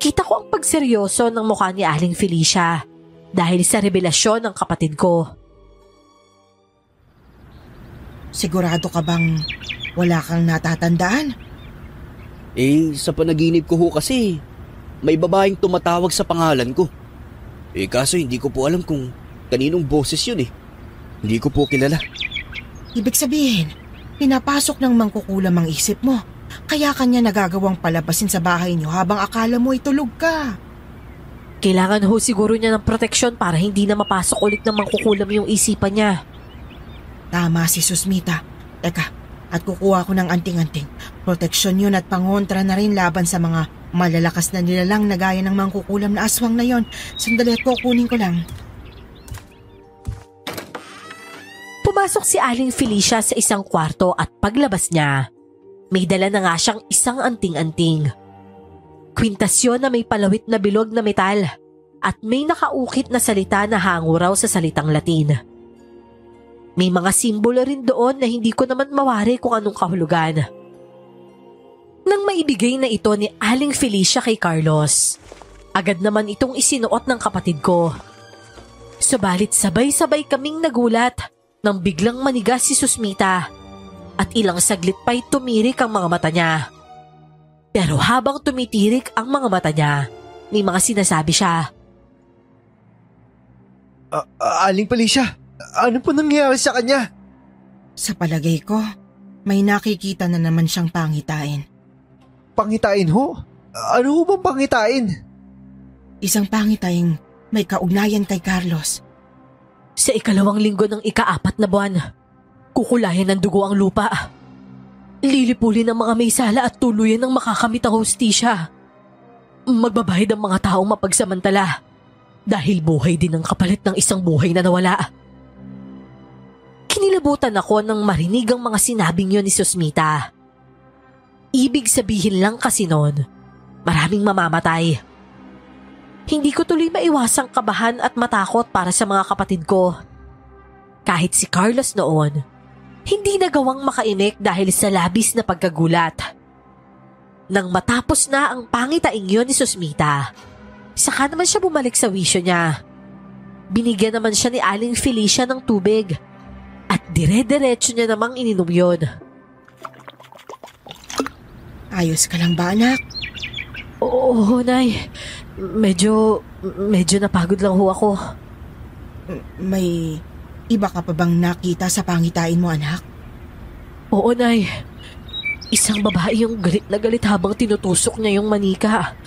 Kita ko ang pagseryoso ng mukha ni Aling Felicia dahil sa revelasyon ng kapatid ko. Sigurado ka bang wala kang natatandaan? Sa panaginip ko kasi, may babaeng tumatawag sa pangalan ko. Kaso hindi ko po alam kung kaninong boses yun Hindi ko po kilala. Ibig sabihin, pinapasok ng mangkukulam ang isip mo. Kaya kanya nagagawang palabasin sa bahay niyo habang akala mo itulog ka. Kailangan siguro niya ng proteksyon para hindi na mapasok ulit ng mangkukulam yung isipan niya. Tama si Susmita. Teka, at kukuha ko ng anting-anting. Proteksyon yun at pangontra na rin laban sa mga malalakas na nilalang na gaya ng mangkukulam na aswang na yon. Sandali at kukunin ko lang. Pumasok si Aling Felicia sa isang kwarto at paglabas niya, may dala na nga siyang isang anting-anting. Kwintasyon na may palawit na bilog na metal at may nakaukit na salita na hango raw sa salitang Latin. May mga simbolo rin doon na hindi ko naman mawari kung anong kahulugan. Nang maibigay na ito ni Aling Felicia kay Carlos, agad naman itong isinuot ng kapatid ko. Subalit sabay-sabay kaming nagulat nang biglang manigas si Susmita at ilang saglit pa'y tumirik ang mga mata niya. Pero habang tumitirik ang mga mata niya, may mga sinasabi siya. Aling Felicia, ano po nangyayari sa kanya? Sa palagay ko, may nakikita na naman siyang pangitain. Pangitain ho? Ano ho bang pangitain? Isang pangitain may kaugnayan kay Carlos. Sa 2nd linggo ng 4 na buwan, kukulayan ng dugo ang lupa. Lilipulin ng mga may sala at tuluyan ng makakamit ang hostisya. Magbabayad ang mga taong mapagsamantala dahil buhay din ang kapalit ng isang buhay na nawala. Kinilabutan ako nang marinig ang mga sinabing yun ni Susmita. Ibig sabihin lang kasi nun, maraming mamamatay. Hindi ko tuloy maiwasang kabahan at matakot para sa mga kapatid ko. Kahit si Carlos noon, hindi nagawang makaimik dahil sa labis na pagkagulat. Nang matapos na ang pangitaing yun ni Susmita, saka naman siya bumalik sa wisyo niya. Binigyan naman siya ni Aling Felicia ng tubig at dire-diretso niya namang ininom yun. Ayos ka lang ba, anak? Oo, Nay. Medyo napagod lang ho ako. May iba ka pa bang nakita sa pangitain mo, anak? Oo, Nay. Isang babae yung galit na galit habang tinutusok niya yung manika.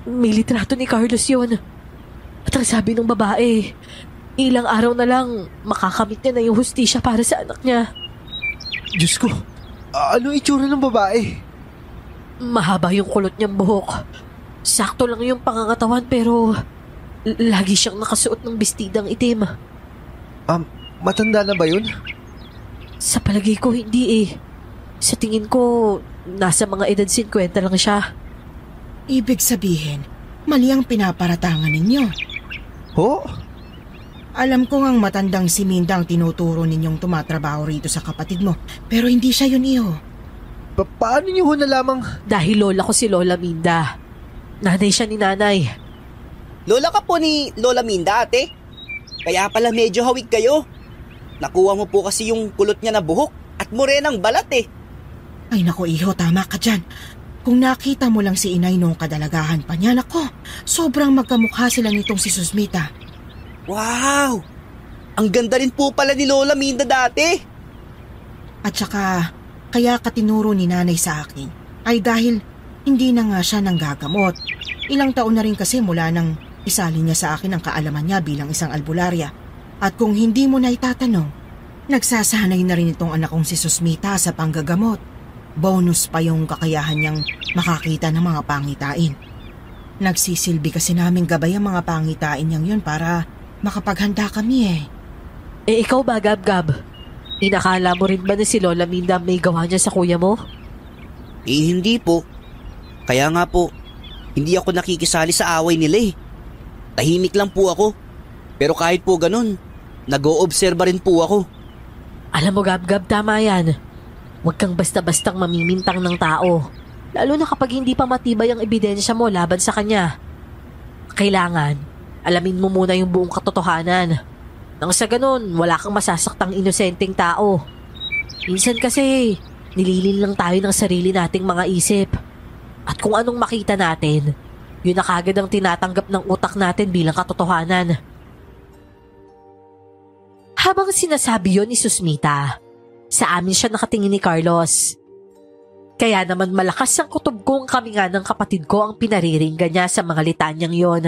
May litrato ni Carlos yun. At ang sabi ng babae, ilang araw na lang makakamit niya na yung hustisya para sa anak niya. Diyos ko, ano itsura ng babae? Mahaba yung kulot niyang buhok. Sakto lang yung pangangatawan pero lagi siyang nakasuot ng bestidang itim. Matanda na ba yun? Sa palagay ko hindi eh. Sa tingin ko, nasa mga edad 50 lang siya. Ibig sabihin, mali ang pinaparatangan ninyo. Ho? Alam ko ngang matandang si Minda ang tinuturo ninyong tumatrabaho rito sa kapatid mo, pero hindi siya yun, iho. Paano niyo ho nalamang? Dahil lola ko si Lola Minda. Nanay siya ni nanay. Lola ka po ni Lola Minda, ate. Kaya pala medyo hawig kayo. Nakuha mo po kasi yung kulot niya na buhok at morenang balat eh. Ay naku, iho, tama ka dyan. Kung nakita mo lang si inay nung kadalagahan pa niya, nako, sobrang magkamukha sila nitong si Susmita. Wow! Ang ganda rin po pala ni Lola Minda dati. At saka, kaya katinuro ni nanay sa akin ay dahil hindi na nga siya nanggagamot. Ilang taon na rin kasi mula nang isalin niya sa akin ang kaalaman niya bilang isang albularya. At kung hindi mo na itatanong, nagsasanay na rin itong anak kong si Susmita sa panggagamot. Bonus pa yung kakayahan niyang makakita ng mga pangitain. Nagsisilbi kasi naming gabay ang mga pangitain niyang yun para makapaghanda kami eh. Eh ikaw ba, Gab-Gab? Inakala mo rin ba na si Lola Minda may gawa niya sa kuya mo? Eh hindi po. Kaya nga po, hindi ako nakikisali sa away nila eh. Tahimik lang po ako. Pero kahit po ganun, nag-oobserba rin po ako. Alam mo, Gab-Gab, tama yan. Huwag kang basta-bastang mamimintang ng tao. Lalo na kapag hindi pa matibay ang ebidensya mo laban sa kanya. Kailangan, alamin mo muna yung buong katotohanan. Nang sa ganun, wala kang masasaktang inosenteng tao. Minsan kasi, nililin lang tayo ng sarili nating mga isip. At kung anong makita natin, yun na kagad ang tinatanggap ng utak natin bilang katotohanan. Habang sinasabi yun ni Susmita, sa amin siya nakatingin ni Carlos. Kaya naman malakas ang kutob kong kami nga ng kapatid ko ang pinariringgan niya sa mga litanyang yon.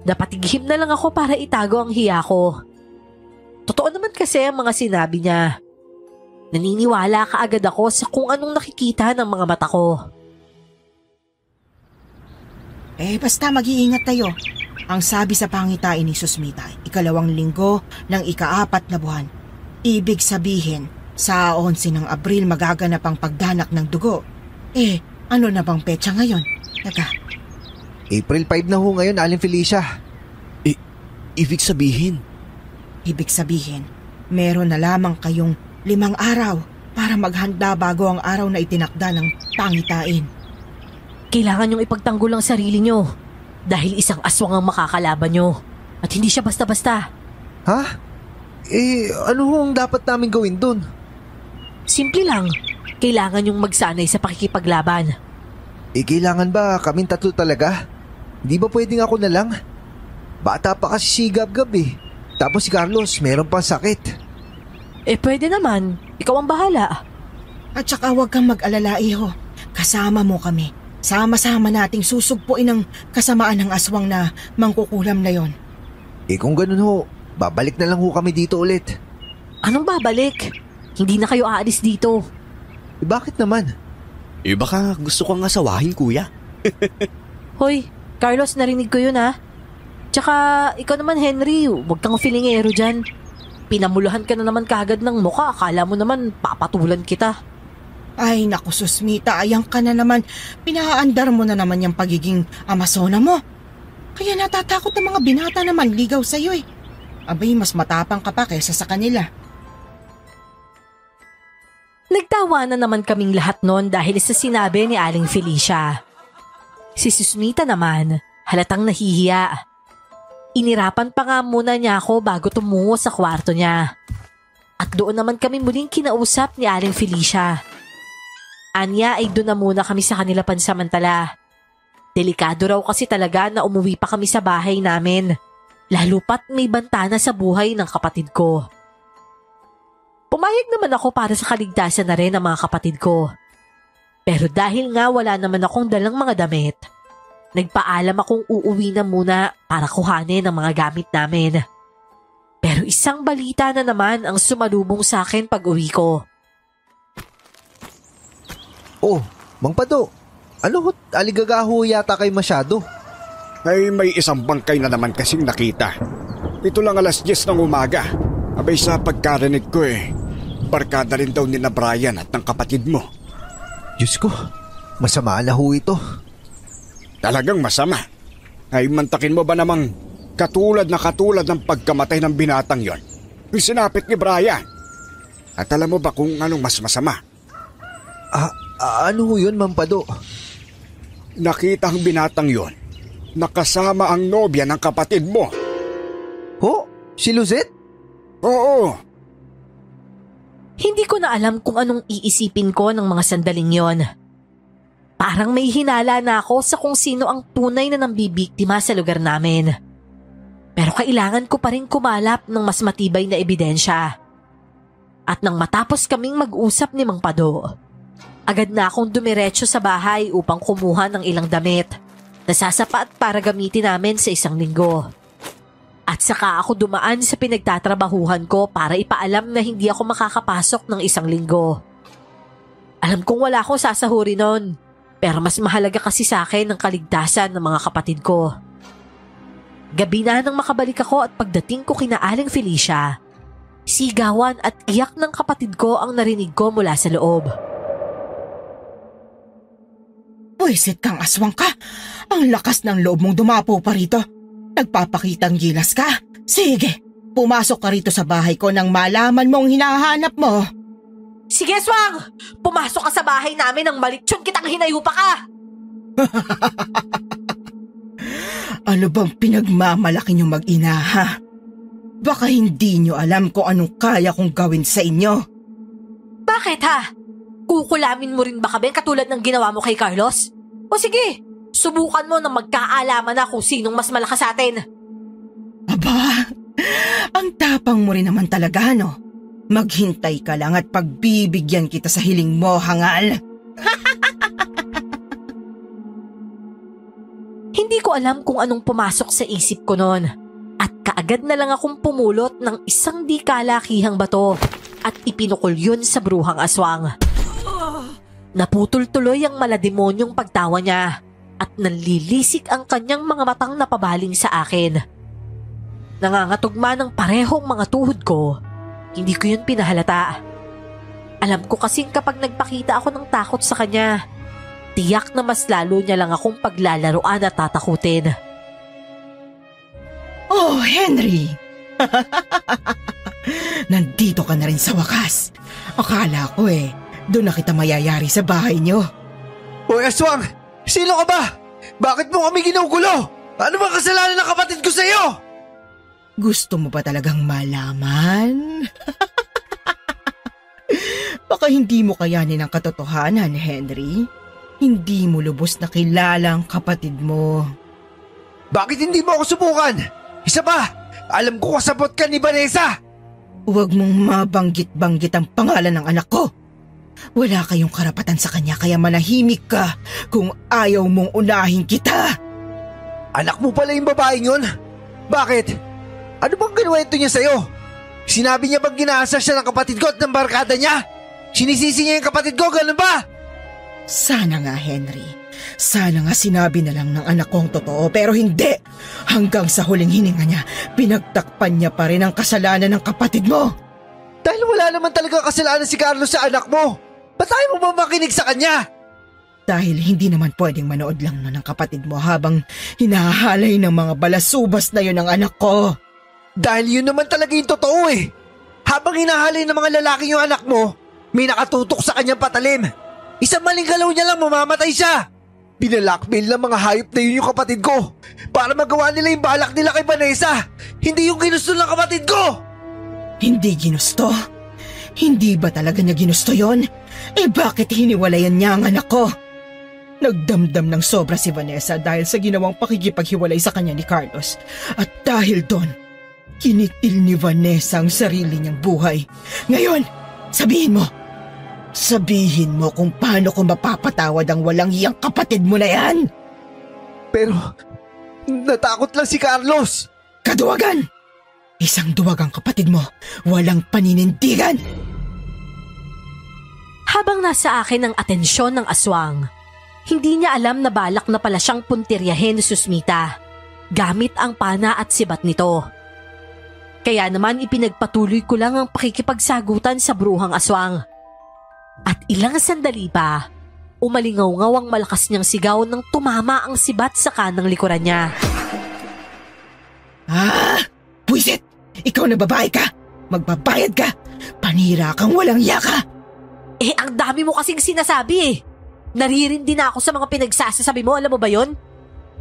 Napatighim na lang ako para itago ang hiya ko. Totoo naman kasi ang mga sinabi niya. Naniniwala kaagad ako sa kung anong nakikita ng mga mata ko. Eh basta mag-iingat tayo. Ang sabi sa pangitain ni Susmita, 2 linggo ng 4 na buwan. Ibig sabihin, sa 11 ng Abril magaganap ang pagdanak ng dugo. Eh, ano na bang petsa ngayon? Teka. April 5 na ho ngayon, Aling Felicia. Ibig sabihin? Ibig sabihin, meron na lamang kayong 5 araw para maghanda bago ang araw na itinakda ng pangitain. Kailangan niyong ipagtanggol ang sarili niyo dahil isang aswang ang makakalaban niyo at hindi siya basta-basta. Ha? Ano ho ang dapat namin gawin dun? Simple lang, kailangan niyong magsanay sa pakikipaglaban. Kailangan ba kaming 3 talaga? Di ba pwedeng ako na lang? Bata pa kasi si Gab-Gab eh. Tapos si Carlos, meron pang sakit. Pwede naman. Ikaw ang bahala. At saka huwag kang mag-alala, iho. Kasama mo kami. sama-sama nating susugpuin ang kasamaan ng aswang na mangkukulam na yon. Kung ganun ho, babalik na lang ho kami dito ulit. Anong babalik? Hindi na kayo aalis dito. Bakit naman? Baka gusto kang asawahin, kuya. Hoy, Carlos, narinig ko yun ha. Tsaka, ikaw naman Henry, huwag kang filingero dyan. Pinamulahan ka na naman kagad ng mukha, akala mo naman papatulan kita. Ay naku Susmita, ayang ka na naman. Pinahaandar mo na naman yung pagiging Amazona mo. Kaya natatakot ng mga binata na manligaw sa'yo eh. Abay, mas matapang ka pa kaysa sa kanila. Nagtawa na naman kaming lahat noon dahil sa sinabi ni Aling Felicia. Si Susmita naman, halatang nahihiya. Inirapan pa nga muna niya ako bago tumungo sa kwarto niya. At doon naman kami muling kinausap ni Aling Felicia. Anya ay doon na muna kami sa kanila pansamantala. Delikado raw kasi talaga na umuwi pa kami sa bahay namin. Lalo pat may bantana sa buhay ng kapatid ko. Pumayag naman ako para sa kaligtasan na rin ng mga kapatid ko. Pero dahil nga wala naman akong dalang mga damit, nagpaalam akong uuwi na muna para kuhanin ang mga gamit namin. Pero isang balita na naman ang sumalubong sa akin pag uwi ko. Oh, Mang Pado, ano ho't aligagaho yata kayo masyado? Ay may isang bangkay na naman kasing nakita. Ito lang 10:00 ng umaga. Abay sa pagkarinig ko barkada rin daw ni na Brian at ng kapatid mo. Diyos ko, masama na ho ito. Talagang masama. Ay mantakin mo ba namang katulad ng pagkamatay ng binatang yon? Yung sinapit ni Brian. At alam mo ba kung anong mas masama? Ano ho yun, Mang Pado? Nakita ang binatang yon. Nakasama ang nobya ng kapatid mo. Ho? Si Luzette? Oo. Hindi ko na alam kung anong iisipin ko ng mga sandaling yon. Parang may hinala na ako sa kung sino ang tunay na nambibiktima sa lugar namin. Pero kailangan ko pa rin kumalap ng mas matibay na ebidensya. At nang matapos kaming mag-usap ni Mang Pado, agad na akong dumiretso sa bahay upang kumuha ng ilang damit na sasapat para gamitin namin sa 1 linggo. At saka ako dumaan sa pinagtatrabahuhan ko para ipaalam na hindi ako makakapasok ng 1 linggo. Alam kong wala akong sasahuri noon, pero mas mahalaga kasi sa akin ang kaligtasan ng mga kapatid ko. Gabi na nang makabalik ako at pagdating ko kina Aling Felicia, sigawan at iyak ng kapatid ko ang narinig ko mula sa loob. Buwisit kang aswang ka! Ang lakas ng loob mong dumapo pa rito. Nagpapakitang gilas ka. Sige, pumasok ka rito sa bahay ko nang malaman mong hinahanap mo. Sige, Swang! Pumasok ka sa bahay namin nang malitsyon kitang hinayupa ka! Ano bang pinagmamalaki niyo mag-ina, ha? Baka hindi niyo alam kung anong kaya kong gawin sa inyo. Bakit, ha? Kukulamin mo rin ba kami katulad ng ginawa mo kay Carlos? O sige, subukan mo na magkaalaman na kung sinong mas malakas sa atin. Aba, ang tapang mo rin naman talaga, no? Maghintay ka lang at pagbibigyan kita sa hiling mo, hangal. Hindi ko alam kung anong pumasok sa isip ko noon. At kaagad na lang akong pumulot ng isang di kalakihang bato at ipinukol yun sa bruhang aswang. Naputol tuloy ang malademonyong pagtawa niya at nanlilisik ang kanyang mga matang napabaling sa akin. Nangangatugma ng parehong mga tuhod ko. Hindi ko yun pinahalata. Alam ko kasing kapag nagpakita ako ng takot sa kanya, tiyak na mas lalo niya lang akong paglalaroan at tatakutin. Oh, Henry! Nandito ka na rin sa wakas. Akala ko doon na kita mayayari sa bahay niyo. Hoy, aswang! Sino ka ba? Bakit mo kami ginugulo? Ano ba kasalanan ng kapatid ko sa iyo? Gusto mo ba talagang malaman? Baka hindi mo kayanin ang katotohanan, Henry. Hindi mo lubos na kilala ang kapatid mo. Bakit hindi mo ako subukan? Isa pa, alam ko kasabot ka ni Vanessa. Huwag mong mabanggit-banggit ang pangalan ng anak ko. Wala kayong karapatan sa kanya kaya manahimik ka kung ayaw mong unahin kita. Anak mo pala yung babaeng yun? Bakit? Ano bang kinuwento niya sa'yo? Sinabi niya bang ginaasar siya ng kapatid ko at ng barkada niya? Sinisisi niya yung kapatid ko, ganun ba? Sana nga, Henry. Sana nga sinabi na lang ng anak ko ang totoo, pero hindi. Hanggang sa huling hininga niya, pinagtakpan niya pa rin ang kasalanan ng kapatid mo. Dahil wala naman talaga kasalanan si Carlos sa anak mo. Ba't ayaw mo ba makinig sa kanya? Dahil hindi naman pwedeng manood lang ng kapatid mo habang hinahalay ng mga balasubas na yun ang anak ko. Dahil yun naman talaga yung totoo eh. Habang hinahalay ng mga lalaki yung anak mo, may nakatutok sa kanyang patalim. Isang maling galaw niya lang mamamatay siya. Binalakmail ng mga hayop na yun yung kapatid ko para magawa nila yung balak nila kay Vanessa. Hindi yung ginusto ng kapatid ko. Hindi ginusto? Hindi ba talaga niya ginusto yon? Eh bakit hiniwalayan niya ang anak ko? Nagdamdam ng sobra si Vanessa dahil sa ginawang pakikipaghiwalay sa kanya ni Carlos. At dahil doon, kinitil ni Vanessa ang sarili niyang buhay. Ngayon, sabihin mo kung paano ko mapapatawad ang walang iyang kapatid mo na yan. Pero, natakot lang si Carlos. Kaduwagan! Isang duwagang kapatid mo, walang paninindigan. Habang nasa akin ang atensyon ng aswang, hindi niya alam na balak na pala siyang puntiryahin ni Susmita gamit ang pana at sibat nito. Kaya naman ipinagpatuloy ko lang ang pakikipagsagutan sa bruhang aswang. At ilang sandali pa, umalingaw-ngaw ang malakas niyang sigaw nang tumama ang sibat sa kanang likuran niya. Buisit! Ikaw na babae ka! Magbabayad ka! Panira kang walang yaka! Ang dami mo kasing sinasabi eh. Naririndi na ako sa mga pinagsasasabi mo, alam mo ba yon?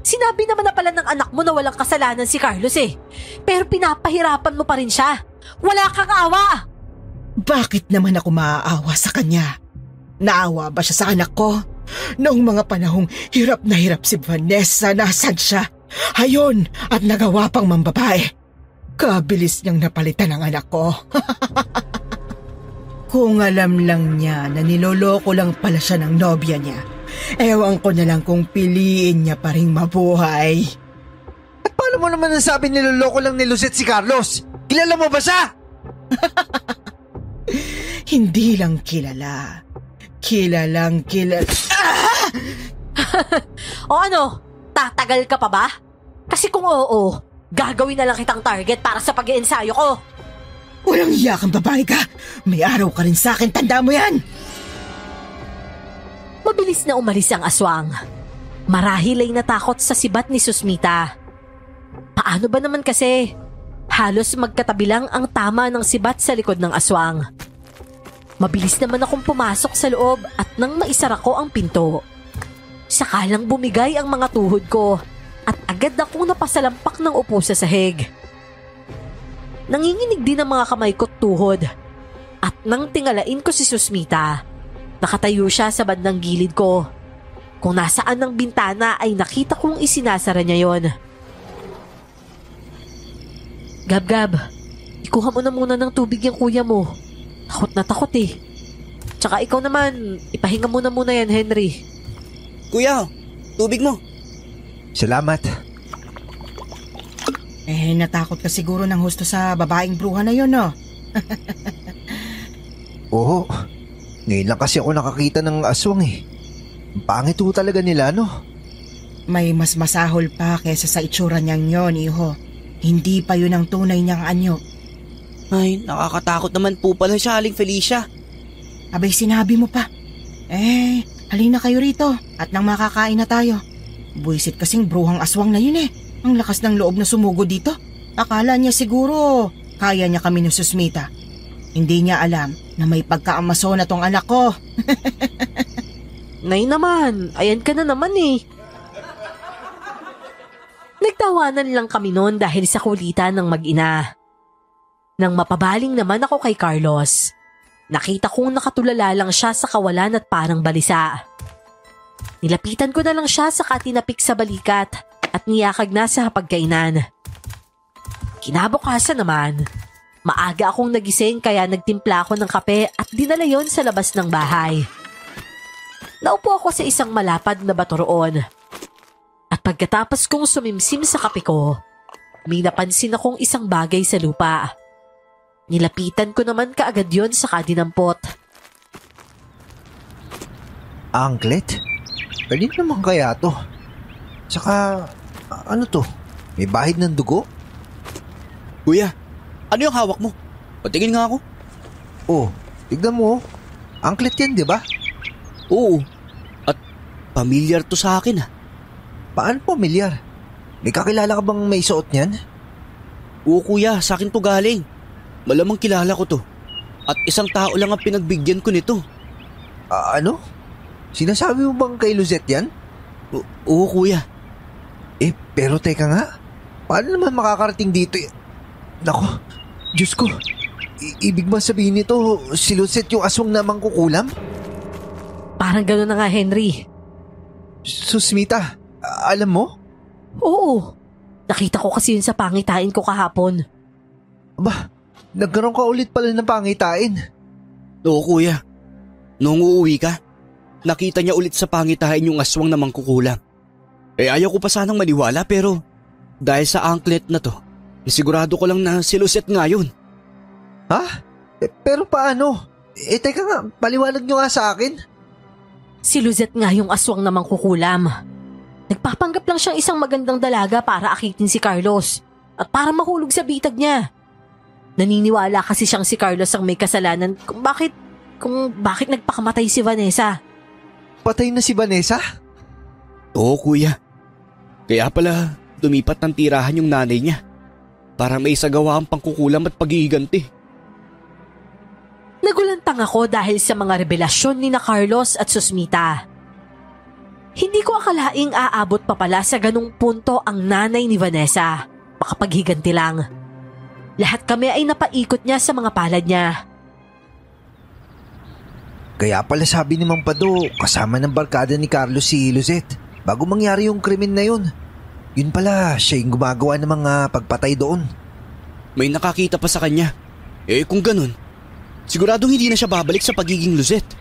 Sinabi naman na pala ng anak mo na walang kasalanan si Carlos eh. Pero pinapahirapan mo pa rin siya. Wala kang awa! Bakit naman ako maaawa sa kanya? Naawa ba siya sa anak ko? Noong mga panahong hirap na hirap si Vanessa, nasan siya? Hayon at nagawa pang mambabae. Kabilis niyang napalitan ang anak ko. Kung alam lang niya na niloloko lang pala siya ng nobya niya, ewan ko na lang kung piliin niya pa rin mabuhay. At paano mo naman nasabi niloloko lang ni Lucette si Carlos? Kilala mo ba siya? Hindi lang kilala. Kilalang kilala. O ano? Tatagal ka pa ba? Kasi kung oo, gagawin na lang kitang target para sa pag-iensayo ko. Walang iya kang babae ka. May araw ka rin sa akin, tanda mo yan. Mabilis na umalis ang aswang. Marahil ay natakot sa sibat ni Susmita. Paano ba naman kasi? Halos magkatabi lang ang tama ng sibat sa likod ng aswang. Mabilis naman akong pumasok sa loob at nang maisara ko ang pinto. Sakalang bumigay ang mga tuhod ko at agad akong napasalampak ng upo sa sahig. Nanginginig din ang mga kamay ko't tuhod. At nang tingalain ko si Susmita, nakatayo siya sa bandang gilid ko. Kung nasaan ng bintana ay nakita kong isinasara niya yon. Gab-gab, ikuha mo na muna ng tubig yung kuya mo. Takot na takot eh. Tsaka ikaw naman, ipahinga mo na muna yan, Henry. Kuya, tubig mo. Salamat. Natakot ka siguro ng husto sa babaeng bruha na yun, no? Oo. Ngayon lang kasi ako nakakita ng aswang eh. Ang pangit ho talaga nila, no? May mas masahol pa kesa sa itsura niyang yon, iho. Hindi pa yun ang tunay niyang anyo. Ay, nakakatakot naman po pala siya, Aling Felicia. Abay, sinabi mo pa. Halina kayo rito at nang makakain na tayo. Buisit kasing bruhang aswang na yun eh. Ang lakas ng loob na sumugod dito. Akala niya siguro kaya niya kami ni Susmita. Hindi niya alam na may pagkaamaso na tong anak ko. Nay naman, ayan ka na naman eh. Nagtawanan lang kami noon dahil sa kulitan ng mag-ina. Nang mapabaling naman ako kay Carlos, nakita kong nakatulala lang siya sa kawalan at parang balisa. Nilapitan ko na lang siya sa tinapik sa balikat at niyakag na sa hapagkainan. Kinabukasan naman, Maaga akong nagising kaya nagtimpla ako ng kape at dinala yon sa labas ng bahay. Naupo ako sa isang malapad na bato roon. At pagkatapos kong sumimsim sa kape ko, may napansin akong isang bagay sa lupa. Nilapitan ko naman kaagad yon sa dinampot. Angklet? Kanino naman kaya to? Saka, ano to? May bahid ng dugo? Kuya, ano yung hawak mo? Patingin nga ako. Oh, tignan mo. Angklet yan, di ba? Oo. At pamilyar to sa akin Paano pamilyar? May kakilala ka bang may suot niyan? Oo kuya, sa akin to galing. Malamang kilala ko to. At isang tao lang ang pinagbigyan ko nito. Ano? Sinasabi mo bang kay Luzette yan? Oo kuya. Pero teka nga. Paano naman makakarating dito? Nako, Diyos ko. Ibig ba sabihin nito, si Luzette yung aswang na mangkukulam? Parang gano'n na nga, Henry. Susmita, alam mo? Oo. Nakita ko kasi yun sa pangitain ko kahapon. Aba, nagkaroon ka ulit pala ng pangitain. Oo kuya. Noong uuwi ka, nakita niya ulit sa pangitain yung aswang na mangkukulam. Ayaw ko pa sanang maniwala pero dahil sa angklet na to, sigurado ko lang na si Luzette nga yun. Ha? Pero paano? Teka nga, paliwanag nyo nga sa akin. Si Luzette nga yung aswang na mangkukulam. Nagpapanggap lang siyang isang magandang dalaga para akitin si Carlos at para mahulog sa bitag niya. Naniniwala kasi siyang si Carlos ang may kasalanan kung bakit nagpakamatay si Vanessa. Patay na si Vanessa? Oo kuya. Kaya pala lumipat ng tirahan yung nanay niya para may isagawa ang pangkukulam at paghihiganti. Nagulantang ako dahil sa mga revelasyon ni na Carlos at Susmita. Hindi ko akalaing aabot pa pala sa ganung punto ang nanay ni Vanessa. Makapaghiganti lang. Lahat kami ay napaikot niya sa mga palad niya. Kaya pala sabi ni Mang Pado, kasama ng barkada ni Carlos si Luzette bago mangyari yung krimen na yun. Yun pala, siya yung gumagawa ng mga pagpatay doon. May nakakita pa sa kanya. Kung ganun, siguradong hindi na siya babalik sa pagiging Luzette.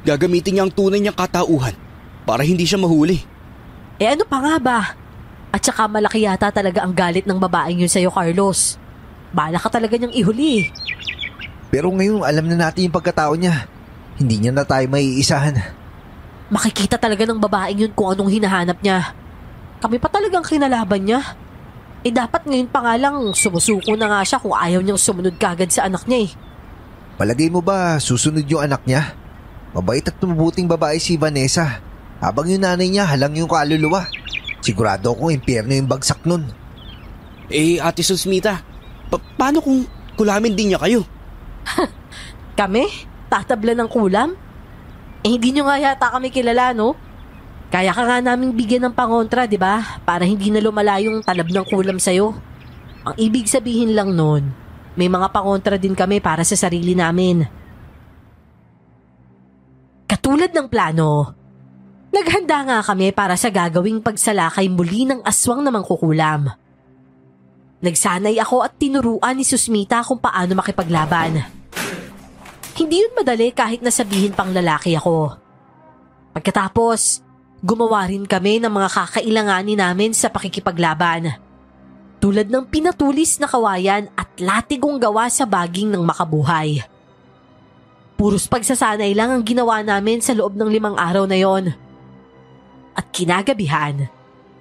Gagamitin niya ang tunay niyang katauhan para hindi siya mahuli. Ano pa nga ba? At saka malaki yata talaga ang galit ng babaeng yun sa'yo, Carlos. Bala ka talaga niyang ihuli. Pero ngayon alam na natin yung pagkatao niya. Hindi niya na tayo maiisahan. Makikita talaga ng babaeng yun kung anong hinahanap niya. Kami pa talagang kinalaban niya. Dapat ngayon pa nga lang sumusuko na nga siya kung ayaw niyang sumunod kagad sa anak niya Palagay mo ba susunod yung anak niya? Mabait at mabuting babae si Vanessa. Habang yung nanay niya halang yung kaluluwa. Sigurado akong impyerno yung bagsak nun. Ate Susmita, paano kung kulamin din niya kayo? Kami? Tatabla ng kulam? Hindi nyo nga yata kami kilala, no? Kaya ka nga naming bigyan ng pangontra, di ba? Para hindi na lumala yung talab ng kulam sa'yo. Ang ibig sabihin lang nun, may mga pangontra din kami para sa sarili namin. Katulad ng plano, naghanda nga kami para sa gagawing pagsalakay muli ng aswang na mangkukulam. Nagsanay ako at tinuruan ni Susmita kung paano makipaglaban. Hindi yun madali kahit nasabihin pang lalaki ako. Pagkatapos, gumawa rin kami ng mga kakailanganin namin sa pakikipaglaban. Tulad ng pinatulis na kawayan at latigong gawa sa baging ng makabuhay. Puros pagsasanay lang ang ginawa namin sa loob ng 5 araw na yon. At kinagabihan,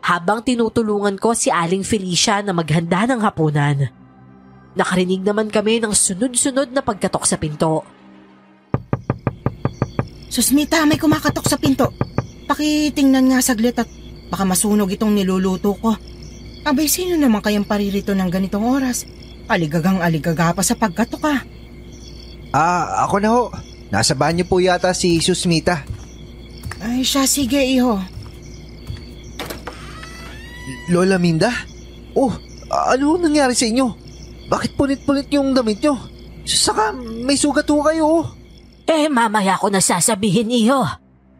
habang tinutulungan ko si Aling Felicia na maghanda ng hapunan, nakarinig naman kami ng sunod-sunod na pagkatok sa pinto. Susmita, may kumakatok sa pinto. Pakitingnan nga saglit at baka masunog itong niluluto ko. Abay, sino naman kayang paririto ng ganitong oras? Aligagang-aligaga pa sa pagkatok ah. Ako na ho. Nasa banyo po yata si Susmita. Ay siya, sige iho. Lola Minda? Ano nangyari sa inyo? Bakit punit-punit yung damit nyo? Saka may sugat ho kayo. Mamaya ko na sasabihin, iho.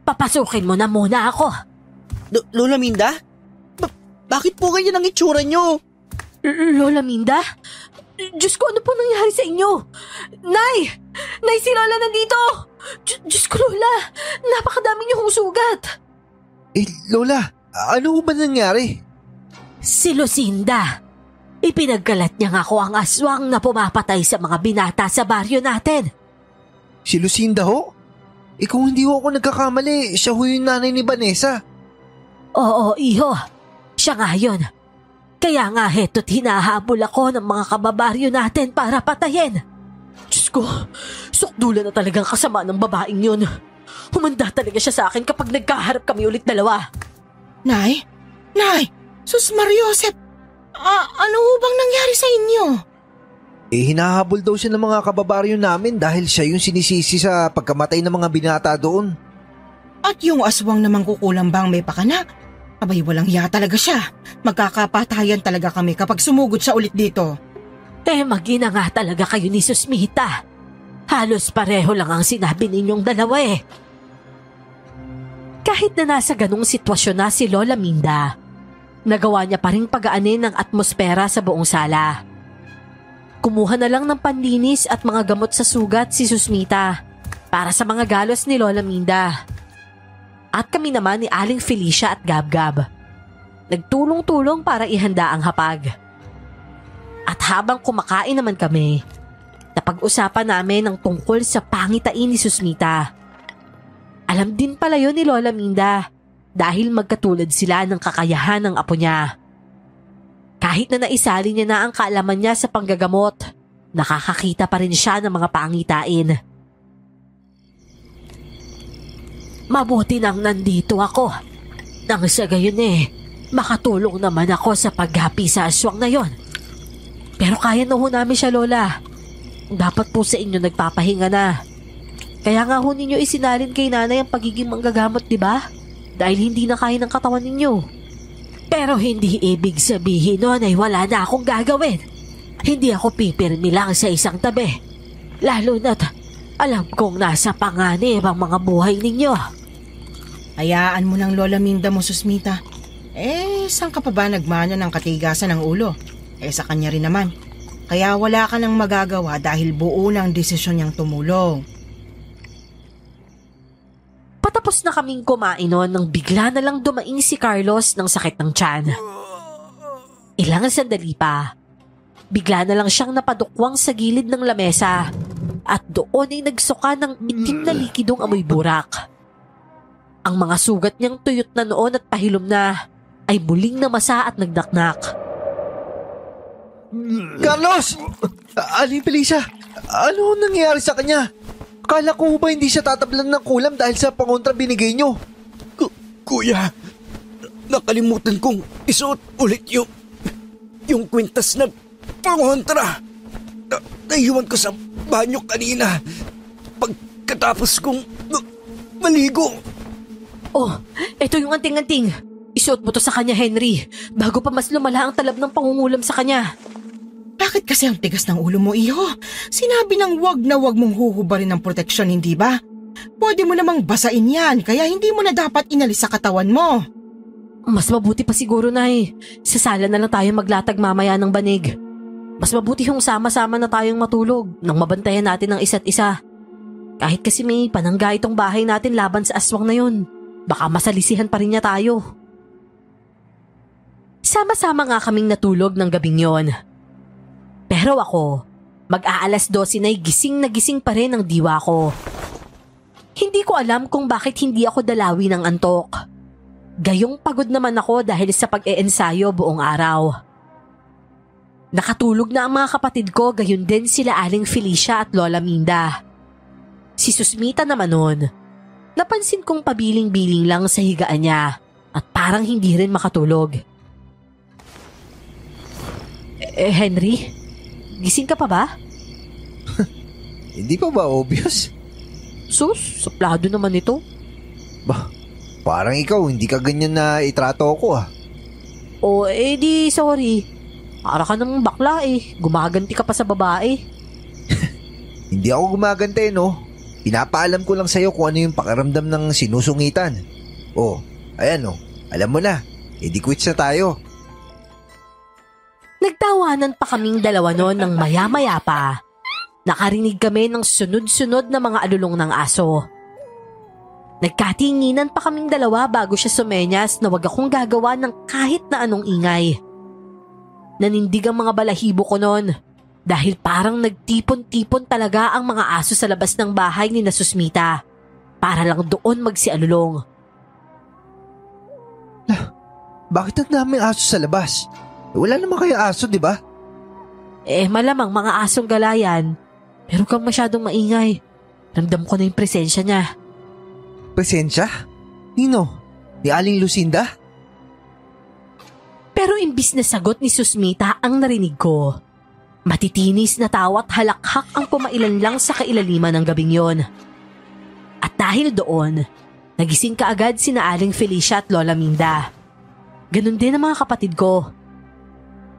Papasukin mo na muna ako. Lola Minda? Bakit po ganyan ang itsura nyo? Lola Minda? Diyos ko, ano po nangyari sa inyo? Nay! Nay, si Lola nandito! Diyos ko, Lola! Napakadami niyong sugat! Lola, ano ba nangyari? Si Lucinda. Ipinagkalat niya nga ako ang aswang na pumapatay sa mga binata sa baryo natin. Si Lucinda ho? Kung hindi ho ako nagkakamali, siya ho yung nanay ni Vanessa. Oo, iho. Siya nga yun. Kaya nga heto't hinahabol ako ng mga kababaryo natin para patayin. Diyos ko, sukdulan na talagang kasama ng babaeng yun. Humanda talaga siya sa akin kapag nagkaharap kami ulit dalawa. Nay? Nay! Sus Mariosep! Ano ho bang nangyari sa inyo? Hinahabol daw siya ng mga kababaryo namin dahil siya yung sinisisi sa pagkamatay ng mga binata doon. At yung aswang namang kukulang bang may pakana? Abay, walang hiya talaga siya. Magkakapatayan talaga kami kapag sumugod siya ulit dito. Mag-ina nga talaga kayo ni Susmita. Halos pareho lang ang sinabi ninyong dalawa eh. Kahit na nasa ganung sitwasyon na si Lola Minda, nagawa niya pa rin pagaanin ng atmosfera sa buong sala. Kumuha na lang ng panlinis at mga gamot sa sugat si Susmita para sa mga galos ni Lola Minda. At kami naman ni Aling Felicia at Gab-Gab. Nagtulong-tulong para ihanda ang hapag. At habang kumakain naman kami, napag-usapan namin ang tungkol sa pangitain ni Susmita. Alam din pala yun ni Lola Minda dahil magkatulad sila ng kakayahan ng apo niya. Kahit na naisali niya na ang kaalaman niya sa panggagamot, nakakakita pa rin siya ng mga pangitain. Mabuti nang nandito ako. Nang sa gayon makatulong naman ako sa paghapi sa aswang na yon. Pero kaya na ho namin siya, Lola. Dapat po sa inyo nagpapahinga na. Kaya nga ho ninyo isinalin kay nanay ang pagiging manggagamot, di ba? Dahil hindi na kaya ng katawan ninyo. Pero hindi ibig sabihin nun ay wala na akong gagawin. Hindi ako pipirmi lang sa isang tabi. Lalo na't alam kong nasa panganib ang mga buhay ninyo. Hayaan mo ng Lola Minda mo, Susmita. Saan ka pa ba nagmana ng katigasan ng ulo? Sa kanya rin naman. Kaya wala ka nang magagawa dahil buo ng desisyon niyang tumulong. Patapos na kaming kumain noon nang bigla na lang dumaing si Carlos ng sakit ng tiyan. Ilang sandali pa, bigla na lang siyang napadukwang sa gilid ng lamesa at doon ay nagsuka ng itim na likidong amoy burak. Ang mga sugat niyang tuyot na noon at pahilom na ay muling namasa at nagdaknak. Carlos! Aling Felicia, ano nangyayari sa kanya? Kala ko ba hindi siya tatablan ng kulam dahil sa pangontra binigay niyo? Kuya, nakalimutan kong isuot ulit yung kwintas na pangontra. Naiwan ko sa banyo kanina pagkatapos kong maligo. Oh, eto yung anting-anting. Isuot mo to sa kanya, Henry, bago pa mas lumala ang talab ng pangungulam sa kanya. Bakit kasi ang tigas ng ulo mo, iho? Sinabi ng wag na wag mong huhubarin ng proteksyon, hindi ba? Pwede mo namang basain yan, kaya hindi mo na dapat inalis sa katawan mo. Mas mabuti pa siguro, Nay. Sa sala na lang tayo maglatag mamaya ng banig. Mas mabuti yung sama-sama na tayong matulog nang mabantayan natin ang isa't isa. Kahit kasi may panangga itong bahay natin laban sa aswang na yun. Baka masalisihan pa rin niya tayo. Sama-sama nga kaming natulog ng gabing yon. Pero ako, mag-aalas 12 na'y gising na gising pa rin ang diwa ko. Hindi ko alam kung bakit hindi ako dalawi ng antok. Gayong pagod naman ako dahil sa pag-eensayo buong araw. Nakatulog na ang mga kapatid ko, gayon din sila Aling Felicia at Lola Minda. Si Susmita naman noon, napansin kong pabiling-biling lang sa higaan niya at parang hindi rin makatulog. Henry, gising ka pa ba? Hindi pa ba obvious? Sus, suplado naman ito. Parang ikaw, hindi ka ganyan na itrato ko O di sorry. Para ka namang bakla gumaganti ka pa sa babae. Hindi ako gumagante, no? Pinapaalam ko lang sa'yo kung ano yung pakiramdam ng sinusungitan. Ayan alam mo na, di quits na tayo. Nagtawa Nagtawanan pa kaming dalawa noon ng maya-maya pa. Nakarinig kami ng sunod-sunod na mga alulong ng aso. Nagkatinginan pa kaming dalawa bago siya sumenyas na wag akong gagawa ng kahit na anong ingay. Nanindig ang mga balahibo ko noon dahil parang nagtipon-tipon talaga ang mga aso sa labas ng bahay ni Susmita para lang doon magsialulong. Bakit ang daming aso sa labas? Wala naman kaya aso, di ba? Malamang mga asong galayan. Pero kang masyadong maingay. Ramdam ko na yung presensya niya. Presensya? Nino? Ni Aling Lucinda? Pero imbis na sagot ni Susmita ang narinig ko, matitinis na tawa't halakhak ang pumailan lang sa kailaliman ng gabing yon. At dahil doon, nagising kaagad sina Aling Felicia at Lola Minda. Ganun din ang mga kapatid ko.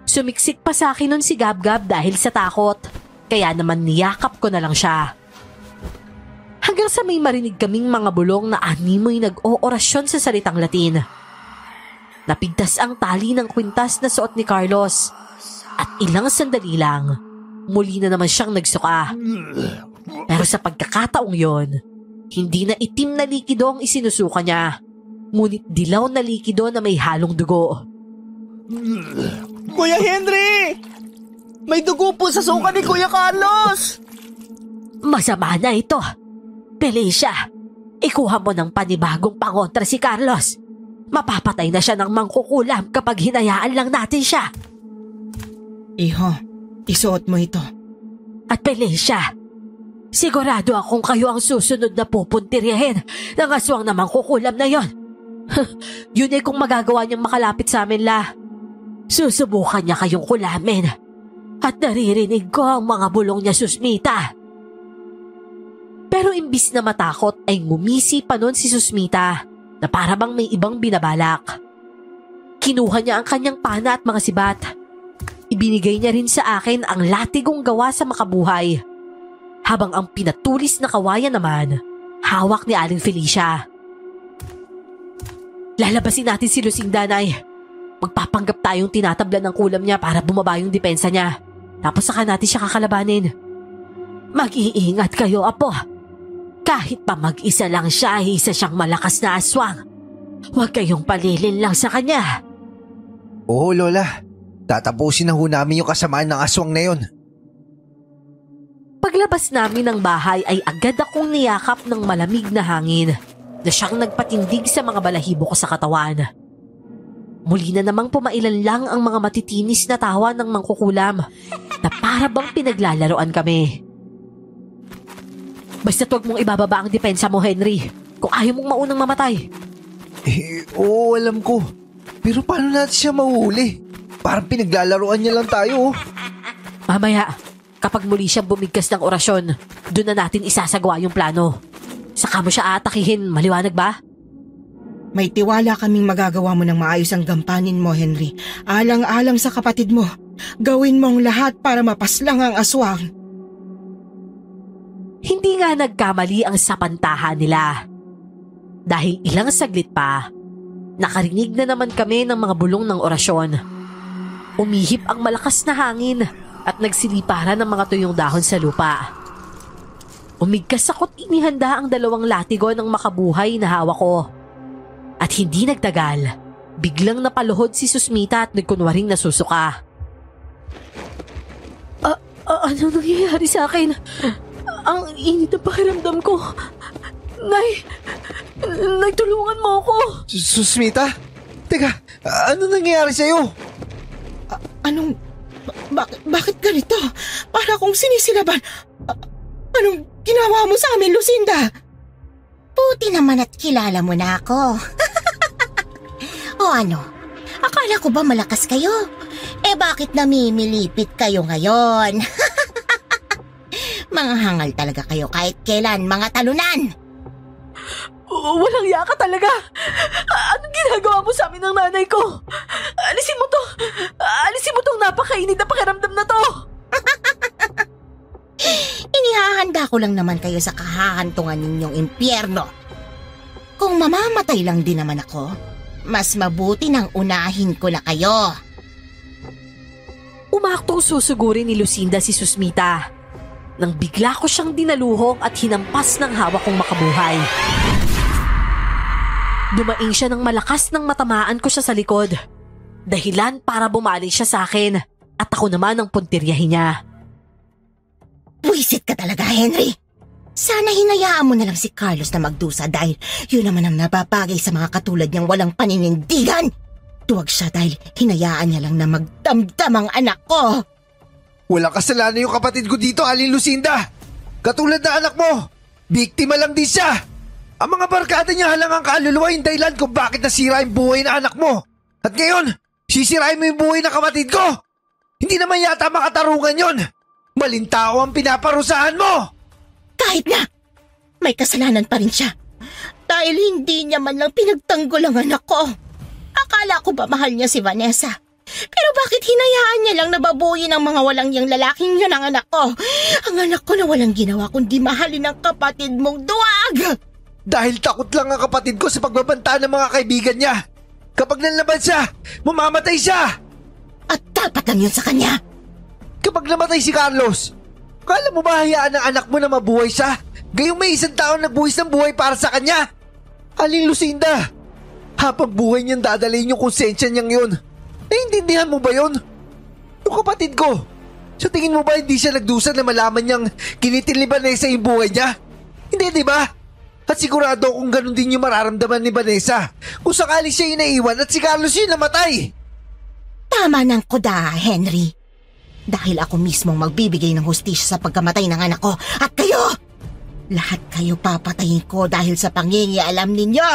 Sumiksik pa sa akin nun si Gab-Gab dahil sa takot, kaya naman niyakap ko na lang siya. Hanggang sa may marinig kaming mga bulong na animoy nag-oorasyon sa salitang Latin. Napigtas ang tali ng kwintas na suot ni Carlos at ilang sandali lang, muli na naman siyang nagsuka. Pero sa pagkakataong yon, hindi na itim na likido ang isinusuka niya, ngunit dilaw na likido na may halong dugo. Kuya Henry! May dugo po sa suka ni Kuya Carlos! Masama na ito. Felicia, ikuha mo ng panibagong pangontra si Carlos. Mapapatay na siya ng mangkukulam kapag hinayaan lang natin siya. Iho, isuot mo ito. At Felicia, sigurado akong kayo ang susunod na pupuntiryahin ng aswang na mangkukulam na yon. Yun ay kung magagawa niyang makalapit sa amin, La. Susubukan niya kayong kulamin. At naririnig ko ang mga bulong niya, Susmita. Pero imbis na matakot ay ngumisi pa nun si Susmita na para bang may ibang binabalak. Kinuha niya ang kanyang pana at mga sibat. Ibinigay niya rin sa akin ang latigong gawa sa makabuhay. Habang ang pinatulis na kawayan naman, hawak ni Aling Felicia. Lalabasin natin si Lucinda, Nay. Magpapanggap tayong tinatablan ng kulam niya para bumaba yung depensa niya. Tapos saka natin siya kakalabanin. Mag-iingat kayo, Apo. Kahit pa mag-isa lang siya, isa siyang malakas na aswang. Huwag kayong palilin lang sa kanya. Oo, Lola. Tatapusin na ho namin yung kasamaan ng aswang na yon. Paglabas namin ng bahay ay agad akong niyakap ng malamig na hangin na siyang nagpatindig sa mga balahibo ko sa katawan. Muli na namang pumailan lang ang mga matitinis na tawa ng mangkukulam na para bang pinaglalaroan kami. Basta't huwag mong ibababa ang depensa mo, Henry, kung ayaw mong maunang mamatay. Oo, alam ko. Pero paano natin siya mahuhuli? Parang pinaglalaroan niya lang tayo. Mamaya, kapag muli siyang bumigkas ng orasyon, doon na natin isasagawa yung plano. Saka mo siya aatakihin, maliwanag ba? May tiwala kaming magagawa mo ng maayos ang gampanin mo, Henry. Alang-alang sa kapatid mo. Gawin mong lahat para mapaslang ang aswang. Hindi nga nagkamali ang sapantahan nila. Dahil ilang saglit pa, nakarinig na naman kami ng mga bulong ng orasyon. Umihip ang malakas na hangin at nagsiliparan ng mga tuyong dahon sa lupa. Umigkas ako't inihanda ang 2 latigo ng makabuhay na hawak ko. At hindi nagtagal, biglang napaluhod si Susmita at nagkunwaring nasusuka. Ano nangyayari sa akin? Ang init na pakiramdam ko. Nay, nagtulungan mo ako. Susmita? Teka, ano nangyayari sa'yo? Bakit ganito? Para akong sinisilaban. Anong ginawa mo sa amin, Lucinda? Buti naman at kilala mo na ako. O ano? Akala ko ba malakas kayo? Bakit namimilipit kayo ngayon? Mga hangal talaga kayo kahit kailan, mga talunan! Walang yaka talaga! Anong ginagawa mo sa amin ng nanay ko? Alisin mo to! Alisin mo tong napakainit na pakiramdam na to! Inihahanda ko lang naman kayo sa kahahantungan ninyong impyerno. Kung mamamatay lang din naman ako, mas mabuti nang unahin ko na kayo. Umaktong susugurin ni Lucinda si Susmita nang bigla ko siyang dinaluhong at hinampas ng hawak kong makabuhay. Dumaing siya ng malakas nang matamaan ko siya sa likod. Dahilan para bumali siya sa akin at ako naman ang puntiryahin niya. Buisit ka talaga, Henry. Sana hinayaan mo na lang si Carlos na magdusa dahil yun naman ang napapagay sa mga katulad niyang walang paninindigan. Tuwag siya dahil hinayaan niya lang na magdamdam ang anak ko. Walang kasalanan yung kapatid ko dito, Aling Lucinda. Katulad na anak mo, biktima lang din siya. Ang mga barkada niya halang ang kaluluwa yung dahilan kung bakit nasira yung buhay na anak mo. At ngayon, sisirain mo yung buhay ng kapatid ko. Hindi naman yata makatarungan yon. Malintao ang pinaparusahan mo. Kahit na, may kasalanan pa rin siya. Dahil hindi niya man lang pinagtanggol ang anak ko. Akala ko ba mahal niya si Vanessa? Pero bakit hinayaan niya lang nababuyin ang mga walang yang lalaking yun ang anak ko? Ang anak ko na walang ginawa kundi mahalin ang kapatid mong duwag! Dahil takot lang ang kapatid ko sa pagbabanta ng mga kaibigan niya. Kapag nanlaban siya, mamamatay siya! At dapat lang yun sa kanya. Kapag namatay si Carlos, kala mo ba hayaan ng anak mo na mabuhay siya? Gayong may isang taon nagbuhis ng buhay para sa kanya? Aling Lucinda, habang buhay niyang dadalhin yung konsensya niyang yun. Naiintindihan mo ba yun? Yung kapatid ko, sa tingin mo ba hindi siya nagdusa na malaman niyang kinitil ni Vanessa yung buhay niya? Hindi, di ba? At sigurado kung ganun din yung mararamdaman ni Vanessa kung sakali siya yung naiwan at si Carlos yung namatay. Tama ng kuda, Henry. Dahil ako mismong magbibigay ng hustisya sa pagkamatay ng anak ko at kayo! Lahat kayo papatayin ko dahil sa pangingialam ninyo!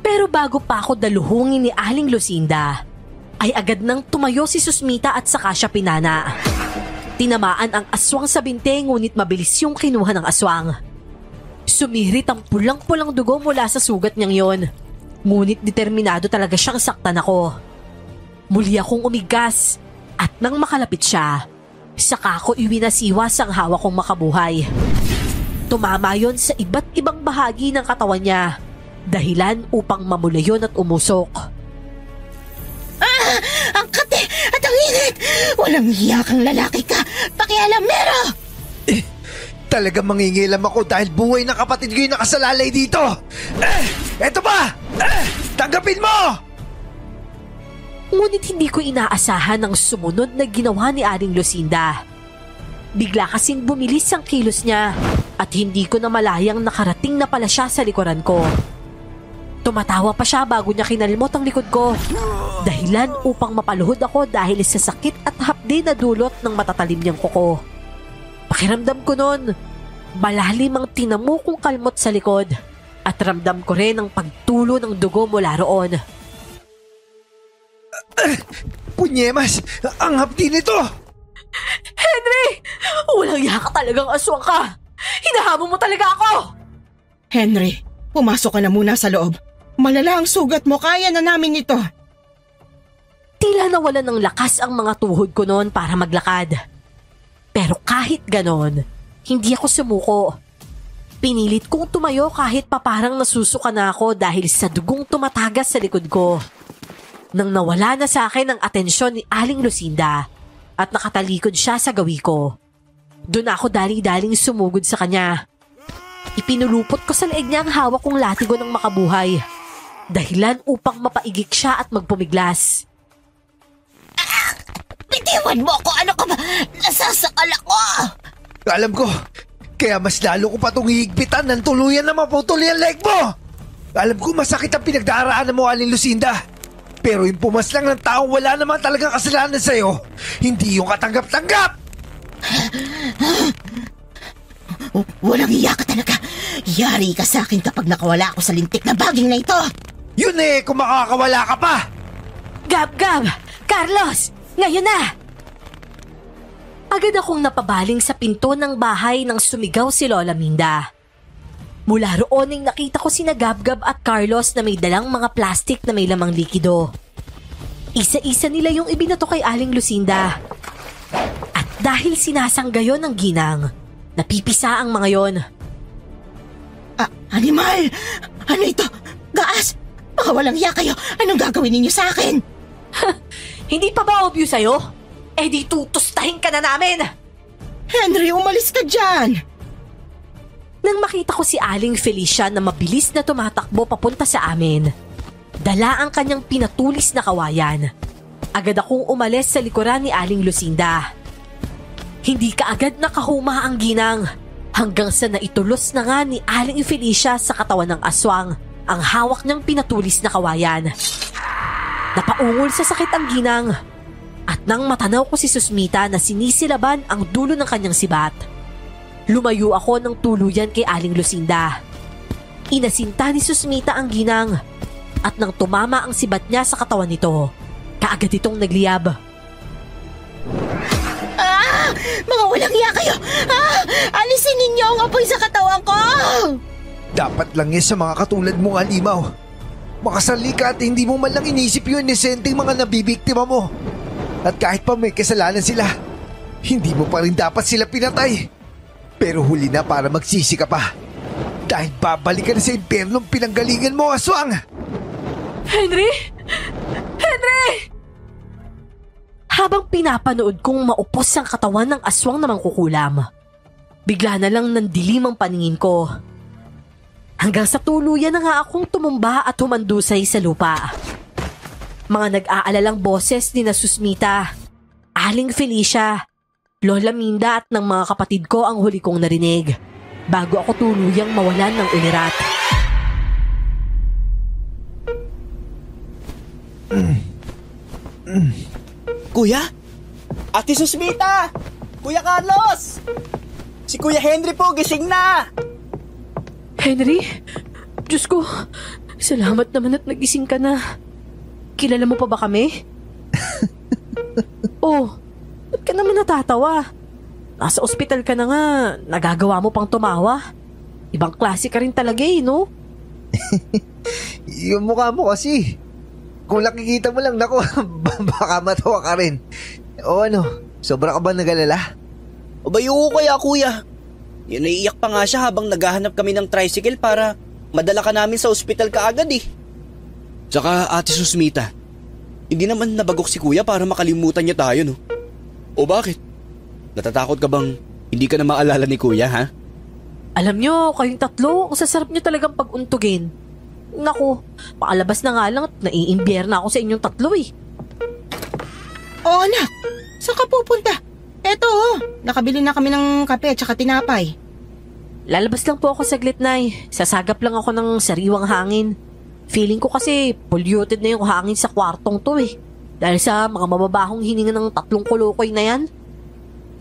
Pero bago pa ako daluhungin ni Aling Lucinda, ay agad nang tumayo si Susmita at saka siya pinana. Tinamaan ang aswang sa binte ngunit mabilis yung kinuha ng aswang. Sumirit ang pulang-pulang dugo mula sa sugat niyang yon. Ngunit determinado talaga siyang saktan ako. Muli akong umigas at nang makalapit siya, saka ko iwinasiwas ang hawak kong makabuhay. Tumama yon sa iba't ibang bahagi ng katawan niya. Dahilan upang mamulayon at umusok. Ang kate at ang init! Walang hiya kang lalaki ka! Pakialamero! Talagang mangingilam ako dahil buhay ng kapatid ko yung nakasalalay dito! Eto ba? Tanggapin mo! Ngunit hindi ko inaasahan ang sumunod na ginawa ni Aling Lucinda. Bigla kasing bumilis ang kilos niya at hindi ko na malayang nakarating na pala siya sa likuran ko. Tumatawa pa siya bago niya kinalmot ang likod ko. Dahilan upang mapaluhod ako dahil sa sakit at hapdi na dulot ng matatalim niyang kuko. Pakiramdam ko nun, malalim ang tinamo kong kalmot sa likod at ramdam ko rin ang pagtulo ng dugo mula roon. Punyemas, ang hapdi nito! Henry! Walang yaka talagang aswang ka! Hinahabol mo talaga ako! Henry, pumasok ka na muna sa loob. Malala ang sugat mo, kaya na namin ito. Tila nawalan ng lakas ang mga tuhod ko noon para maglakad. Pero kahit ganon, hindi ako sumuko. Pinilit kong tumayo kahit pa parang nasusuka na ako dahil sa dugong tumatagas sa likod ko. Nang nawala na sa akin ang atensyon ni Aling Lucinda at nakatalikod siya sa gawi ko, doon ako dali-daling sumugod sa kanya. Ipinulupot ko sa leeg niya ang hawak kong latigo ng makabuhay. Dahilan upang mapaigik siya at magpumiglas. Bitiwan mo ako! Ano ka ba? Nasasakal ako! Alam ko, kaya mas lalo ko pa itong hihigpitan ng tuluyan na maputol yung leg mo! Alam ko masakit ang pinagdaraanan mo, Aling Lucinda. Pero yung pumaslang ng taong wala naman talagang kasalanan sa'yo, hindi yung katanggap-tanggap! Walang iya ka talaga. Yari ka sa akin kapag nakawala ako sa lintik na baging na ito. Yun kung makakawala ka pa! Gab! Carlos! Ngayon na! Agad akong napabaling sa pinto ng bahay nang sumigaw si Lola Minda. Mula roon ay nakita ko sina Gab at Carlos na may dalang mga plastik na may lamang likido. Isa-isa nila yung ibinato kay Aling Lucinda. At dahil sinasanggayon ng ginang, napipisa ang mga yon. Animal! Ano ito? Gaas! Baka walang hiya kayo! Anong gagawin ninyo sa akin? Hindi pa ba obvious sa'yo? Eh di tutustahin ka na namin! Henry, umalis ka dyan! Nang makita ko si Aling Felicia na mabilis na tumatakbo papunta sa amin, dala ang kanyang pinatulis na kawayan. Agad akong umalis sa likuran ni Aling Lucinda. Hindi kaagad nakahuma ang ginang hanggang sa naitulos na nga ni Aling Felicia sa katawan ng aswang ang hawak niyang pinatulis na kawayan. Napaungol sa sakit ang ginang at nang matanaw ko si Susmita na sinisilaban ang dulo ng kanyang sibat, lumayo ako ng tuluyan kay Aling Lucinda. Inasinta ni Susmita ang ginang at nang tumama ang sibat niya sa katawan nito, kaagad itong nagliyab. Mga walang iya kayo! Alisin ninyo ang apoy sa katawan ko! Dapat lang yan sa mga katulad mong halimaw. Makasali ka at hindi mo man lang inisip yung inosenteng mga nabibiktima mo. At kahit pa may kasalanan sila, hindi mo pa rin dapat sila pinatay. Pero huli na para magsisi ka pa. Dahil babalik ka na sa impyernong pinanggalingan mo, aswang! Henry! Henry! Habang pinapanood kong maupos ang katawan ng aswang na mangkukulam, bigla na lang nandilim ang paningin ko. Hanggang sa tuluyan na nga akong tumumba at humandusay sa lupa. Mga nag-aalalang boses ni na Susmita, Aling Felicia, Lola Minda at ng mga kapatid ko ang huli kong narinig bago ako tuluyang mawalan ng ulirat. Kuya? Ate Susmita! Kuya Carlos! Si Kuya Henry po, gising na! Henry? Diyos ko, salamat naman at nagising ka na. Kilala mo pa ba kami? Oh, ba't ka naman natatawa? Nasa ospital ka na nga, nagagawa mo pang tumawa. Ibang klase ka rin talaga no? Yung mukha mo kasi. Kung nakikita mo lang, naku, baka matawa ka rin. O ano, sobra ka ba nagalala? Abayo ko kaya kuya. Yan, naiiyak pa nga siya habang naghahanap kami ng tricycle para madala ka namin sa ospital kaagad eh. Tsaka Ate Susmita, hindi naman nabagok si kuya para makalimutan niya tayo no? O bakit? Natatakot ka bang hindi ka na maalala ni kuya ha? Alam nyo, kayong tatlo, ang sasarap nyo talagang pag-untugin. Naku, pakalabas na nga lang at naiimbyer na ako sa inyong tatlo eh. Oh anak, saan ka pupunta? Eto nakabili na kami ng kape at saka tinapay. Lalabas lang po ako saglit, Nay. Sasagap lang ako ng sariwang hangin. Feeling ko kasi polluted na yung hangin sa kwartong to eh. Dahil sa mga mababahong hininga ng 3 kulukoy na yan.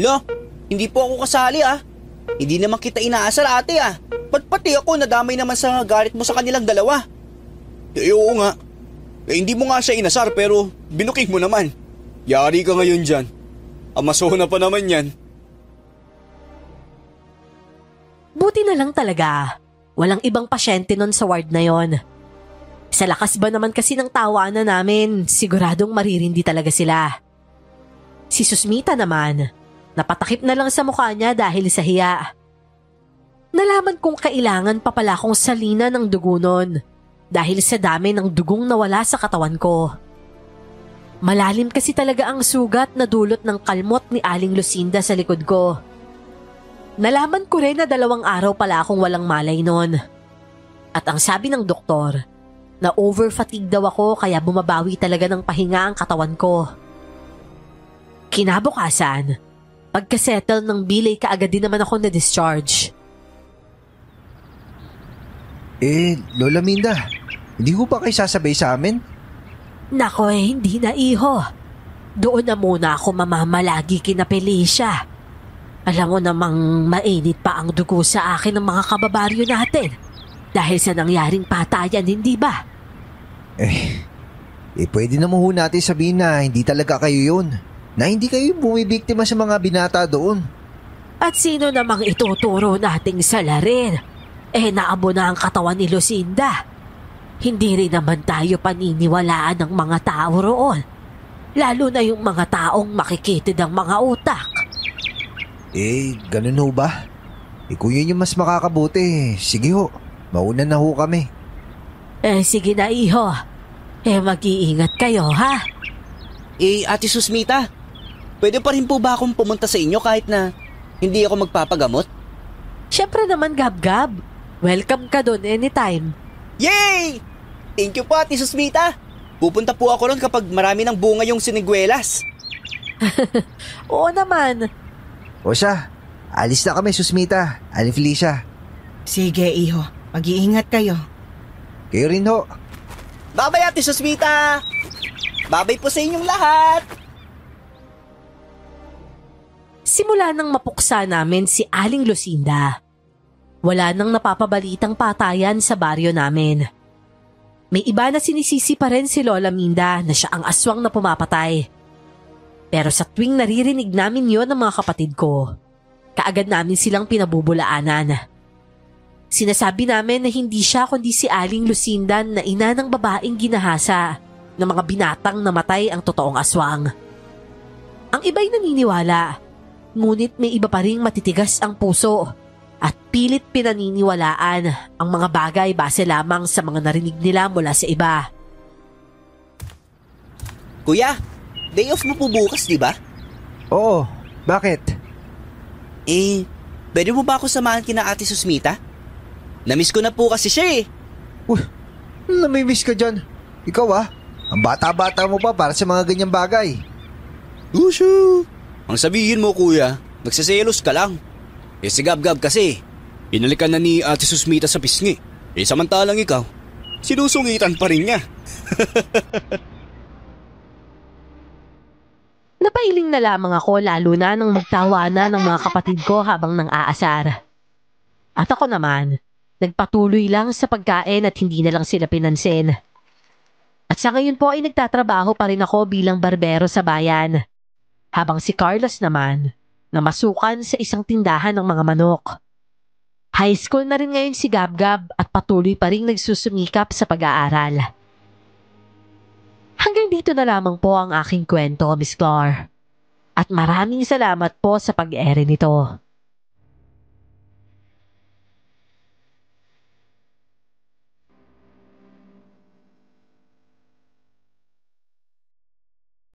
Lo, hindi po ako kasali Hindi naman kita inaasar ate Ba't pati ako nadamay naman sa galit mo sa kanilang dalawa? Oo nga. Hindi mo nga siya inasar pero binuking mo naman. Yari ka ngayon dyan. Amasona pa naman yan. Buti na lang talaga. Walang ibang pasyente nun sa ward na yon. Sa lakas ba naman kasi ng tawanan namin, siguradong maririndi talaga sila. Si Susmita naman, napatakip na lang sa mukha niya dahil sa hiya. Nalaman kong kailangan pa pala akong salina ng dugo nun dahil sa dami ng dugong nawala sa katawan ko. Malalim kasi talaga ang sugat na dulot ng kalmot ni Aling Lucinda sa likod ko. Nalaman ko rin na 2 araw pala akong walang malay nun. At ang sabi ng doktor, na overfatigue daw ako kaya bumabawi talaga ng pahinga ang katawan ko. Kinabukasan, pagkasettle ng bilay kaagad din naman ako na-discharge. Lola Minda, hindi ko pa kayo sasabay sa amin? Nako hindi na iho. Doon na muna ako mamamalagi kina Felicia. Alam mo namang mainit pa ang dugo sa akin ng mga kababaryo natin. Dahil sa nangyaring patayan, hindi ba? Pwede naman ho natin sabihin na hindi talaga kayo yun. Na hindi kayo bumibiktima sa mga binata doon. At sino namang ituturo nating salarin? Naabo na ang katawan ni Lucinda. Hindi rin naman tayo paniniwalaan ng mga tao roon. Lalo na yung mga taong makikitid ang mga utak. Ganun ho ba? Kung yun yung mas makakabuti, sige ho. Mauna na ho kami. Sige na iho. Mag-iingat kayo ha. Ate Susmita, pwede pa rin po ba akong pumunta sa inyo kahit na hindi ako magpapagamot? Siyempre naman, Gab-Gab. Welcome ka doon anytime. Yay! Thank you po, Ate Susmita. Pupunta po ako ron kapag marami ng bunga yung siniguelas. Oo naman. O siya, alis na kami, Susmita. Aling Felicia. Sige, iho. Mag-iingat kayo. Kayo rin ho. Bye-bye, Ate Susmita! Bye-bye po sa inyong lahat! Simula nang mapuksa namin si Aling Lucinda, wala nang napapabalitang patayan sa baryo namin. May iba na sinisisi pa rin si Lola Minda na siya ang aswang na pumapatay. Pero sa tuwing naririnig namin yon ng mga kapatid ko, kaagad namin silang pinabubulaanan. Sinasabi namin na hindi siya kundi si Aling Lucinda na ina ng babaeng ginahasa ng mga binatang namatay ang totoong aswang. Ang iba'y naniniwala, ngunit may iba pa ring matitigas ang puso at pilit pinaniniwalaan ang mga bagay base lamang sa mga narinig nila mula sa iba. Kuya, day off mo po bukas, di ba? Oo, bakit? Pwede mo ba ako samahan kina Ate Susmita? Namiss ko na po kasi siya eh. Uy, namimiss ka dyan. Ikaw ang bata-bata mo pa para sa mga ganyang bagay. Ushu! Ang sabihin mo kuya, nagsiselos ka lang. Si Gab-Gab kasi, inalikan na ni Ate Susmita sa pisngi. Samantalang ikaw, sinusungitan pa rin niya. Napailing na lamang ako lalo na nang magtawanan ng mga kapatid ko habang nang aasar. At ako naman, nagpatuloy lang sa pagkain at hindi na lang sila pinansin. At sa ngayon po ay nagtatrabaho pa rin ako bilang barbero sa bayan. Habang si Carlos naman, namasukan sa isang tindahan ng mga manok. High school na rin ngayon si Gab-Gab at patuloy pa rin nagsusumikap sa pag-aaral. Hanggang dito na lamang po ang aking kwento, Miss Clar. At maraming salamat po sa pag-ere nito.